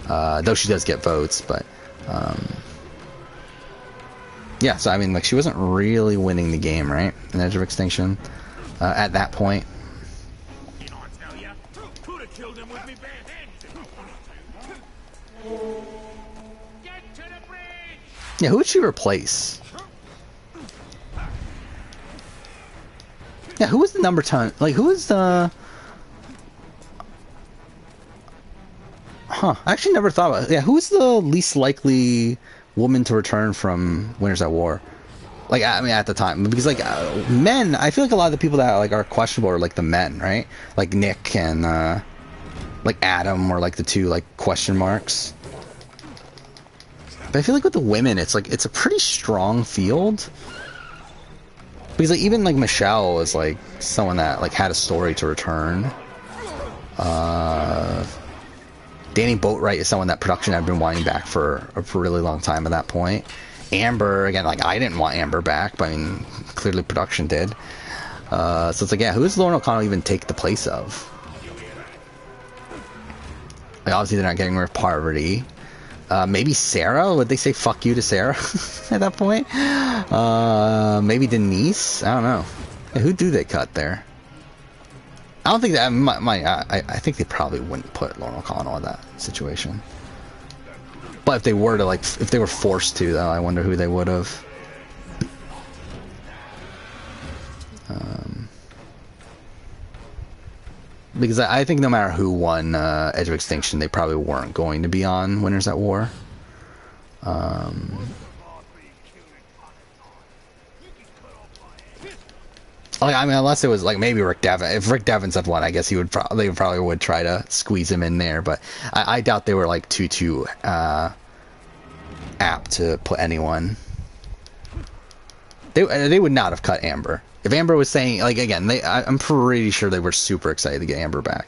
though she does get votes. But yeah, so I mean, like she wasn't really winning the game, right? In Edge of Extinction at that point. Yeah, who would she replace? Yeah, who was the number 10? Like, who was the... Huh, I actually never thought about it. Yeah, who's the least likely woman to return from Winners at War? Like, I mean, at the time. Because, like, men, I feel like a lot of the people that, like, are questionable are, like, the men, right? Like, Nick and, like, Adam were, like, the 2, like, question marks. But I feel like with the women, it's, like, it's a pretty strong field. Because, like, even, like, Michelle was, like, someone that, like, had a story to return. Danny Boatwright is someone that production had been wanting back for a really long time at that point. Amber, again, like, I didn't want Amber back, but, I mean, clearly production did. So it's like, yeah, who does Lauren O'Connell even take the place of? Like, obviously they're not getting rid of Parvati. Maybe Sarah? Would they say fuck you to Sarah at that point? Maybe Denise? I don't know. Yeah, who do they cut there? I don't think that... I think they probably wouldn't put Lauren O'Connell in that situation. But if they were to, like... If they were forced to, though, I wonder who they would have. Because I think no matter who won Edge of Extinction, they probably weren't going to be on Winners at War. Like, I mean, unless it was like maybe Rick Devin. If Rick Devins had won, I guess they probably would try to squeeze him in there. But I doubt they were like too apt to put anyone. They would not have cut Amber. If Amber was saying, like, again, I'm pretty sure they were super excited to get Amber back.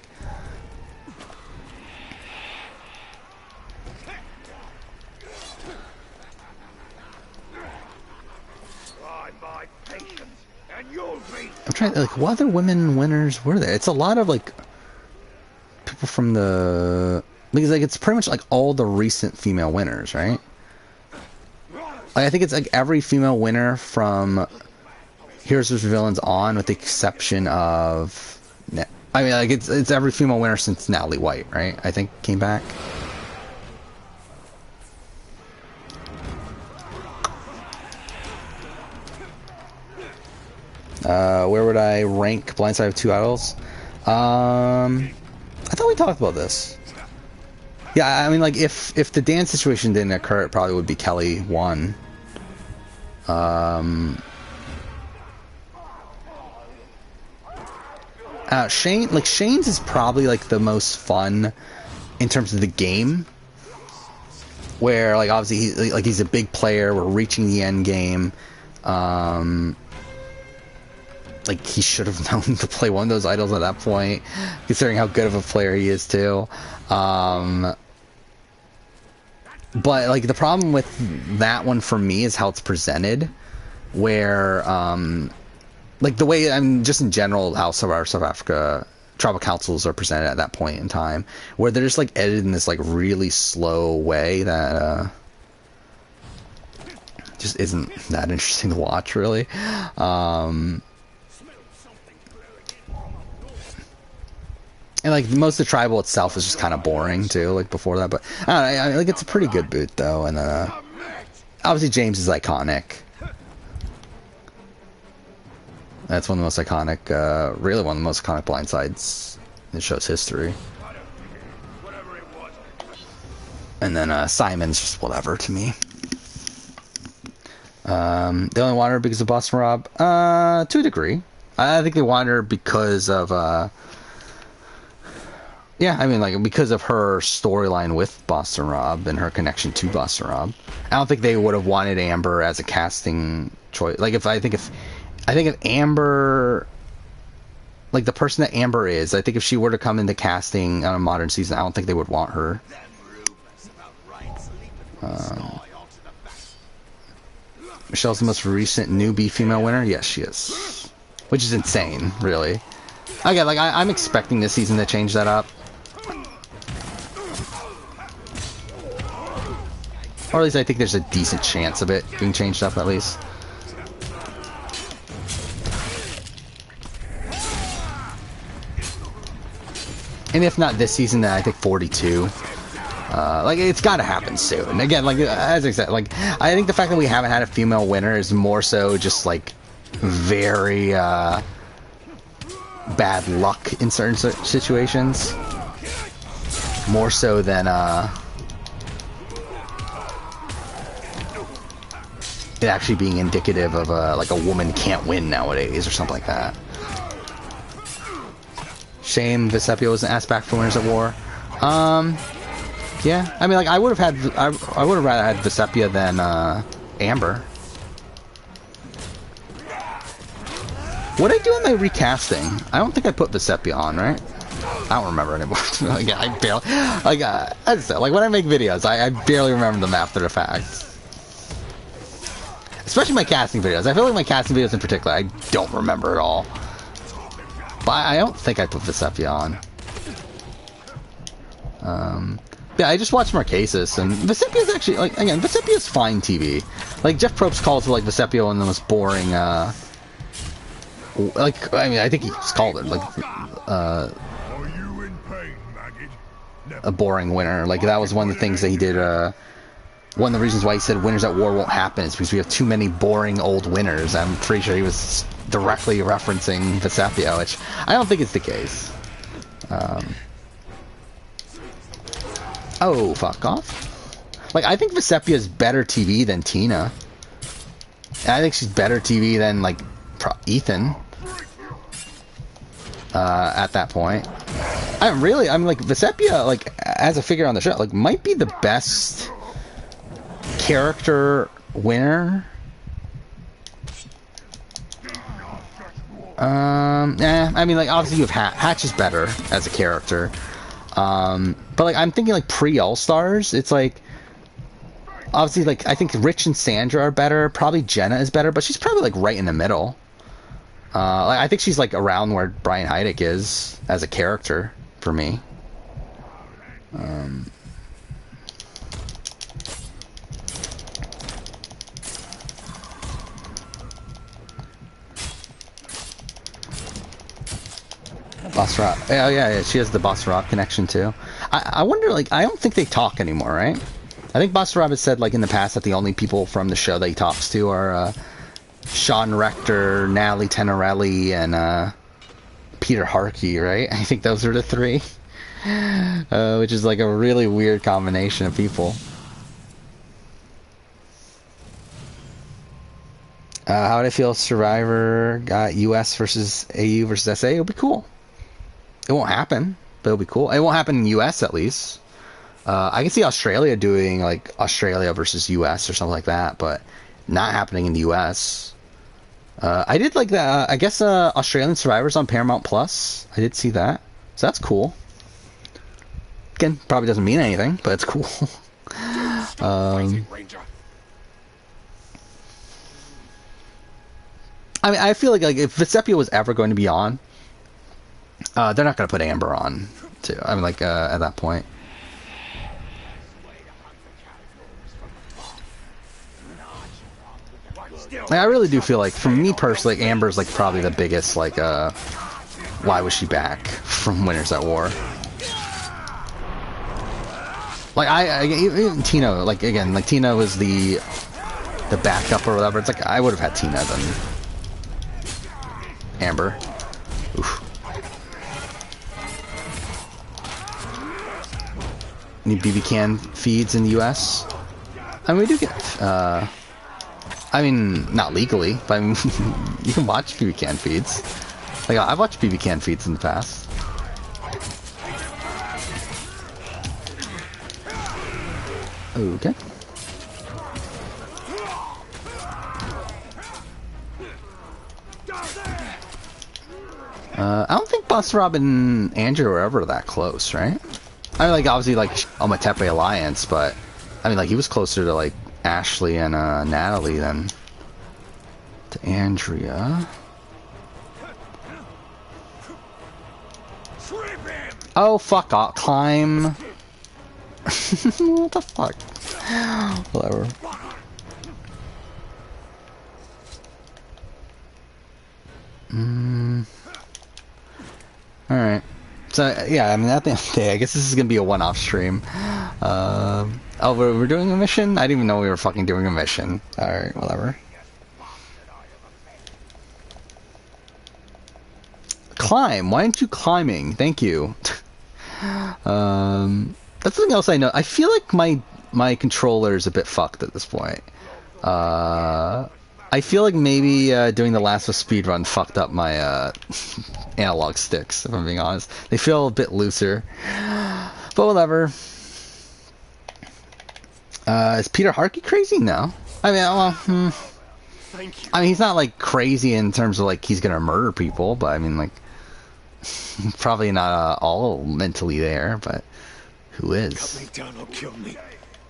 I'm trying to, like, what other women winners were there? It's a lot of, like, people from the... Because, like, it's pretty much, like, all the recent female winners, right? Like, I think it's, like, every female winner from... Heroes vs. Villains on, with the exception of... I mean, like, it's every female winner since Natalie White, right? I think came back. Where would I rank Blindside of 2 Idols? I thought we talked about this. Yeah, I mean, like, if the dance situation didn't occur, it probably would be Kelly 1. Shane's is probably, like, the most fun in terms of the game, where, like, obviously he's a big player. We're reaching the end game. Like, he should have known to play one of those idols at that point, considering how good of a player he is too. But, like, the problem with that one for me is how it's presented, where like, the way, just in general, how South Africa tribal councils are presented at that point in time, where they're just, like, edited in this, like, really slow way that just isn't that interesting to watch, really. And, like, most of the tribal itself is just kind of boring too, like, before that. But I don't know, like, it's a pretty good boot though, and obviously James is iconic. That's one of the most iconic, really one of the most iconic blindsides in the show's history. And then Simon's just whatever to me. They only want her because of Boston Rob, to a degree. I think they want her because of yeah, I mean, like, because of her storyline with Boston Rob and her connection to Boston Rob. I don't think they would have wanted Amber as a casting choice. Like, I think if Amber like the person that Amber is, I think if she were to come into casting on a modern season, I don't think they would want her. Michelle's the most recent newbie female winner. Yes, she is, which is insane, really. Again, like I'm expecting this season to change that up, or at least I think there's a decent chance of it being changed up at least. And if not this season, then I think 42. Like, it's got to happen soon. Again, like, as I said, like, I think the fact that we haven't had a female winner is more so just, like, very, bad luck in certain situations. More so than, it actually being indicative of, like, a woman can't win nowadays or something like that. Shame Vesepia wasn't asked back for Winners at War. Yeah, I mean, like, I would have had, I would have rather had Vesepia than Amber. What did I do in my recasting? I don't think I put Vesepia on, right? I don't remember anymore. Like, I barely, like, as I said, like, when I make videos, I barely remember them after the fact. Especially my casting videos. I feel like my casting videos in particular, I don't remember at all. But I don't think I put Vesepia on. Yeah, I just watched Marquesas, and Vesepia is actually, like, again, Vesepia is fine TV. Like, Jeff Probst calls it, like, Vesepia one of the most boring, like, I mean, I think he just called it, like, Are you in pain, maggot? a boring winner. Like, that was one of the things that he did, one of the reasons why he said Winners at War won't happen is because we have too many boring old winners. I'm pretty sure he was directly referencing Vesepia, which I don't think is the case. Oh, fuck off. Like, I think Vesepia is better TV than Tina. And I think she's better TV than, like, Ethan. At that point. I'm like, Vesepia, like, as a figure on the show, like, might be the best character winner. I mean, like, obviously you have Hatch is better as a character. But, like, I'm thinking, like, pre-All-Stars, it's, like, obviously, like, I think Rich and Sandra are better, probably Jenna is better, but she's probably, like, right in the middle. Like, I think she's, like, around where Brian Heidick is as a character, for me. Boss Rob. Oh, yeah, she has the Boss Rob connection, too. I wonder, like, I don't think they talk anymore, right? I think Boss Rob has said, like, in the past that the only people from the show that he talks to are, Sean Rector, Natalie Tenorelli, and, Peter Harkey, right? I think those are the three. Which is, like, a really weird combination of people. How would I feel if Survivor got US versus AU versus SA? It'll be cool. It won't happen, but it'll be cool. It won't happen in US, at least. I can see Australia doing, like, Australia versus US or something like that, but not happening in the US. I did like that. I guess Australian Survivors on Paramount Plus. I did see that. So that's cool. Again, probably doesn't mean anything, but it's cool. I mean, I feel like if Vesepia was ever going to be on, they're not going to put Amber on, too. I mean, like, at that point. Like, I really do feel like, for me personally, like, Amber's, like, probably the biggest, like, why was she back from Winners at War? Like, even Tina, like, again, like, Tina was the backup or whatever. It's like, I would have had Tina than Amber. Oof. Any BB can feeds in the US? I mean, we do get, I mean, not legally, but I mean, you can watch BB can feeds. Like, I've watched BB can feeds in the past. Okay. I don't think Boss Rob and Andrew were ever that close, right? I mean, like, obviously, like, Ometepe Alliance, but, I mean, like, he was closer to, like, Ashley and, Natalie than to Andrea. Oh, fuck off. Climb. What the fuck? Whatever. Alright. So, yeah, I mean, at the end of the day, I guess this is gonna be a one-off stream. Oh, we're doing a mission? I didn't even know we were fucking doing a mission. Alright, whatever. Climb! Why aren't you climbing? Thank you. That's something else I know. I feel like my controller is a bit fucked at this point. I feel like maybe doing the Last of Us speedrun fucked up my analog sticks, if I'm being honest. They feel a bit looser. But whatever. Is Peter Harkey crazy? No. I mean, well, I mean, he's not like crazy in terms of like he's gonna murder people, but I mean, like, probably not all mentally there, but who is? Cut me down or kill me.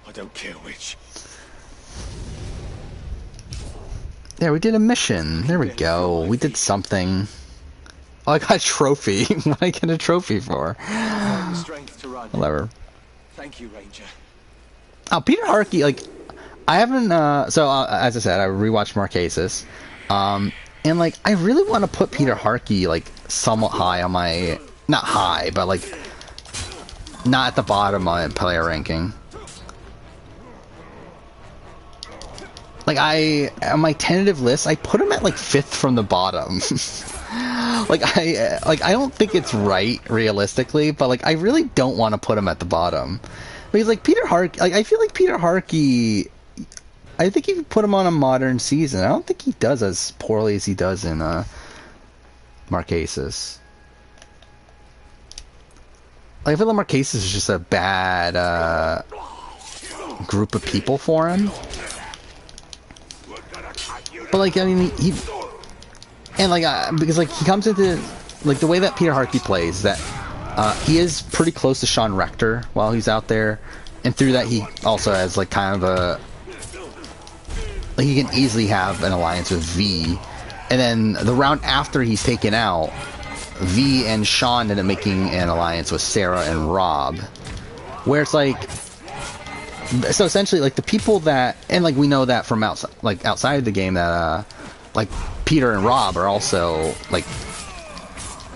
I don't care which. There, we did a mission. There we go. We did something. Oh, I got a trophy. What did I get a trophy for? Whatever. Thank you, Ranger. Oh, Peter Harkey, like, I haven't, so, as I said, I rewatched Marquesas, and, like, I really want to put Peter Harkey, like, somewhat high on my, not high, but, like, not at the bottom on my player ranking. Like, on my tentative list, I put him at, like, 5th from the bottom. I don't think it's right, realistically, but, like, I really don't want to put him at the bottom. Because, like, Peter Harkey, like, I feel like Peter Harkey, I think if you put him on a modern season, I don't think he does as poorly as he does in, Marquesas. Like, I feel like Marquesas is just a bad, group of people for him. But, like, I mean, and, like, because, like, he comes into, like, the way that Peter Harkey plays, that, he is pretty close to Sean Rector while he's out there, and through that he also has, like, kind of a, like, he can easily have an alliance with V, and then the round after he's taken out, V and Sean end up making an alliance with Sarah and Rob, where it's like, so essentially, like, the people that, and, like, we know that from outside, like, outside of the game that, like, Peter and Rob are also, like,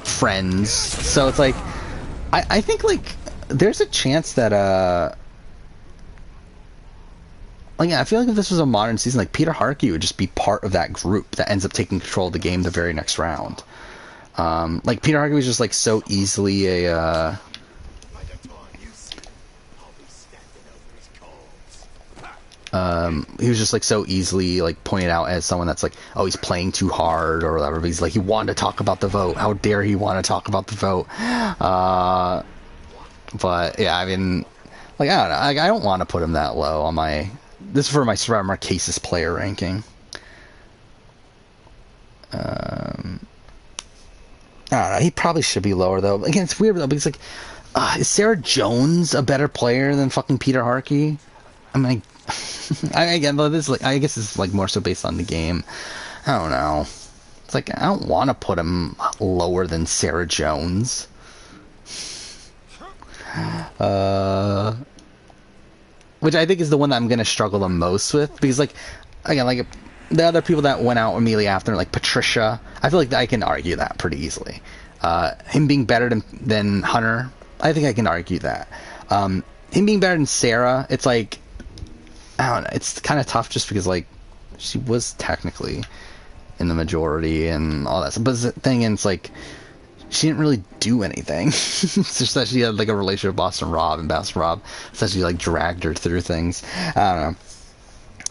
friends. So it's like, I think, like, there's a chance that, like, yeah, I feel like if this was a modern season, like, Peter Harkey would just be part of that group that ends up taking control of the game the very next round. Like, Peter Harkey was just, like, so easily a, he was just, like, so easily, like, pointed out as someone that's like, oh, he's playing too hard or whatever. But he's like, he wanted to talk about the vote. How dare he want to talk about the vote? But yeah, I mean, like, I don't know. Like, I don't want to put him that low on my. This is for my Marquesas player ranking. I don't know. He probably should be lower though. Again, it's weird though because, like, is Sarah Jones a better player than fucking Peter Harkey? I mean, again, this is, like, I guess it's, like, more so based on the game. I don't know. It's like, I don't want to put him lower than Sarah Jones. Which I think is the one that I'm gonna struggle the most with, because, like, again, like, the other people that went out immediately after, like Patricia, I feel like I can argue that pretty easily. Him being better than Hunter, I think I can argue that. Him being better than Sarah, it's like, I don't know, it's kind of tough just because, like, she was technically in the majority and all that stuff. But the thing is, it's like, she didn't really do anything. It's just that she had, like, a relationship with Boston Rob, and Boston Rob essentially, like, dragged her through things. I don't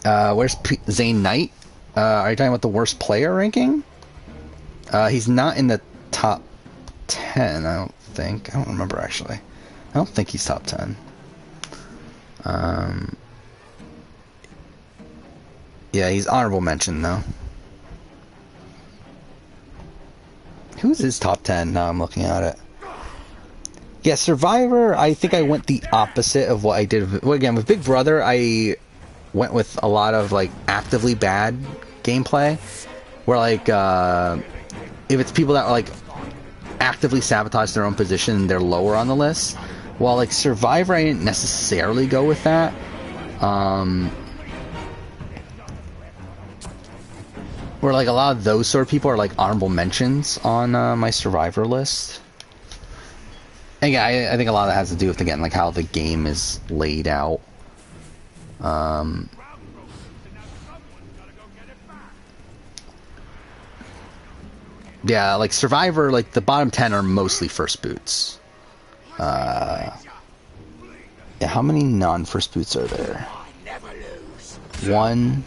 know. Where's Zane Knight? Are you talking about the worst player ranking? He's not in the top 10, I don't think. I don't remember, actually. I don't think he's top 10. Yeah, he's honorable mention, though. who's his top 10? Now I'm looking at it. Yeah, Survivor, I think I went the opposite of what I did. Well, again, with Big Brother, I went with a lot of, like, actively bad gameplay. Where, like, if it's people that, like, actively sabotage their own position, they're lower on the list. While, like, Survivor, I didn't necessarily go with that. Where, like, a lot of those sort of people are, like, honorable mentions on my Survivor list. And yeah, I think a lot of that has to do with, again, like, how the game is laid out. Yeah, like, Survivor, like, the bottom 10 are mostly first boots. Yeah, how many non-first boots are there? One...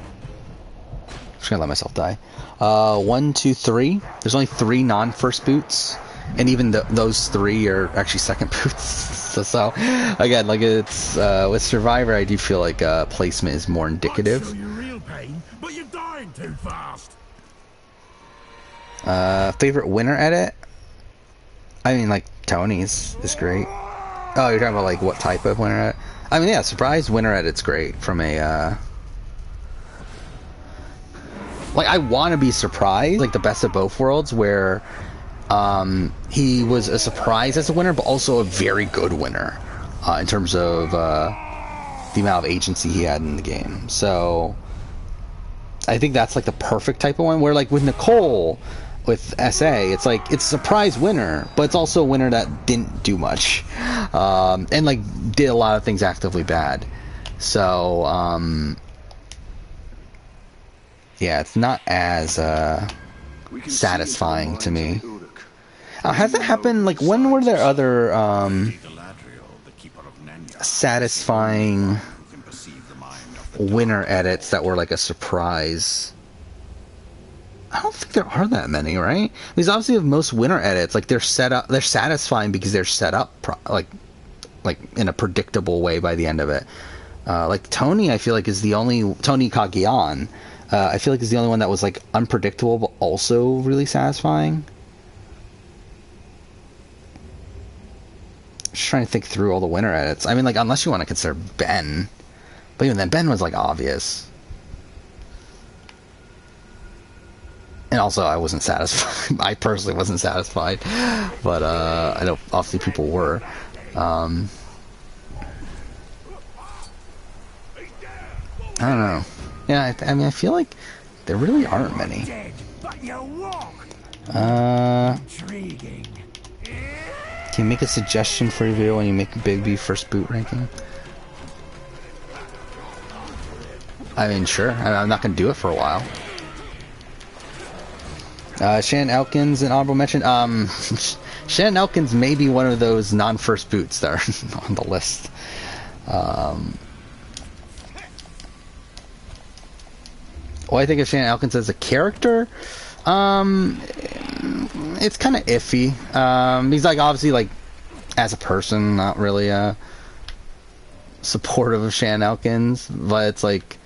I'm just gonna let myself die. 1, 2, 3. There's only 3 non-first boots, and even those 3 are actually second boots. so again, like it's with Survivor, I do feel like placement is more indicative. I'll show you real pain, but you're dying too fast. Favorite winner edit? I mean, like Tony's is great. Oh, you're talking about like what type of winner edit? I mean, yeah, surprise winner edit's great from a. Like, I want to be surprised, like the best of both worlds, where he was a surprise as a winner, but also a very good winner in terms of the amount of agency he had in the game. So I think that's like the perfect type of one, where like with Nicole, with SA, it's like it's a surprise winner, but it's also a winner that didn't do much and like did a lot of things actively bad. So yeah, it's not as satisfying to me. Has that happened? Like, when were there other satisfying winner edits that were like a surprise? I don't think there are that many, right? Because obviously, with most winner edits, like they're set up, they're satisfying because they're set up like in a predictable way by the end of it. Like Tony, I feel like is the only Tony Kagian. I feel like is the only one that was like unpredictable but also really satisfying. Just trying to think through all the winner edits. I mean, like, unless you want to consider Ben, but even then, Ben was like obvious. And also, I wasn't satisfied. I personally wasn't satisfied, but I know obviously people were. I don't know. Yeah, I mean, I feel like there really aren't many. Can you make a suggestion for your video when you make a Big B first boot ranking? I mean, sure. I'm not going to do it for a while. Shannon Elkins, an honorable mention. Shannon Elkins may be one of those non-first boots that are on the list. Well, I think of Shannon Elkins as a character, it's kind of iffy. He's like obviously like as a person, not really supportive of Shannon Elkins, but it's like,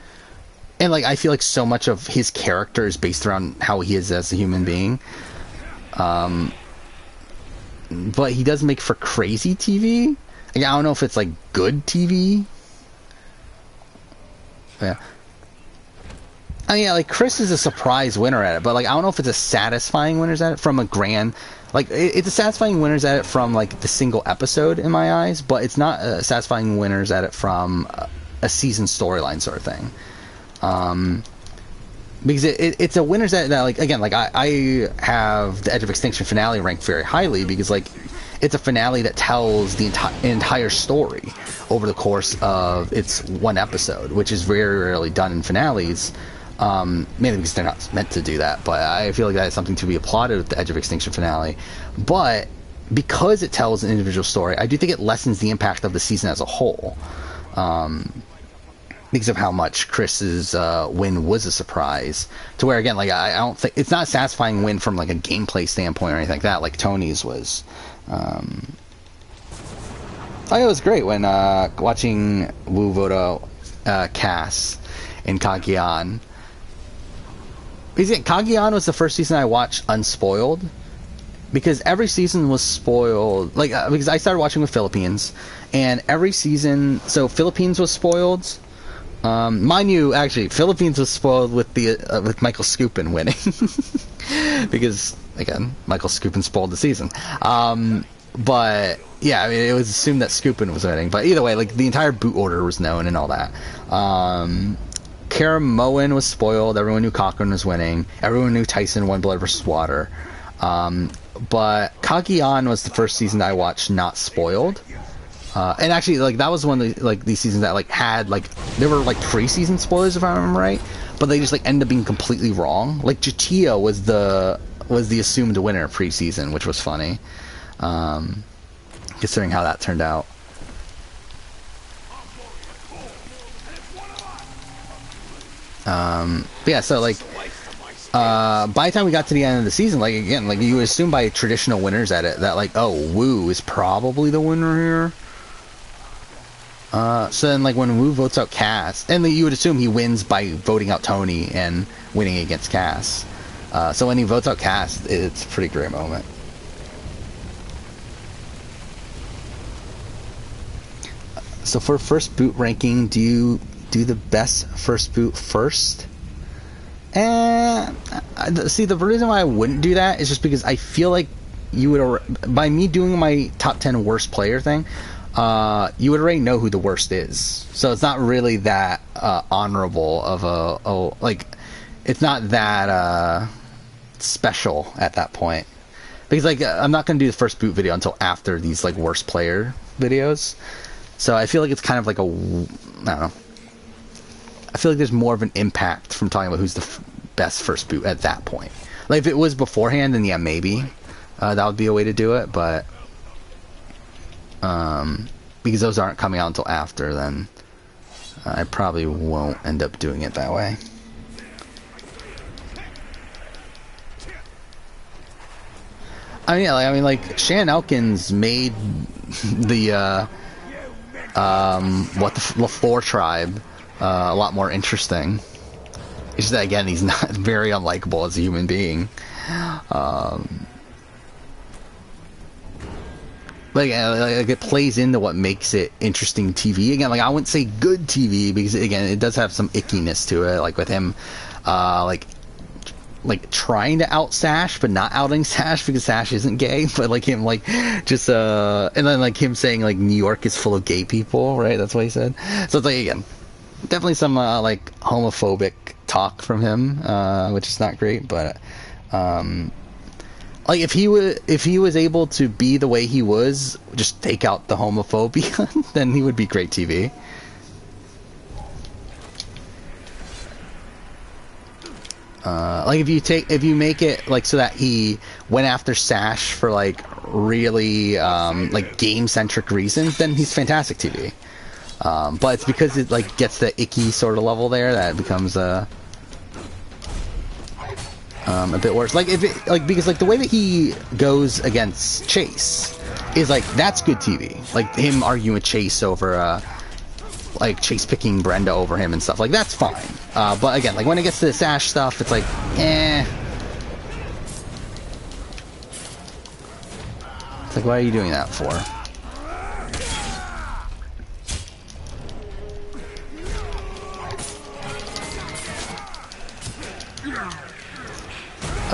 and like I feel like so much of his character is based around how he is as a human being. But he does make for crazy TV. Like, I don't know if it's like good TV. Yeah. I mean, yeah, like Chris is a surprise winner at it, but like I don't know if it's a satisfying winners at it from a grand, like it's a satisfying winners at it from like the single episode in my eyes, but it's not a satisfying winners at it from a season storyline sort of thing. Because it's a winners at that, like again, like I have the Edge of Extinction finale ranked very highly because like it's a finale that tells the entire story over the course of its one episode, which is very rarely done in finales. Mainly because they're not meant to do that, but I feel like that is something to be applauded with the Edge of Extinction finale. But because it tells an individual story, I do think it lessens the impact of the season as a whole. Because of how much Chris's win was a surprise, to where again, like I don't think it's not a satisfying win from like a gameplay standpoint or anything like that, like Tony's was. It was great when watching Wu Vodo Cass in Kagian. Because Kagian was the first season I watched unspoiled, because every season was spoiled. Like because I started watching with Philippines, and every season, so Philippines was spoiled. Mind you, actually, Philippines was spoiled with with Michael Skupin winning, because again, Michael Skupin spoiled the season. But yeah, I mean, it was assumed that Skupin was winning. But either way, like the entire boot order was known and all that. Karamoan was spoiled. Everyone knew Cochran was winning. Everyone knew Tyson won Blood versus Water. But Kagiyan was the first season that I watched not spoiled. And actually, like that was one of the, like these seasons that like had like there were like preseason spoilers if I remember right, but they just like ended up being completely wrong. Like Jatio was the assumed winner preseason, which was funny, considering how that turned out. But yeah, so like by the time we got to the end of the season, like again, like you would assume by traditional winners at it that like, oh, Wu is probably the winner here. So then like when Wu votes out Cass, and you would assume he wins by voting out Tony and winning against Cass. So when he votes out Cass, it's a pretty great moment. So for first boot ranking, do you do the best first boot first? See, the reason why I wouldn't do that is just because I feel like you would, by me doing my top 10 worst player thing, you would already know who the worst is. So it's not really that honorable of like, it's not that special at that point. Because like I'm not going to do the first boot video until after these like worst player videos. So I feel like it's kind of like I don't know. I feel like there's more of an impact from talking about who's the best first boot at that point. Like if it was beforehand, then yeah, maybe that would be a way to do it. But because those aren't coming out until after, then I probably won't end up doing it that way. I mean, yeah, like Shan Elkins made the LaFleur tribe a lot more interesting. It's just that again, he's not very unlikable as a human being. Like it plays into what makes it interesting TV. Again, like I wouldn't say good TV because again, it does have some ickiness to it. Like with him, like trying to out Sash but not outing Sash because Sash isn't gay, but like him like just and then like him saying like New York is full of gay people, right? That's what he said. So it's like again, definitely some like homophobic talk from him, which is not great. But like if he was able to be the way he was, just take out the homophobia, then he would be great TV. Like if you make it like so that he went after Sash for like really like game centric reasons, then he's fantastic TV. But it's because it like gets the icky sort of level there that it becomes a bit worse. Like if it like because like the way that he goes against Chase is like that's good TV. Like him arguing with Chase over like Chase picking Brenda over him and stuff like that's fine. But again, like when it gets to the Sash stuff, it's like eh. It's like why are you doing that for?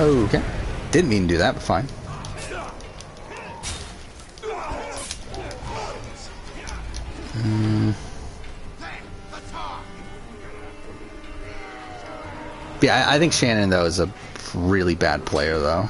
Okay. Didn't mean to do that, but fine. Yeah, I think Shannon, though, is a really bad player, though.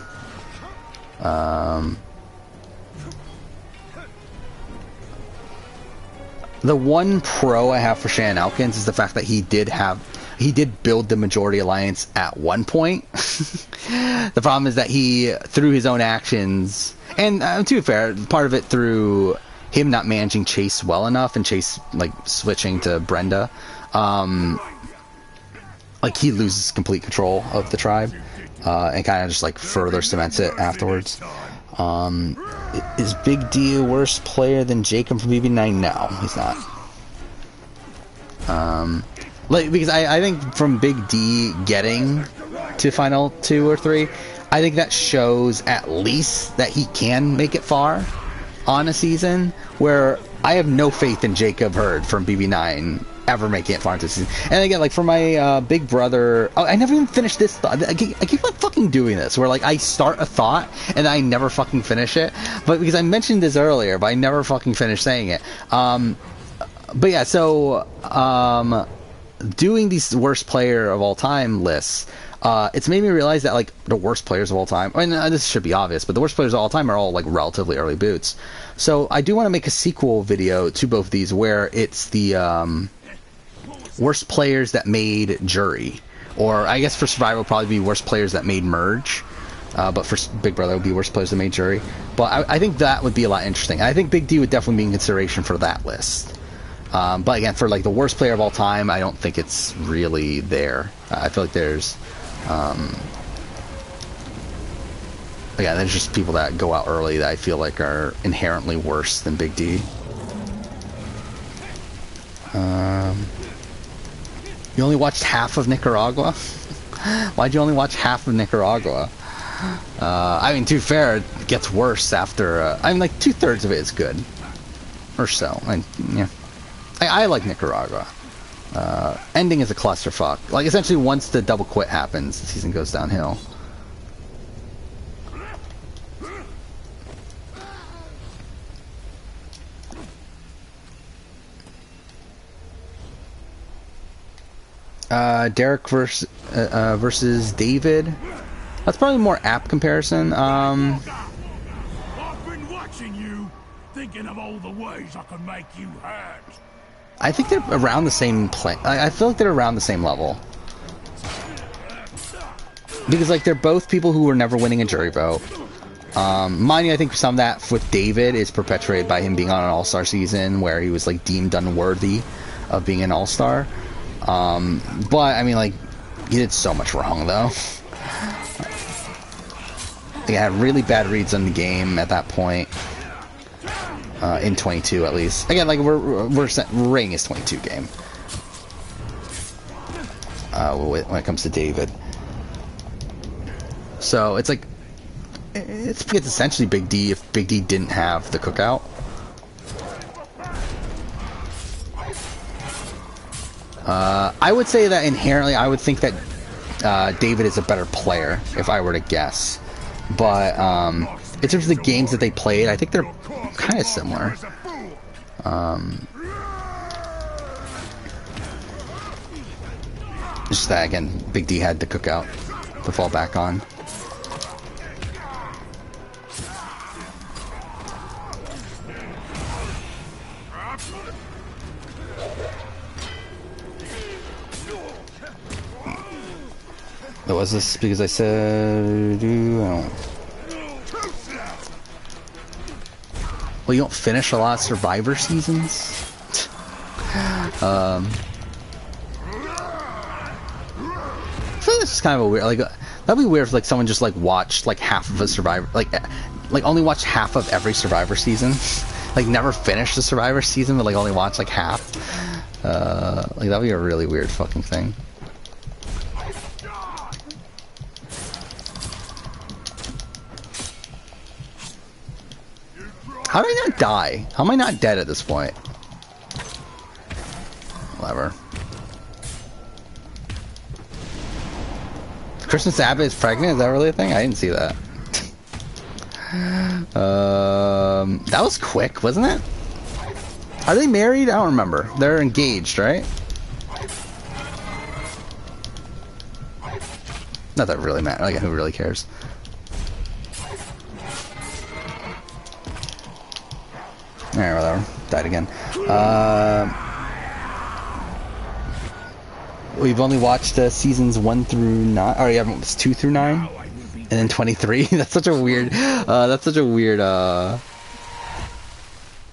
The one pro I have for Shannon Elkins is the fact that he did build the Majority Alliance at one point. The problem is that he, through his own actions, and to be fair, part of it through him not managing Chase well enough and Chase like switching to Brenda, like he loses complete control of the tribe and kind of just like further cements it afterwards. Is Big D a worse player than Jacob from BB9? No, he's not. Like because I think from Big D getting to final 2 or 3, I think that shows at least that he can make it far on a season, where I have no faith in Jacob Hurd from BB9 ever making it far into the season. And again, like for my big brother, I never even finished this thought. I keep like fucking doing this, where like I start a thought and I never fucking finish it. But because I mentioned this earlier, but I never fucking finished saying it. But yeah, so doing these worst player of all time lists, it's made me realize that like the worst players of all time, I mean, this should be obvious, but the worst players of all time are all like relatively early boots. So I do want to make a sequel video to both of these where it's the worst players that made Jury, or I guess for Survivor it'll probably be worst players that made Merge, but for Big Brother it would be worst players that made Jury. But I think that would be a lot interesting. I think Big D would definitely be in consideration for that list. But again, for like the worst player of all time, I don't think it's really there. I feel like there's again, there's just people that go out early that I feel like are inherently worse than Big D. You only watched half of Nicaragua? Why'd you only watch half of Nicaragua? I mean, to be fair, it gets worse after. I mean, like 2/3 of it is good, or so. And yeah, I like Nicaragua. Ending is a clusterfuck. Like essentially, once the double quit happens, the season goes downhill. Derek versus David. That's probably a more apt comparison. I've been watching you, thinking of all the ways I can make you hurt. I think they're around the same I feel like they're around the same level. Because like they're both people who were never winning a jury vote. Mind you, I think some of that with David is perpetuated by him being on an all-star season where he was like deemed unworthy of being an all-star. But I mean, like, he did so much wrong though. He had really bad reads on the game at that point. In 22 at least. Again, like we're rating his 22 game. When it comes to David. So it's like it's essentially Big D if Big D didn't have the cookout. I would say that inherently, I would think that David is a better player, if I were to guess. But in terms of the games that they played, I think they're kind of similar. Just that, again, Big D had the cookout to fall back on. Was this because I said... Well, you don't finish a lot of Survivor seasons? I feel like this is kind of a weird... Like, that'd be weird if like someone just like watched like half of a Survivor... Like only watched half of every Survivor season. Like never finished the Survivor season, but like only watched like half. Like that'd be a really weird fucking thing. How did I not die? How am I not dead at this point? Whatever. Kristen Abbott is pregnant? Is that really a thing? I didn't see that. That was quick, wasn't it? Are they married? I don't remember. They're engaged, right? Not that really matters. Like, who really cares? Alright, whatever. Died again. We've only watched seasons 1 through 9. Oh, yeah, it's 2 through 9, and then 23. That's such a weird.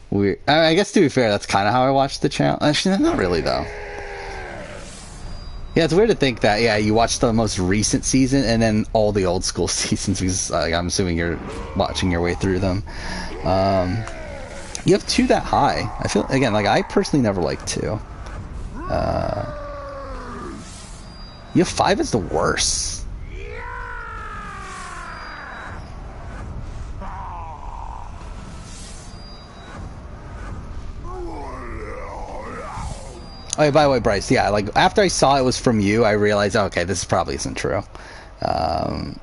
Weird. I guess to be fair, that's kind of how I watched the channel. Actually, not really though. Yeah, it's weird to think that. Yeah, you watch the most recent season and then all the old school seasons because I'm assuming you're watching your way through them. You have 2 that high. I feel again like I personally never liked 2. You have 5 as the worst. Oh, by the way, Bryce, yeah, like, after I saw it was from you, I realized, okay, this probably isn't true. But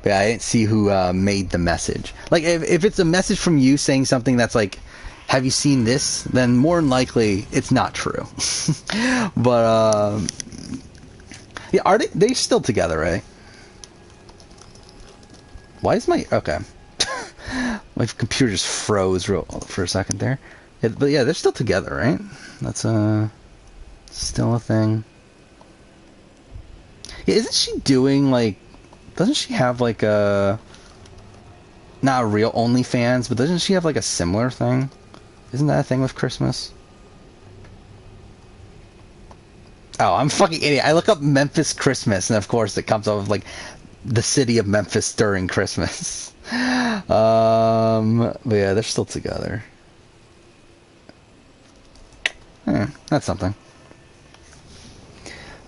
yeah, I didn't see who made the message. Like, if it's a message from you saying something that's like, have you seen this? Then more than likely, it's not true. But, yeah, are they still together, right? Why is my... Okay. My computer just froze for a second there. Yeah, but yeah, they're still together, right? That's still a thing. Yeah, isn't she doing like? Doesn't she have like a not a real OnlyFans, but doesn't she have like a similar thing? Isn't that a thing with Christmas? Oh, I'm a fucking idiot. I look up Memphis Christmas, and of course it comes up with like the city of Memphis during Christmas. But yeah, they're still together. That's something.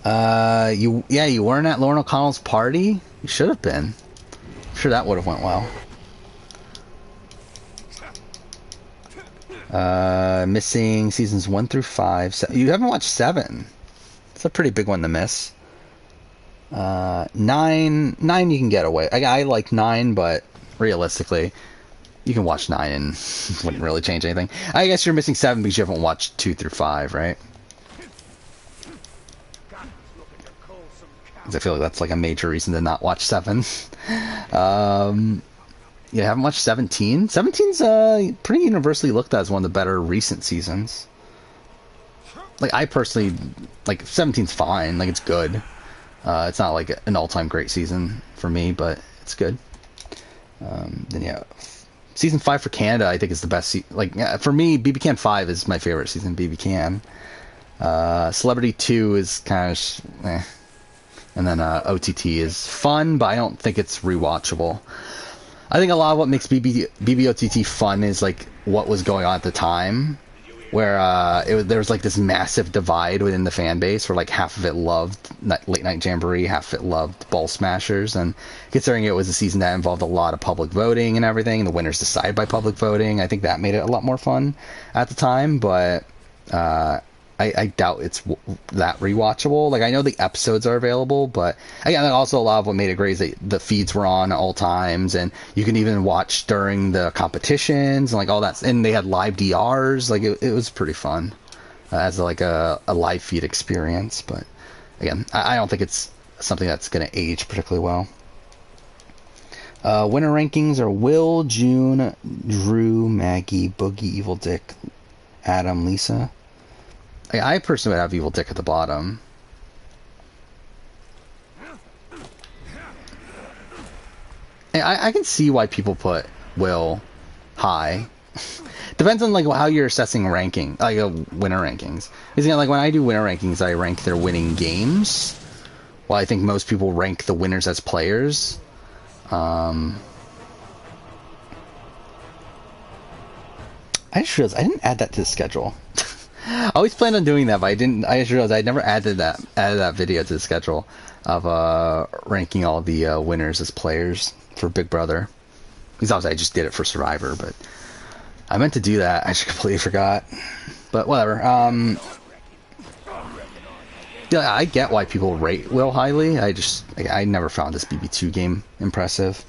You weren't at Lauren O'Connell's party? You should have been. I'm sure that would have went well. Missing seasons 1 through 5. You haven't watched 7. It's a pretty big one to miss. 9 you can get away. I like 9, but realistically, you can watch 9 and it wouldn't really change anything. I guess you're missing 7 because you haven't watched 2 through 5, right? I feel like that's like a major reason to not watch 7. Yeah, haven't watched 17. 17's pretty universally looked at as one of the better recent seasons. Like, I personally, like, 17's fine. Like, it's good. It's not like an all-time great season for me, but it's good. Then yeah, season 5 for Canada I think is the best. For me, BB Can 5 is my favorite season. BB Can. Celebrity 2 is kind of, and then OTT is fun, but I don't think it's rewatchable. I think a lot of what makes BBOTT fun is like what was going on at the time, where there was like this massive divide within the fan base, where like half of it loved Late Night Jamboree, half of it loved Ball Smashers, and considering it was a season that involved a lot of public voting and everything, and the winners decided by public voting, I think that made it a lot more fun at the time, but I doubt it's that rewatchable. Like, I know the episodes are available, but again, also a lot of what made it great is that the feeds were on at all times, and you can even watch during the competitions and like all that. And they had live DRs. Like, it was pretty fun as like a live feed experience. But again, I don't think it's something that's going to age particularly well. Winner rankings are Will, June, Drew, Maggie, Boogie, Evil Dick, Adam, Lisa. I personally would have Evil Dick at the bottom. I can see why people put Will high. Depends on like how you're assessing ranking, like winner rankings. Because like when I do winner rankings, I rank their winning games. Well, I think most people rank the winners as players. I just realized I didn't add that to the schedule. I always planned on doing that, but I didn't. I just realized I never added that video to the schedule of ranking all the winners as players for Big Brother. Because obviously I just did it for Survivor, but I meant to do that. I just completely forgot. But whatever. Yeah, I get why people rate Will highly. I never found this BB2 game impressive.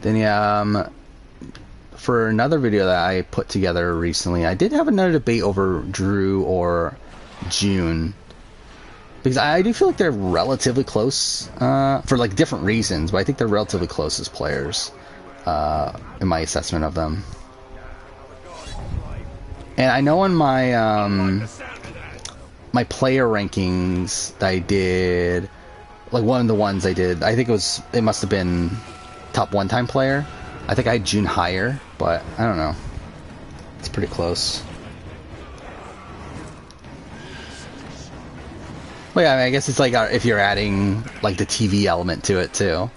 Then yeah, for another video that I put together recently, I did have another debate over Drew or June, because I do feel like they're relatively close for like different reasons, but I think they're relatively close as players in my assessment of them. And I know in my my player rankings that I did, like one of the ones I did, I think it must have been top one-time player. I think I had June higher, but I don't know. It's pretty close. Well, yeah, I mean, I guess it's like if you're adding like the TV element to it too.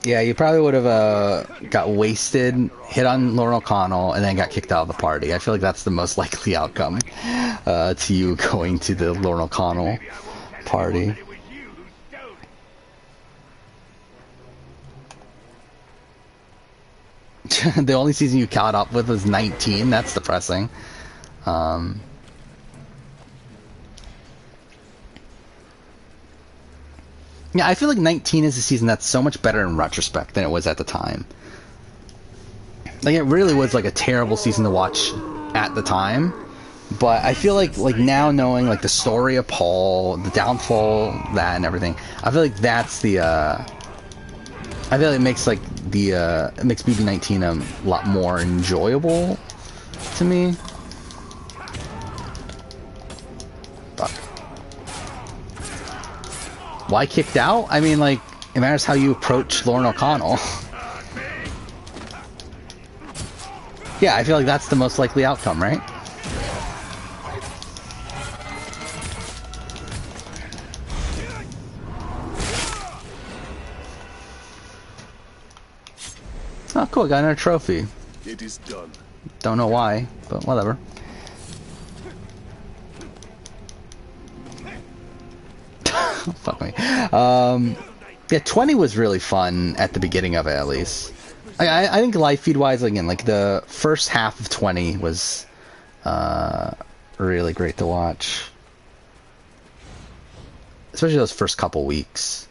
Yeah, you probably would have got wasted, hit on Lauren O'Connell, and then got kicked out of the party. I feel like that's the most likely outcome to you going to the Lauren O'Connell party. The only season you caught up with was 19. That's depressing. Yeah, I feel like 19 is a season that's so much better in retrospect than it was at the time. Like, it really was like a terrible season to watch at the time. But I feel like now knowing like the story of Paul, the downfall, that and everything, I feel like that's the I feel like it makes like the it makes BB19 a lot more enjoyable to me. Fuck. Why kicked out? I mean, like, it matters how you approach Lauren O'Connell. Yeah, I feel like that's the most likely outcome, right? Oh, cool, got another trophy. It is done. Don't know why, but whatever. Fuck me. Yeah, 20 was really fun at the beginning of it, at least. I think live feed wise, again, like the first half of 20 was really great to watch, especially those first couple weeks.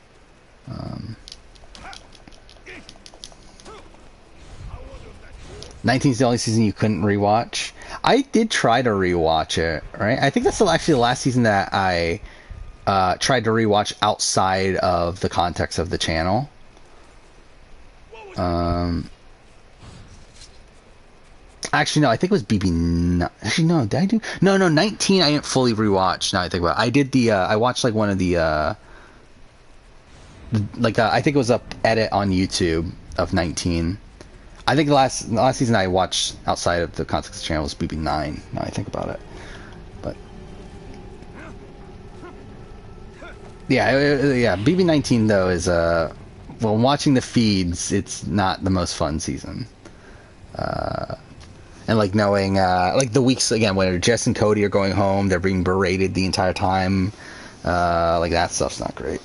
19's the only season you couldn't rewatch. I did try to rewatch it, right? I think that's actually the last season that I tried to rewatch outside of the context of the channel. Actually, no, I think it was BB. Actually, no, did I do? No, 19 I didn't fully rewatch. Now I think about it. I did the, I watched like one of the, I think it was up edit on YouTube of 19. I think the last season I watched outside of the context of the channel was BB9. Now I think about it. But yeah, BB19 though is well, watching the feeds, it's not the most fun season. And like knowing like the weeks again when Jess and Cody are going home, they're being berated the entire time. Like that stuff's not great.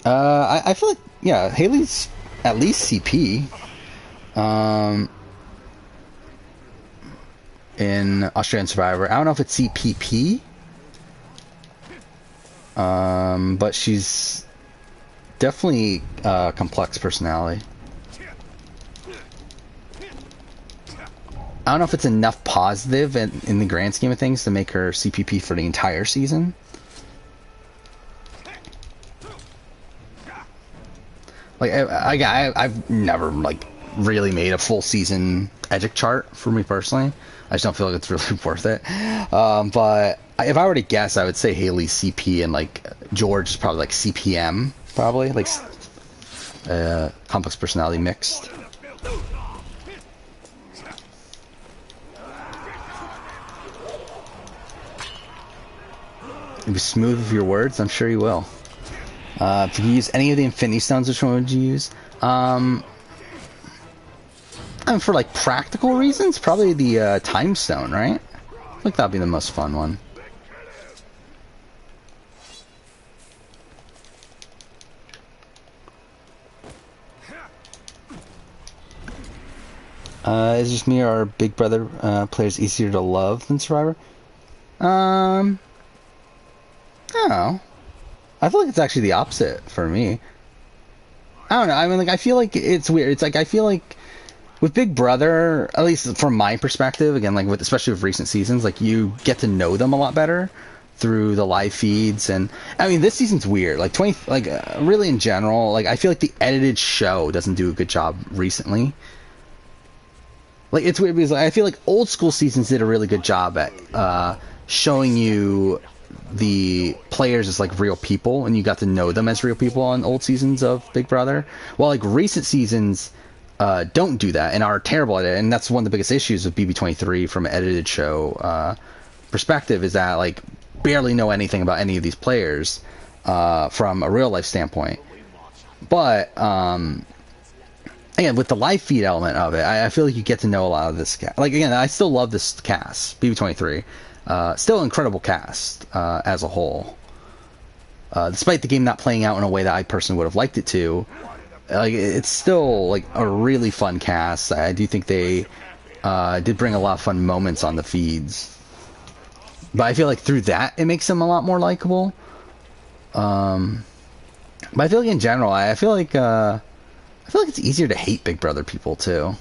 I feel like, yeah, Haley's at least CP. In Australian Survivor. I don't know if it's CPP. But she's definitely a complex personality. I don't know if it's enough positive in the grand scheme of things to make her CPP for the entire season. Like I've never like really made a full season Edgic chart for me personally. I just don't feel like it's really worth it. But if I were to guess, I would say Haley's CP and like George is probably like CPM, probably like complex personality mixed. Be smooth with your words. I'm sure you will. If you use any of the Infinity Stones, which one would you use? And for like practical reasons, probably the Time Stone, right? I think that'd be the most fun one. Is just me or are Big Brother players easier to love than Survivor? I don't know. I feel like it's actually the opposite for me. I don't know. I mean, like, I feel like it's weird. It's like, I feel like with Big Brother, at least from my perspective, again, like especially with recent seasons, like you get to know them a lot better through the live feeds. And I mean, this season's weird. Like really in general, like I feel like the edited show doesn't do a good job recently. Like it's weird because I feel like old school seasons did a really good job at showing you the players as like real people, and you got to know them as real people on old seasons of Big Brother. While like recent seasons don't do that and are terrible at it, and that's one of the biggest issues with BB23 from an edited show perspective, is that like barely know anything about any of these players from a real life standpoint. But again, with the live feed element of it, I feel like you get to know a lot of this cast. Like again, I still love this cast, BB23. Still incredible cast as a whole. Despite the game not playing out in a way that I personally would have liked it to, like it's still like a really fun cast. I do think they did bring a lot of fun moments on the feeds, but I feel like through that it makes them a lot more likable. But I feel like in general, I feel like it's easier to hate Big Brother people too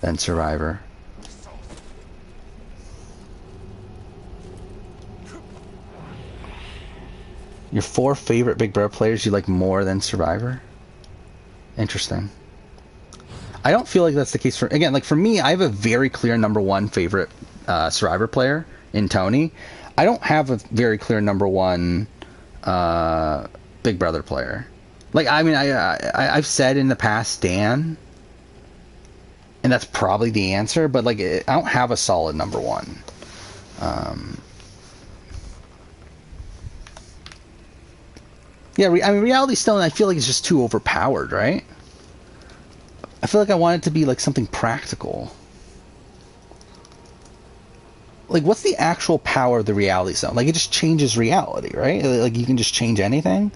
than Survivor. Your 4 favorite Big Brother players you like more than Survivor? Interesting. I don't feel like that's the case for... Again, like for me, I have a very clear number 1 favorite Survivor player in Tony. I don't have a very clear number 1 Big Brother player. Like, I mean, I've said in the past Dan, and that's probably the answer, but like I don't have a solid number 1. Yeah, I mean, Reality Stone, I feel like it's just too overpowered, right? I feel like I want it to be like something practical. Like, what's the actual power of the Reality Stone? Like, it just changes reality, right? Like, you can just change anything.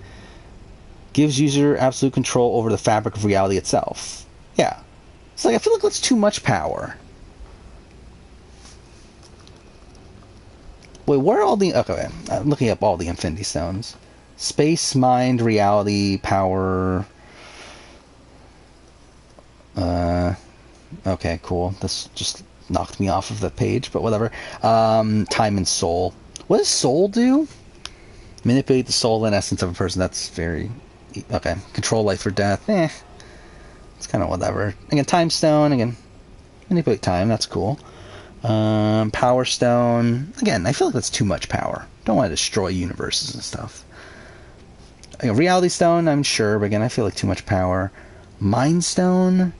Gives user absolute control over the fabric of reality itself. Yeah. It's like, I feel like that's too much power. Wait, where are all the... Okay, I'm looking up all the Infinity Stones. Space, mind, reality, power. Okay, cool. This just knocked me off of the page, but whatever. Time and soul. What does soul do? Manipulate the soul and essence of a person. That's very... Okay. Control life or death. It's kind of whatever. Again, time stone. Again, manipulate time. That's cool. Power stone. Again, I feel like that's too much power. Don't want to destroy universes and stuff. Reality Stone, I'm sure, but again, I feel like too much power. Mind Stone,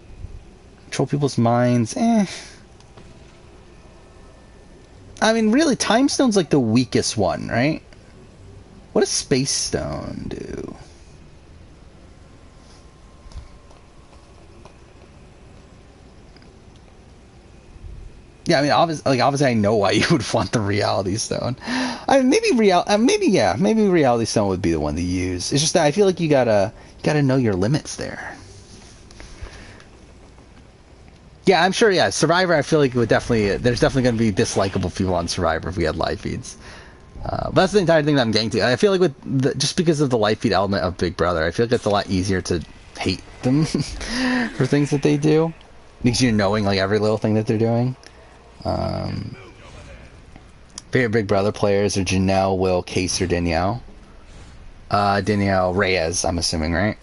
control people's minds. I mean, really, Time Stone's like the weakest one, right? What does Space Stone do? Yeah, I mean, obviously, I know why you would want the Reality Stone. I mean, maybe Reality Stone would be the one to use. It's just that I feel like you gotta know your limits there. Yeah, I'm sure. Yeah, Survivor. I feel like it would definitely. There's definitely going to be dislikable people on Survivor if we had live feeds. But that's the entire thing that I'm getting to. I feel like just because of the live feed element of Big Brother, I feel like it's a lot easier to hate them for things that they do because you're knowing like every little thing that they're doing. Favorite Big Brother players are Janelle, Will, Case, or Danielle. Danielle Reyes, I'm assuming, right?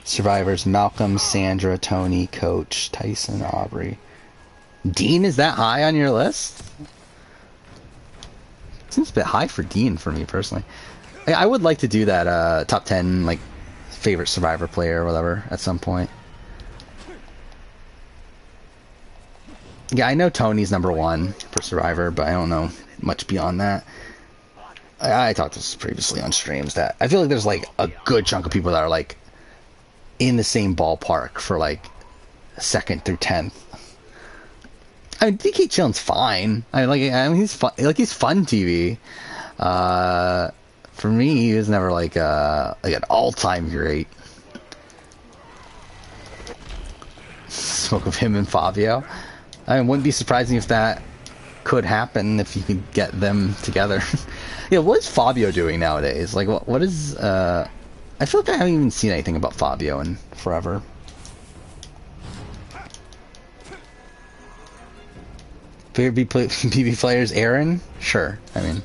Survivors: Malcolm, Sandra, Tony, Coach, Tyson, Aubrey. Dean is that high on your list? Seems a bit high for Dean for me personally. I would like to do that top 10 like favorite Survivor player or whatever at some point. Yeah, I know Tony's number 1 for Survivor, but I don't know much beyond that. I talked this previously on streams that I feel like there's like a good chunk of people that are like in the same ballpark for like 2nd through 10th. I mean, DK Chillin's fine. I mean, he's fun. Like, he's fun TV. For me, he was never like an all-time great. Smoke of him and Fabio. I mean, wouldn't be surprising if that could happen if you could get them together. Yeah, what is Fabio doing nowadays? Like, what is... I feel like I haven't even seen anything about Fabio in forever. Favorite PB players, Aaron? Sure. I mean,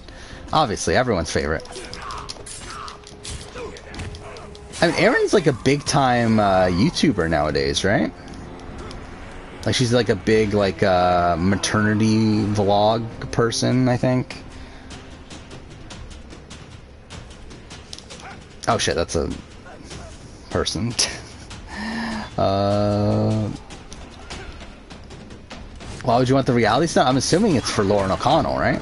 obviously, everyone's favorite. I mean, Aaron's like a big-time YouTuber nowadays, right? Like, she's like a big, like, maternity vlog person, I think. Oh shit, that's a person. Why would you want the reality stuff? I'm assuming it's for Lauren O'Connell, right?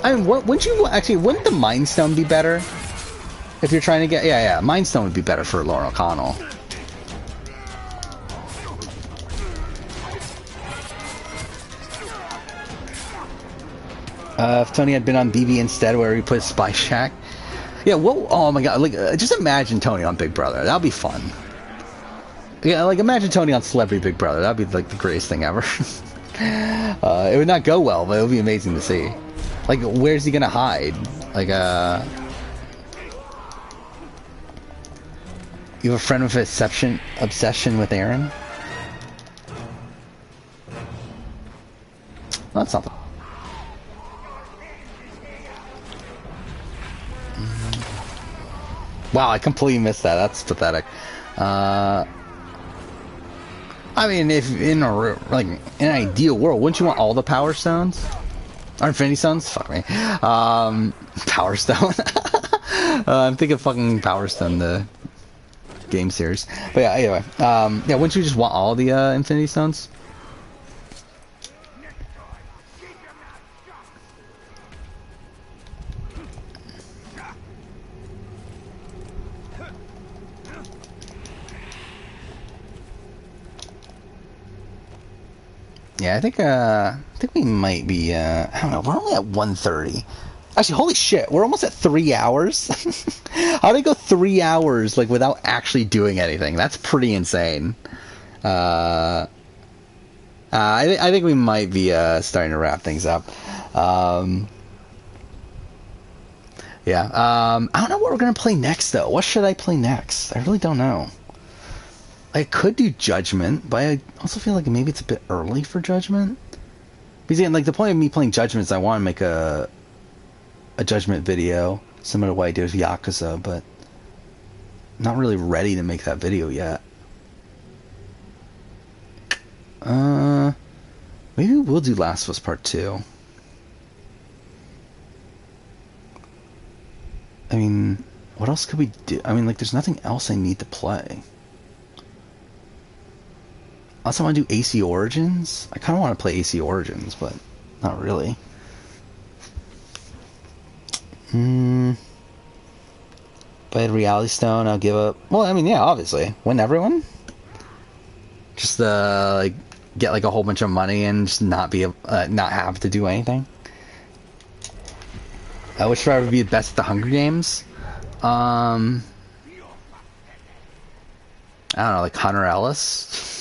I mean, wouldn't the Mind Stone be better? If you're trying to get... Yeah, Mind Stone would be better for Lauren O'Connell. If Tony had been on BB instead, where he put a spy shack. Yeah, well, oh my god, like, just imagine Tony on Big Brother. That'd be fun. Yeah, like, imagine Tony on Celebrity Big Brother. That'd be, like, the greatest thing ever. It would not go well, but it would be amazing to see. Like, where's he gonna hide? Like, you have a friend with an obsession with Aaron? Well, that's something. Wow, I completely missed that. That's pathetic. I mean, if in an ideal world, wouldn't you want all the Power Stones? Or Infinity Stones? Fuck me. Power Stone. I'm thinking fucking Power Stone, the game series. But yeah, anyway. Yeah, wouldn't you just want all the Infinity Stones? Yeah, I think we might be, I don't know, we're only at 1:30. Actually, holy shit, we're almost at 3 hours. How did I go 3 hours, like, without actually doing anything? That's pretty insane. I think we might be, starting to wrap things up. Yeah, I don't know what we're gonna play next, though. What should I play next? I really don't know. I could do Judgment, but I also feel like maybe it's a bit early for Judgment. Because, like, the point of me playing Judgment is I want to make a Judgment video, similar to what I did with Yakuza, but I'm not really ready to make that video yet. Maybe we'll do Last of Us Part 2. I mean, what else could we do? I mean, like, there's nothing else I need to play. I also want to do AC Origins. I kind of want to play AC Origins, but not really. If I had Reality Stone, I'll give up. Well, I mean, yeah, obviously. Win everyone? Just, like, get, like, a whole bunch of money and just not have to do anything? Which driver would be the best at the Hunger Games? I don't know, like Hunter Ellis?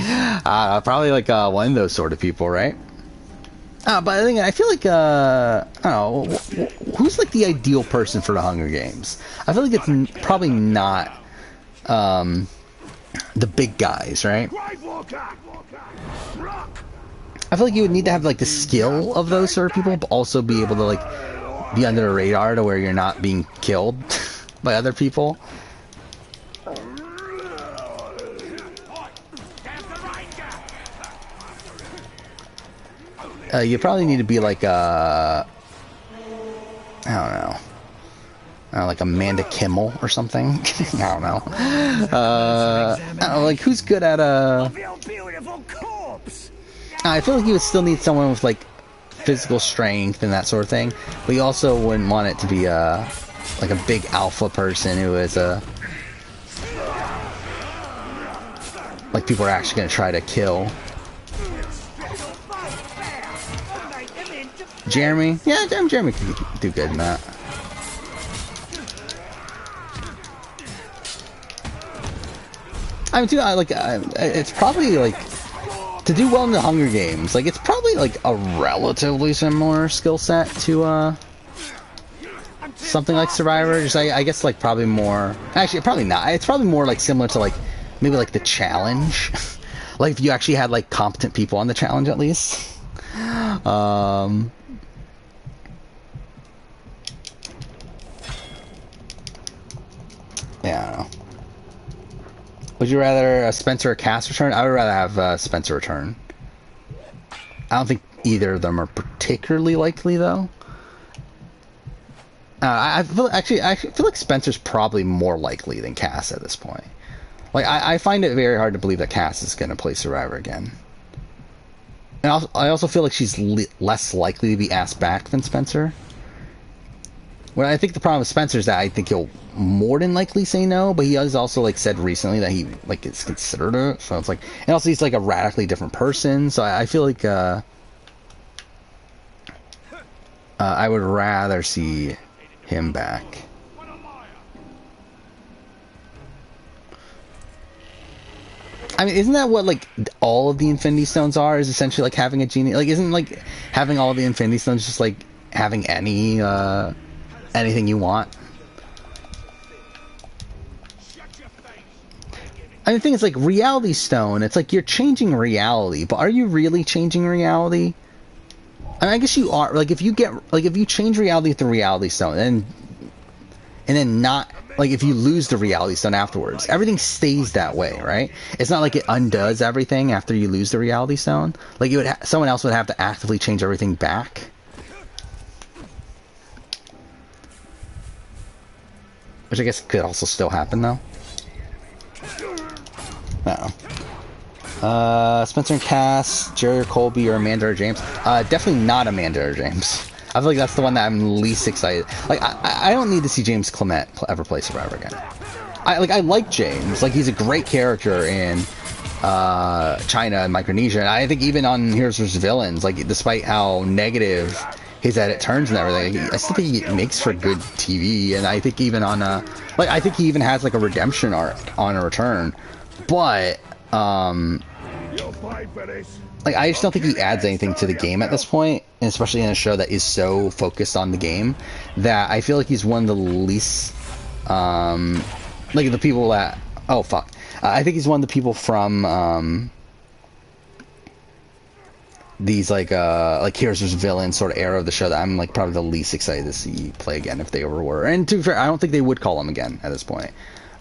Probably like one of those sort of people, right? But I feel like I don't know, who's like the ideal person for the Hunger Games? I feel like it's probably not the big guys, right? I feel like you would need to have like the skill of those sort of people, but also be able to like be under the radar to where you're not being killed by other people. You probably need to be like I don't know, like Amanda Kimmel or something. I don't know. I don't know, like who's good at I feel like you would still need someone with like physical strength and that sort of thing, but you also wouldn't want it to be like a big alpha person who is like people are actually going to try to kill. Jeremy? Yeah, Jeremy could do good in that. I mean, too, it's probably, like, to do well in the Hunger Games, like, it's probably, like, a relatively similar skill set to, something like Survivor. Just, I guess, like, probably more... Actually, probably not. It's probably more, like, similar to, like, maybe, like, the Challenge. Like, if you actually had, like, competent people on the Challenge, at least. Yeah, I don't know. Would you rather Spencer or Cass return? I would rather have Spencer return. I don't think either of them are particularly likely, though. I feel like Spencer's probably more likely than Cass at this point. Like, I find it very hard to believe that Cass is going to play Survivor again. And I also feel like she's less likely to be asked back than Spencer. Well, I think the problem with Spencer is that I think he'll more than likely say no, but he has also like said recently that he like is considered it. So it's like, and also he's like a radically different person. So I feel like I would rather see him back. I mean, isn't that what, like, all of the Infinity Stones are? Is essentially like having a genie? Like, isn't, like, having all of the Infinity Stones just, like, having any, anything you want? I mean, the thing is, like, Reality Stone, it's like you're changing reality, but are you really changing reality? I mean, I guess you are. Like, if you change reality with the Reality Stone, and then not, like, if you lose the Reality Stone afterwards, everything stays that way, right? It's not like it undoes everything after you lose the Reality Stone. Like, you would someone else would have to actively change everything back. Which I guess could also still happen, though. Spencer and Cass, Jerry or Colby, or Amanda or James. Definitely not Amanda or James. I feel like that's the one that I'm least excited. Like, I don't need to see James Clement ever play Survivor again. I like James. Like, he's a great character in China and Micronesia. And I think even on Heroes vs. Villains, like, despite how negative his edit turns and everything, I still think he makes for good TV. And I think even on like, I think he even has like a redemption arc on a return. But like, I just don't think he adds anything to the game at this point, and especially in a show that is so focused on the game, that I feel like he's one of the least, like, the people that, oh fuck, I think he's one of the people from, these, like Heroes vs. Villains sort of era of the show that I'm, like, probably the least excited to see play again if they ever were. And to be fair, I don't think they would call him again at this point.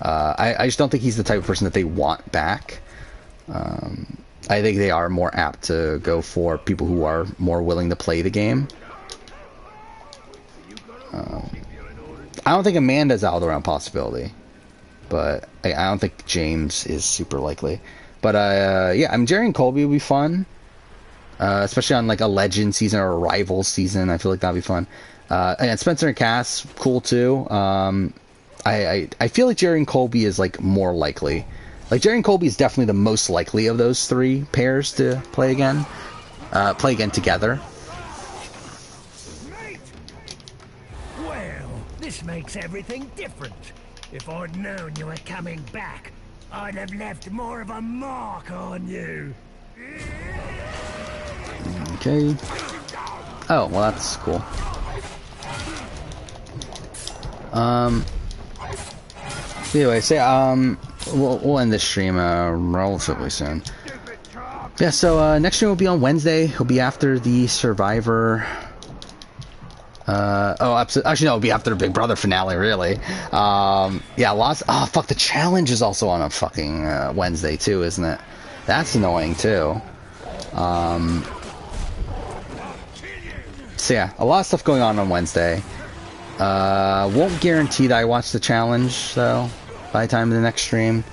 I just don't think he's the type of person that they want back. I think they are more apt to go for people who are more willing to play the game. I don't think Amanda's out of the realm possibility, but I don't think James is super likely. But yeah, I mean, Jerry and Colby would be fun, especially on like a Legend season or a Rivals season. I feel like that'd be fun. And Spencer and Cass, cool too. I feel like Jerry and Colby is like more likely. Like, Jerry and Colby is definitely the most likely of those three pairs to play again together. Well, this makes everything different. If I'd known you were coming back, I'd have left more of a mark on you. Okay. Oh, well, that's cool. Anyway, we'll end this stream relatively soon. Yeah, so next stream will be on Wednesday. It'll be after the Survivor. Actually, no, it'll be after the Big Brother finale, really. Yeah, lots. Oh, fuck, the challenge is also on a fucking Wednesday too, isn't it? That's annoying too. So yeah, a lot of stuff going on Wednesday. Won't guarantee that I watch the challenge though. By the time of the next stream,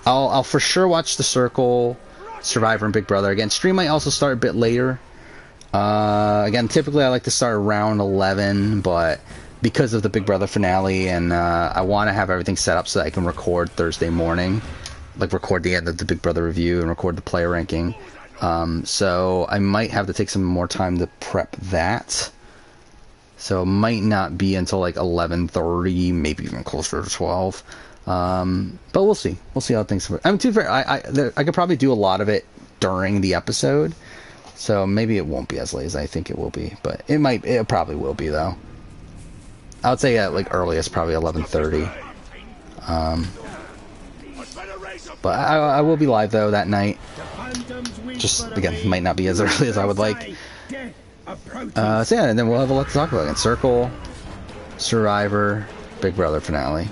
I'll for sure watch The Circle, Survivor, and Big Brother. Again, stream might also start a bit later. Again, typically I like to start around 11, but because of the Big Brother finale, and I want to have everything set up so that I can record Thursday morning, like record the end of the Big Brother review and record the player ranking. So I might have to take some more time to prep that. So it might not be until like 11:30, maybe even closer to 12. But we'll see. We'll see how things work. I mean, to be fair, I could probably do a lot of it during the episode, so maybe it won't be as late as I think it will be. But it probably will be though. I would say at like earliest probably 11:30. But I will be live though that night. Just again, might not be as early as I would like. So yeah, and then we'll have a lot to talk about again. Circle, Survivor, Big Brother finale.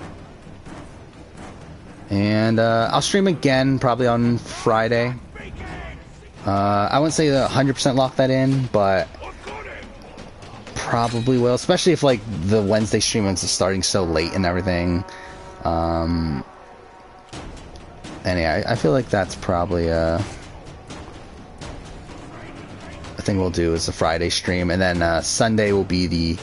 And I'll stream again probably on Friday. I wouldn't say 100% lock that in, but probably will, especially if like the Wednesday stream is starting so late and everything. And yeah, I feel like that's probably a thing we'll do is the Friday stream, and then Sunday will be the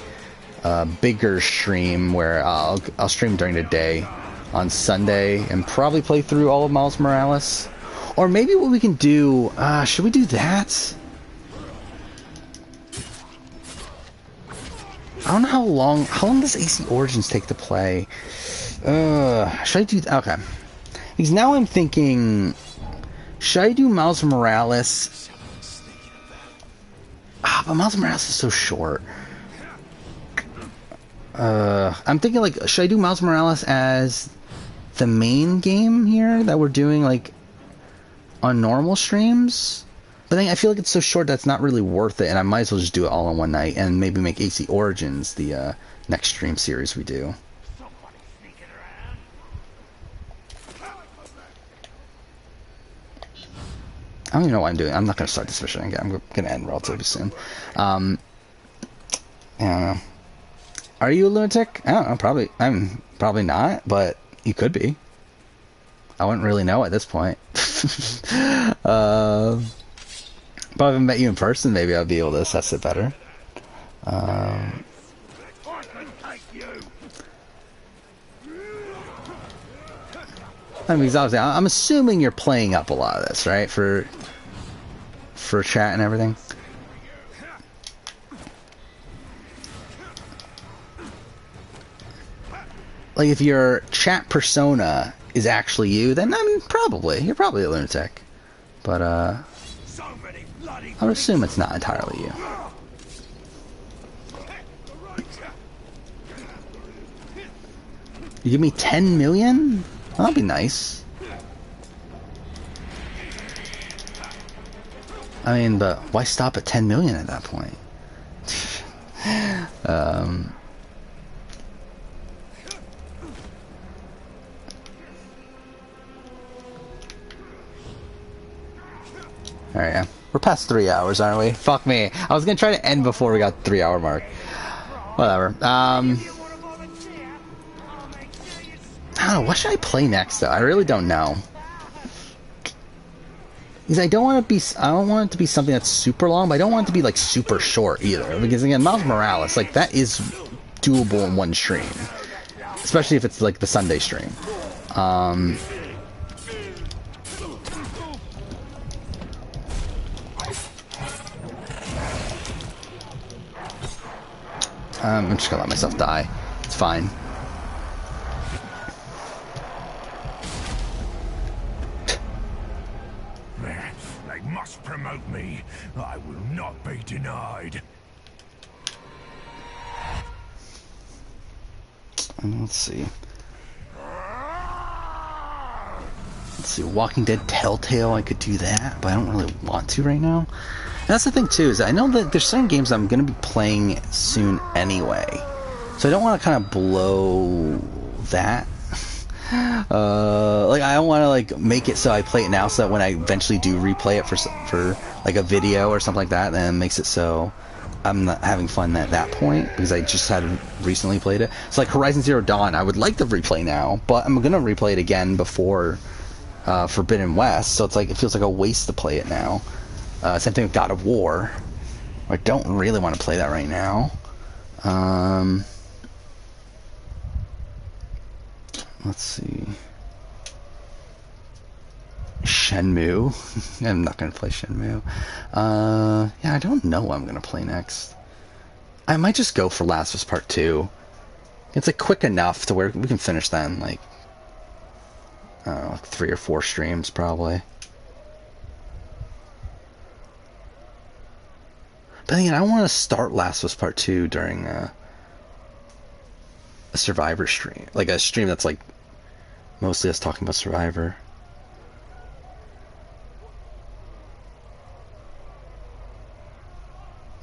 bigger stream where I'll stream during the day on Sunday and probably play through all of Miles Morales. Or maybe what we can do, should we do that? I don't know how long does AC Origins take to play? Should I do... Okay. Because now I'm thinking... Should I do Miles Morales? But Miles Morales is so short. I'm thinking, like, should I do Miles Morales as the main game here that we're doing, like, on normal streams? But then I feel like it's so short that's not really worth it, and I might as well just do it all in one night and maybe make AC Origins the next stream series we do. I don't even know what I'm doing. I'm not going to start this mission again. I'm going to end relatively soon. I don't know. Are you a lunatic? I don't know. Probably. I'm probably not, but you could be. I wouldn't really know at this point. But if I met you in person, maybe I'd be able to assess it better. I mean, because obviously, I'm assuming you're playing up a lot of this, right? For chat and everything. Like, if your chat persona is actually you, then you're probably a lunatic. But I would assume it's not entirely you. You give me 10 million? That'd be nice. I mean, but why stop at 10 million at that point? Alright, yeah. We're past 3 hours, aren't we? Fuck me. I was gonna try to end before we got the 3 hour mark. Whatever. I don't know, what should I play next, though? I really don't know. Because I don't want it to be something that's super long, but I don't want it to be, like, super short, either. Because, again, Miles Morales, like, that is doable in one stream. Especially if it's, like, the Sunday stream. I'm just gonna let myself die. It's fine. They must promote me. I will not be denied. Let's see. Walking Dead Telltale, I could do that, but I don't really want to right now. And that's the thing, too, is I know that there's certain games I'm going to be playing soon anyway. So I don't want to kind of blow that. Like, I don't want to, like, make it so I play it now so that when I eventually do replay it for like, a video or something like that, then it makes it so I'm not having fun at that point, because I just had recently played it. So, like, Horizon Zero Dawn, I would like to replay now, but I'm going to replay it again before Forbidden West, so it's like, it feels like a waste to play it now. Same thing with God of War. I don't really want to play that right now. Let's see. Shenmue. I'm not going to play Shenmue. Yeah, I don't know what I'm going to play next. I might just go for Last of Us Part 2. It's like quick enough to where we can finish that in like, I don't know, like 3 or 4 streams probably. But again, I want to start Last of Us Part 2 during a Survivor stream. Like a stream that's like mostly us talking about Survivor.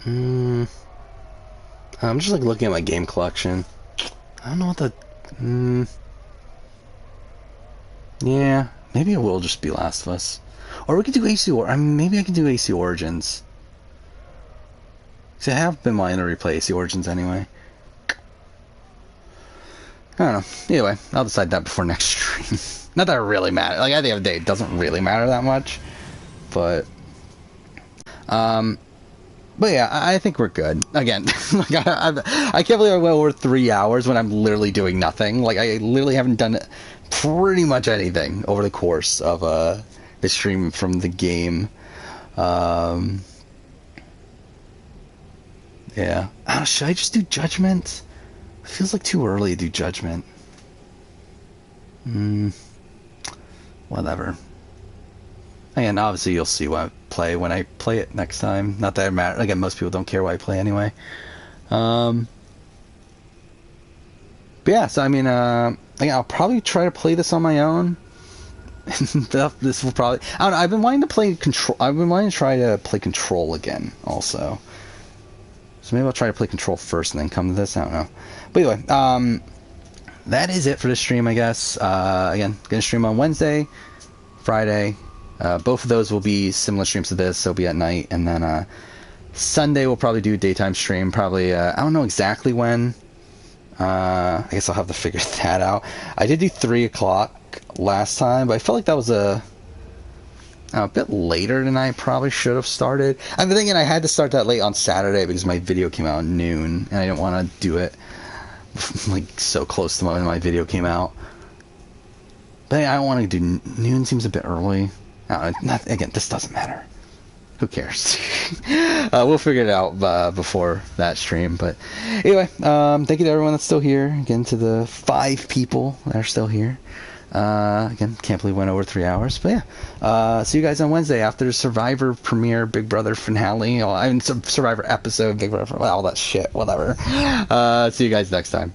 I'm just like looking at my game collection. I don't know what the... Yeah, maybe it will just be Last of Us. Or we could do AC Origins. I mean, maybe I could do AC Origins. See, I have been wanting to replay AC Origins anyway. I don't know. Either way, I'll decide that before next stream. Not that it really matters. Like, at the end of the day, it doesn't really matter that much. But yeah, I think we're good. Again, like I can't believe I went over 3 hours when I'm literally doing nothing. Like, I literally haven't done pretty much anything over the course of the stream from the game. Yeah. Should I just do Judgment? It feels like too early to do Judgment. Whatever. And obviously you'll see what I play when I play it next time. Not that it matters. Again, most people don't care what I play anyway. But yeah, so I mean, I'll probably try to play this on my own. This will probably... I don't know, I've been wanting to play Control... I've been wanting to try to play Control again, also. So maybe I'll try to play Control first and then come to this. I don't know. But anyway, that is it for this stream, I guess. Again, gonna stream on Wednesday, Friday. Both of those will be similar streams to this. They'll be at night, and then Sunday we'll probably do a daytime stream. Probably I don't know exactly when. I guess I'll have to figure that out. I did do 3 o'clock last time, but I felt like that was a bit later than I probably should have started. I'm thinking I had to start that late on Saturday because my video came out at noon, and I didn't want to do it like so close to when my video came out. But I don't want to do noon. Seems a bit early. Again, this doesn't matter. Who cares? We'll figure it out before that stream. But anyway, thank you to everyone that's still here. Again, to the 5 people that are still here. Again, can't believe we went over 3 hours. But yeah, see you guys on Wednesday after the Survivor premiere, Big Brother finale. I mean, Survivor episode, Big Brother, all that shit, whatever. See you guys next time.